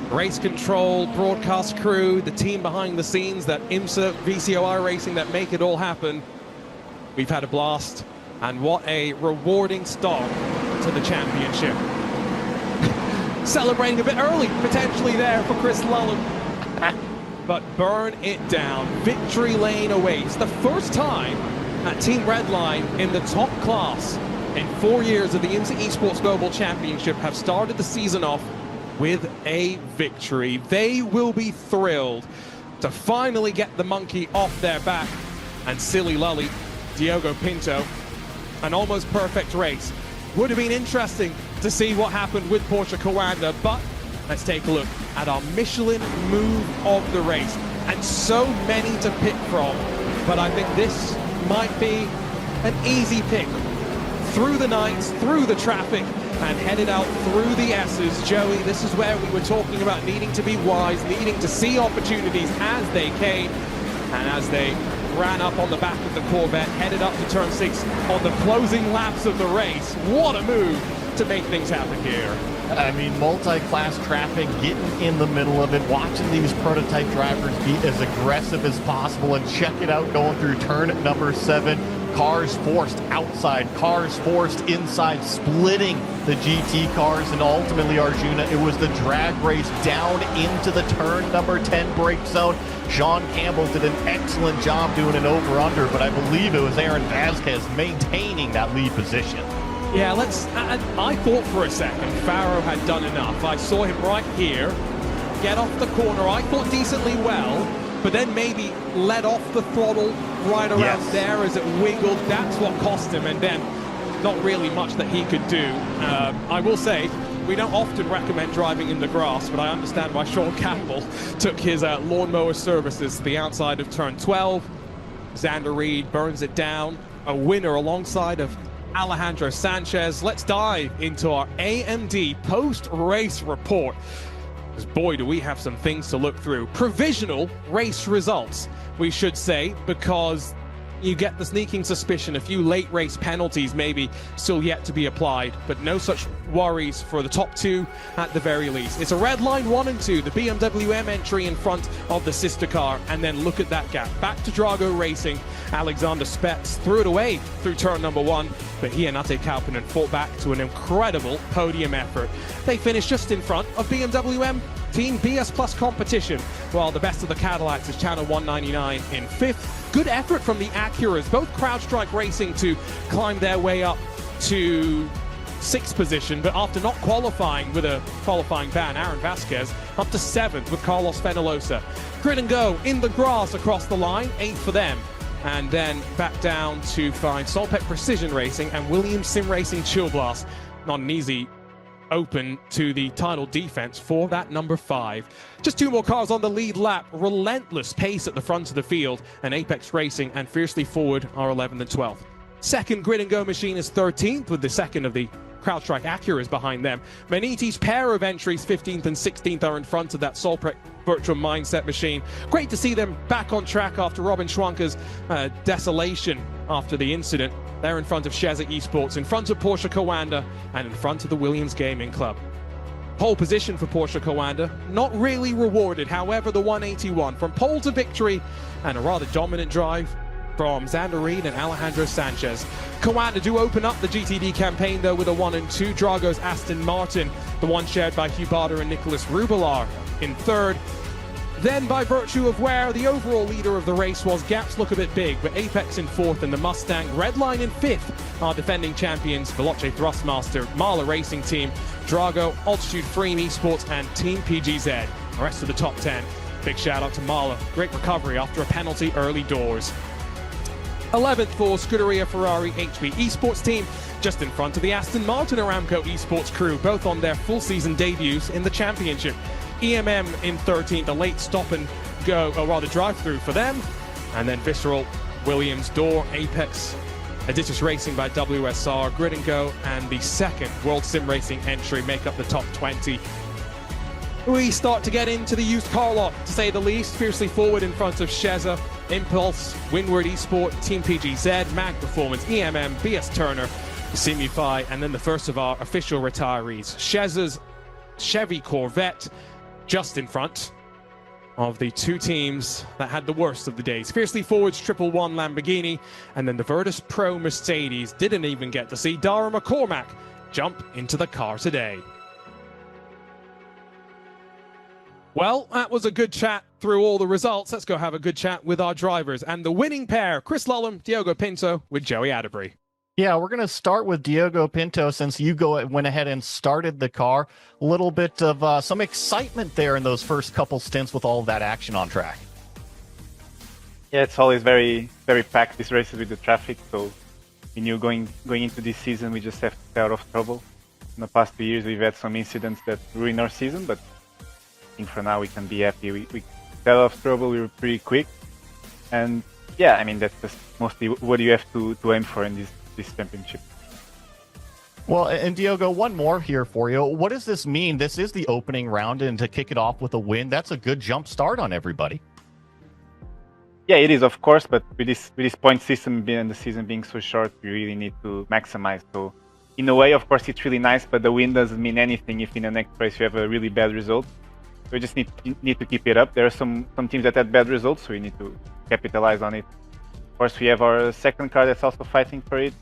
Race control, broadcast crew, the team behind the scenes, that IMSA, VCO iRacing that make it all happen. We've had a blast, and what a rewarding start to the championship. Celebrating a bit early, potentially there for Chris Lullum. But burn it down. Victory lane awaits. The first time at Team Redline in the top class in 4 years of the IMSA Esports Global Championship have started the season off with a victory. They will be thrilled to finally get the monkey off their back. And silly Lully, Diogo Pinto, an almost perfect race. Would have been interesting to see what happened with Porsche Coanda, but let's take a look at our Michelin move of the race. And so many to pick from, but I think this might be an easy pick. Through the nights, through the traffic, and headed out through the S's. Joey, this is where we were talking about needing to be wise, needing to see opportunities as they came, and as they ran up on the back of the Corvette, headed up to turn 6 on the closing laps of the race. What a move to make things happen here. I mean, multi-class traffic, getting in the middle of it, watching these prototype drivers be as aggressive as possible, and check it out going through turn number 7. Cars forced outside, cars forced inside, splitting the GT cars, and ultimately, Arjuna, it was the drag race down into the turn number 10 brake zone. Sean Campbell did an excellent job doing an over-under, but I believe it was Aaron Vasquez maintaining that lead position. Yeah, I thought for a second Farrow had done enough. I saw him right here, get off the corner, I thought decently well, but then maybe let off the throttle right around there as it wiggled. That's what cost him, and then not really much that he could do. I will say, we don't often recommend driving in the grass, but I understand why Sean Campbell took his lawnmower services to the outside of turn 12. Xander Reed burns it down, a winner alongside of Alejandro Sanchez. Let's dive into our AMD post-race report, because boy, do we have some things to look through. Provisional race results, we should say, because you get the sneaking suspicion a few late race penalties maybe still yet to be applied, but no such worries for the top two at the very least. It's a red line 1 and 2, the BMW M entry in front of the sister car, and then look at that gap. Back to Drago Racing. Alexander Spets threw it away through turn number 1, but he and Ate Kaupinen fought back to an incredible podium effort. They finished just in front of BMW M Team BS Plus competition, while the best of the Cadillacs is Channel 199 in 5th. Good effort from the Acuras, both CrowdStrike Racing to climb their way up to 6th position, but after not qualifying with a qualifying ban, Aaron Vasquez up to 7th with Carlos Fenalosa. Grid and go in the grass across the line, 8th for them. And then back down to find Solpec Precision Racing and Williams Sim Racing Chill Blast. Not an easy open to the title defense for that number 5. Just 2 more cars on the lead lap. Relentless pace at the front of the field, and Apex Racing and Fiercely Forward are 11th and 12th. Second Grid and Go machine is 13th, with the second of the CrowdStrike Acuras behind them. Maniti's pair of entries, 15th and 16th, are in front of that Solprec Virtual Mindset machine. Great to see them back on track after Robin Schwanker's desolation after the incident. They're in front of Sheza Esports, in front of Porsche Coanda, and in front of the Williams Gaming Club. Pole position for Porsche Coanda, not really rewarded. However, the 181 from pole to victory, and a rather dominant drive from Xander Reed and Alejandro Sanchez. Coanda do open up the GTD campaign though with a 1 and 2. Drago's Aston Martin, the one shared by Hugh Barter and Nicholas Rubelar in 3rd. Then, by virtue of where the overall leader of the race was, gaps look a bit big, but Apex in 4th and the Mustang Redline in 5th are defending champions Veloce Thrustmaster, Marla Racing Team, Drago, Altitude Frame Esports, and Team PGZ. The rest of the top 10. Big shout out to Marla. Great recovery after a penalty early doors. 11th for Scuderia Ferrari HB Esports Team, just in front of the Aston Martin Aramco Esports crew, both on their full season debuts in the championship. EMM in 13th, a late stop and go, or rather drive-through for them. And then Visceral, Williams, Door, Apex, Adidas Racing by WSR, Grid and Go, and the second World Sim Racing entry make up the top 20. We start to get into the used car lot, to say the least. Fiercely Forward in front of Sheza, Impulse, Windward Esport, Team PGZ, Mag Performance, EMM, BS Turner, Simify, and then the first of our official retirees, Sheza's Chevy Corvette, just in front of the 2 teams that had the worst of the days. Fiercely Forward's 111 Lamborghini, and then the Virtus Pro Mercedes. Didn't even get to see Dara McCormack jump into the car today. Well, that was a good chat through all the results. Let's go have a good chat with our drivers and the winning pair, Chris Lullum, Diogo Pinto with Joey Atterbury. Yeah, we're going to start with Diogo Pinto since you went ahead and started the car. A little bit of some excitement there in those first couple stints with all of that action on track. Yeah, it's always very, very packed, these races with the traffic. So we knew going into this season, we just have to stay out of trouble. In the past 2 years, we've had some incidents that ruined our season, but I think for now we can be happy. We stayed out of trouble, we were pretty quick. And yeah, I mean, that's just mostly what you have to aim for in this championship. Well, and Diogo, one more here for you. What does this mean? This is the opening round, and to kick it off with a win, that's a good jump start on everybody. Yeah, it is, of course, but with this point system and the season being so short, we really need to maximize. So in a way, of course, it's really nice, but the win doesn't mean anything if in the next race you have a really bad result. So we just need to keep it up. There are some teams that had bad results, so we need to capitalize on it. Of course, we have our second car that's also fighting for it.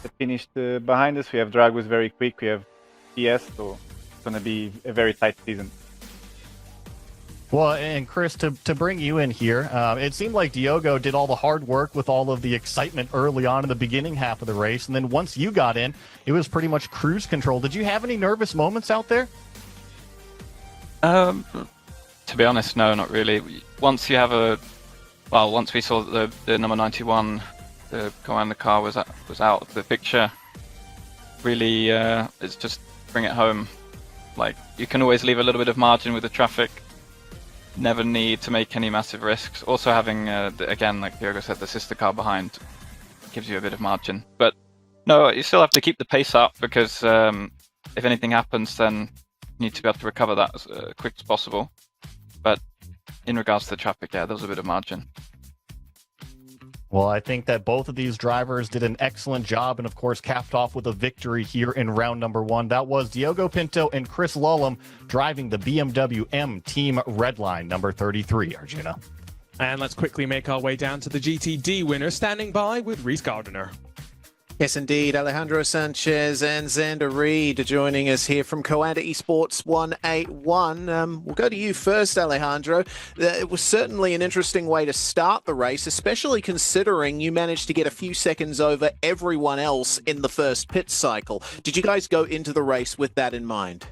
That finished behind us. We have Drag was very quick. We have PS, so it's going to be a very tight season. Well, and Chris, to bring you in here, it seemed like Diogo did all the hard work with all of the excitement early on in the beginning half of the race, and then once you got in, it was pretty much cruise control. Did you have any nervous moments out there? To be honest, no, not really. Once we saw that the number 91, the Commander car was out of the picture, really, it's just bring it home. Like, you can always leave a little bit of margin with the traffic. Never need to make any massive risks. Also having, again, like Diogo said, the sister car behind gives you a bit of margin. But no, you still have to keep the pace up because if anything happens, then you need to be able to recover that as quick as possible. But in regards to the traffic, yeah, there's a bit of margin. Well, I think that both of these drivers did an excellent job and, of course, capped off with a victory here in round number 1. That was Diogo Pinto and Chris Lullum driving the BMW M Team Redline, number 33, Arjuna. And let's quickly make our way down to the GTD winner, standing by with Reese Gardiner. Yes, indeed. Alejandro Sanchez and Xander Reed joining us here from Coanda Esports 181. We'll go to you first, Alejandro. It was certainly an interesting way to start the race, especially considering you managed to get a few seconds over everyone else in the first pit cycle. Did you guys go into the race with that in mind?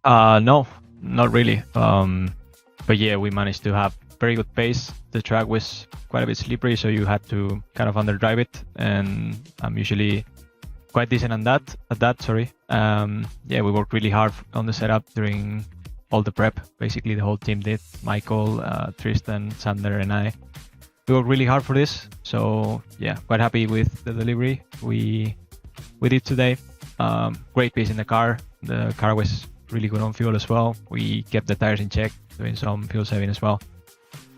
No, not really. But yeah, we managed to have very good pace. The track was quite a bit slippery, so you had to kind of underdrive it, and I'm usually quite decent at that. Yeah, we worked really hard on the setup during all the prep. Basically, the whole team did. Michael, Tristan, Sander, and I. We worked really hard for this, so yeah, quite happy with the delivery we did today. Great pace in the car. The car was really good on fuel as well. We kept the tires in check, doing some fuel saving as well.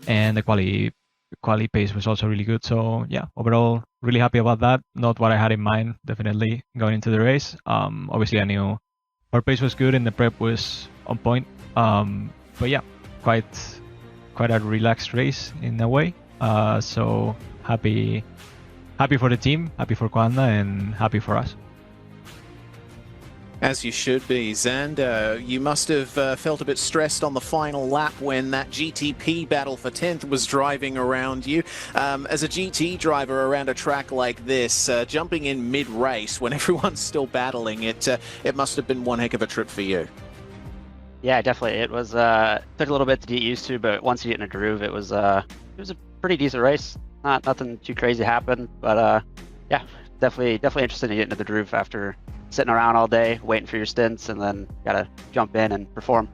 And the quality pace was also really good. So yeah, overall, really happy about that. Not what I had in mind, definitely, going into the race. Obviously, I knew our pace was good and the prep was on point. But yeah, quite a relaxed race in a way. So happy for the team, happy for Coanda, and happy for us. As you should be. Xander, you must have felt a bit stressed on the final lap when that GTP battle for 10th was driving around you. As a GT driver around a track like this, jumping in mid-race when everyone's still battling, it must have been one heck of a trip for you. Yeah, definitely. It was took a little bit to get used to, but once you get in a groove, it was a pretty decent race. Nothing too crazy happened, but yeah, definitely interested in getting into the groove after sitting around all day waiting for your stints, and then gotta jump in and perform.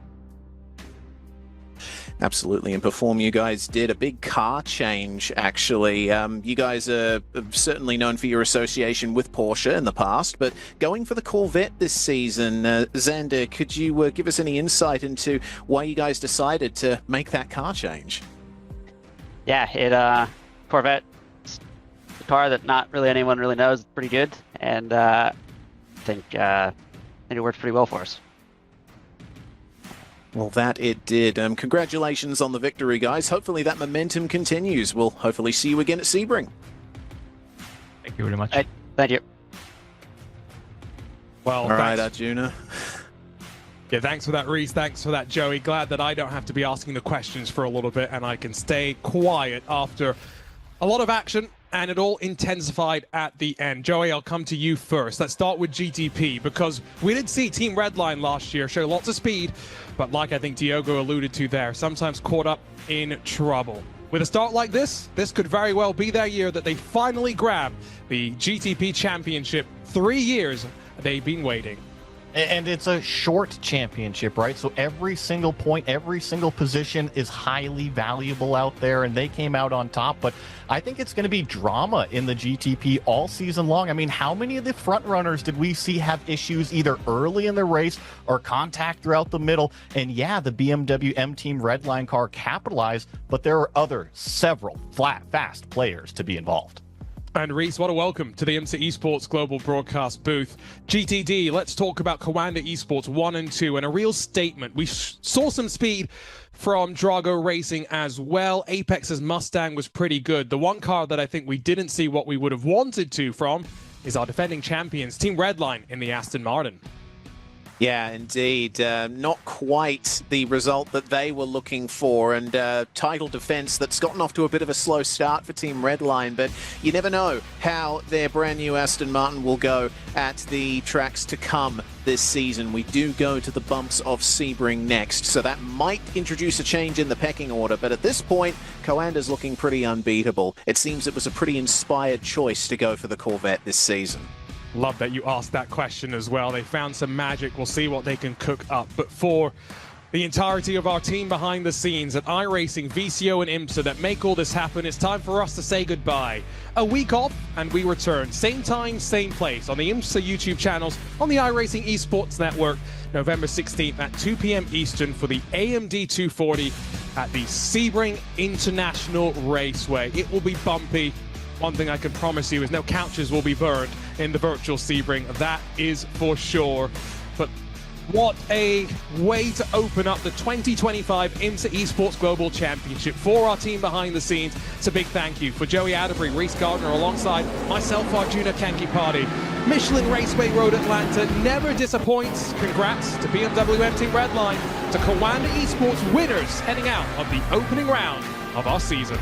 Absolutely, and perform you guys did. A big car change, actually. You guys are certainly known for your association with Porsche in the past, but going for the Corvette this season, Xander, could you give us any insight into why you guys decided to make that car change? Yeah, Corvette, a car that not really anyone really knows, pretty good, and I think it worked pretty well for us. Well, that it did. Congratulations on the victory, guys. Hopefully that momentum continues. We'll hopefully see you again at Sebring. Thank you very much. Thank you. Well, all right, Arjuna. Yeah, thanks for that, Reese. Thanks for that, Joey. Glad that I don't have to be asking the questions for a little bit and I can stay quiet after a lot of action. And it all intensified at the end. Joey, I'll come to you first. Let's start with GTP, because we did see Team Redline last year show lots of speed, but like I think Diogo alluded to there, sometimes caught up in trouble. With a start like this could very well be their year that they finally grab the GTP championship. 3 years they've been waiting. And it's a short championship, right? So every single point, every single position is highly valuable out there, and they came out on top. But I think it's going to be drama in the GTP all season long. I mean, how many of the front runners did we see have issues either early in the race or contact throughout the middle? And yeah, the BMW M Team Redline car capitalized, but there are several fast players to be involved. And Reese, what a welcome to the IMSA Esports Global Broadcast booth. GTD, let's talk about Coanda Esports 1 and 2, and a real statement. We saw some speed from Drago Racing as well. Apex's Mustang was pretty good. The one car that I think we didn't see what we would have wanted to from is our defending champions, Team Redline in the Aston Martin. Yeah, indeed. Not quite the result that they were looking for, and title defense that's gotten off to a bit of a slow start for Team Redline, but you never know how their brand new Aston Martin will go at the tracks to come this season. We do go to the bumps of Sebring next, so that might introduce a change in the pecking order, but at this point, Coanda's looking pretty unbeatable. It seems it was a pretty inspired choice to go for the Corvette this season. Love that you asked that question as well. They found some magic. We'll see what they can cook up. But for the entirety of our team behind the scenes at iRacing, VCO, and IMSA that make all this happen, it's time for us to say goodbye. A week off, and we return. Same time, same place on the IMSA YouTube channels, on the iRacing Esports Network, November 16th at 2 p.m. Eastern for the AMD 240 at the Sebring International Raceway. It will be bumpy. One thing I can promise you is no couches will be burned in the virtual Sebring. That is for sure. But what a way to open up the 2025 IMSA Esports Global Championship. For our team behind the scenes, it's a big thank you. For Joey Atterbury, Reese Gardner, alongside myself, Arjuna Kankipati. Michelin Raceway Road Atlanta never disappoints. Congrats to BMW M Team Redline, to Kawanda Esports winners heading out of the opening round of our season.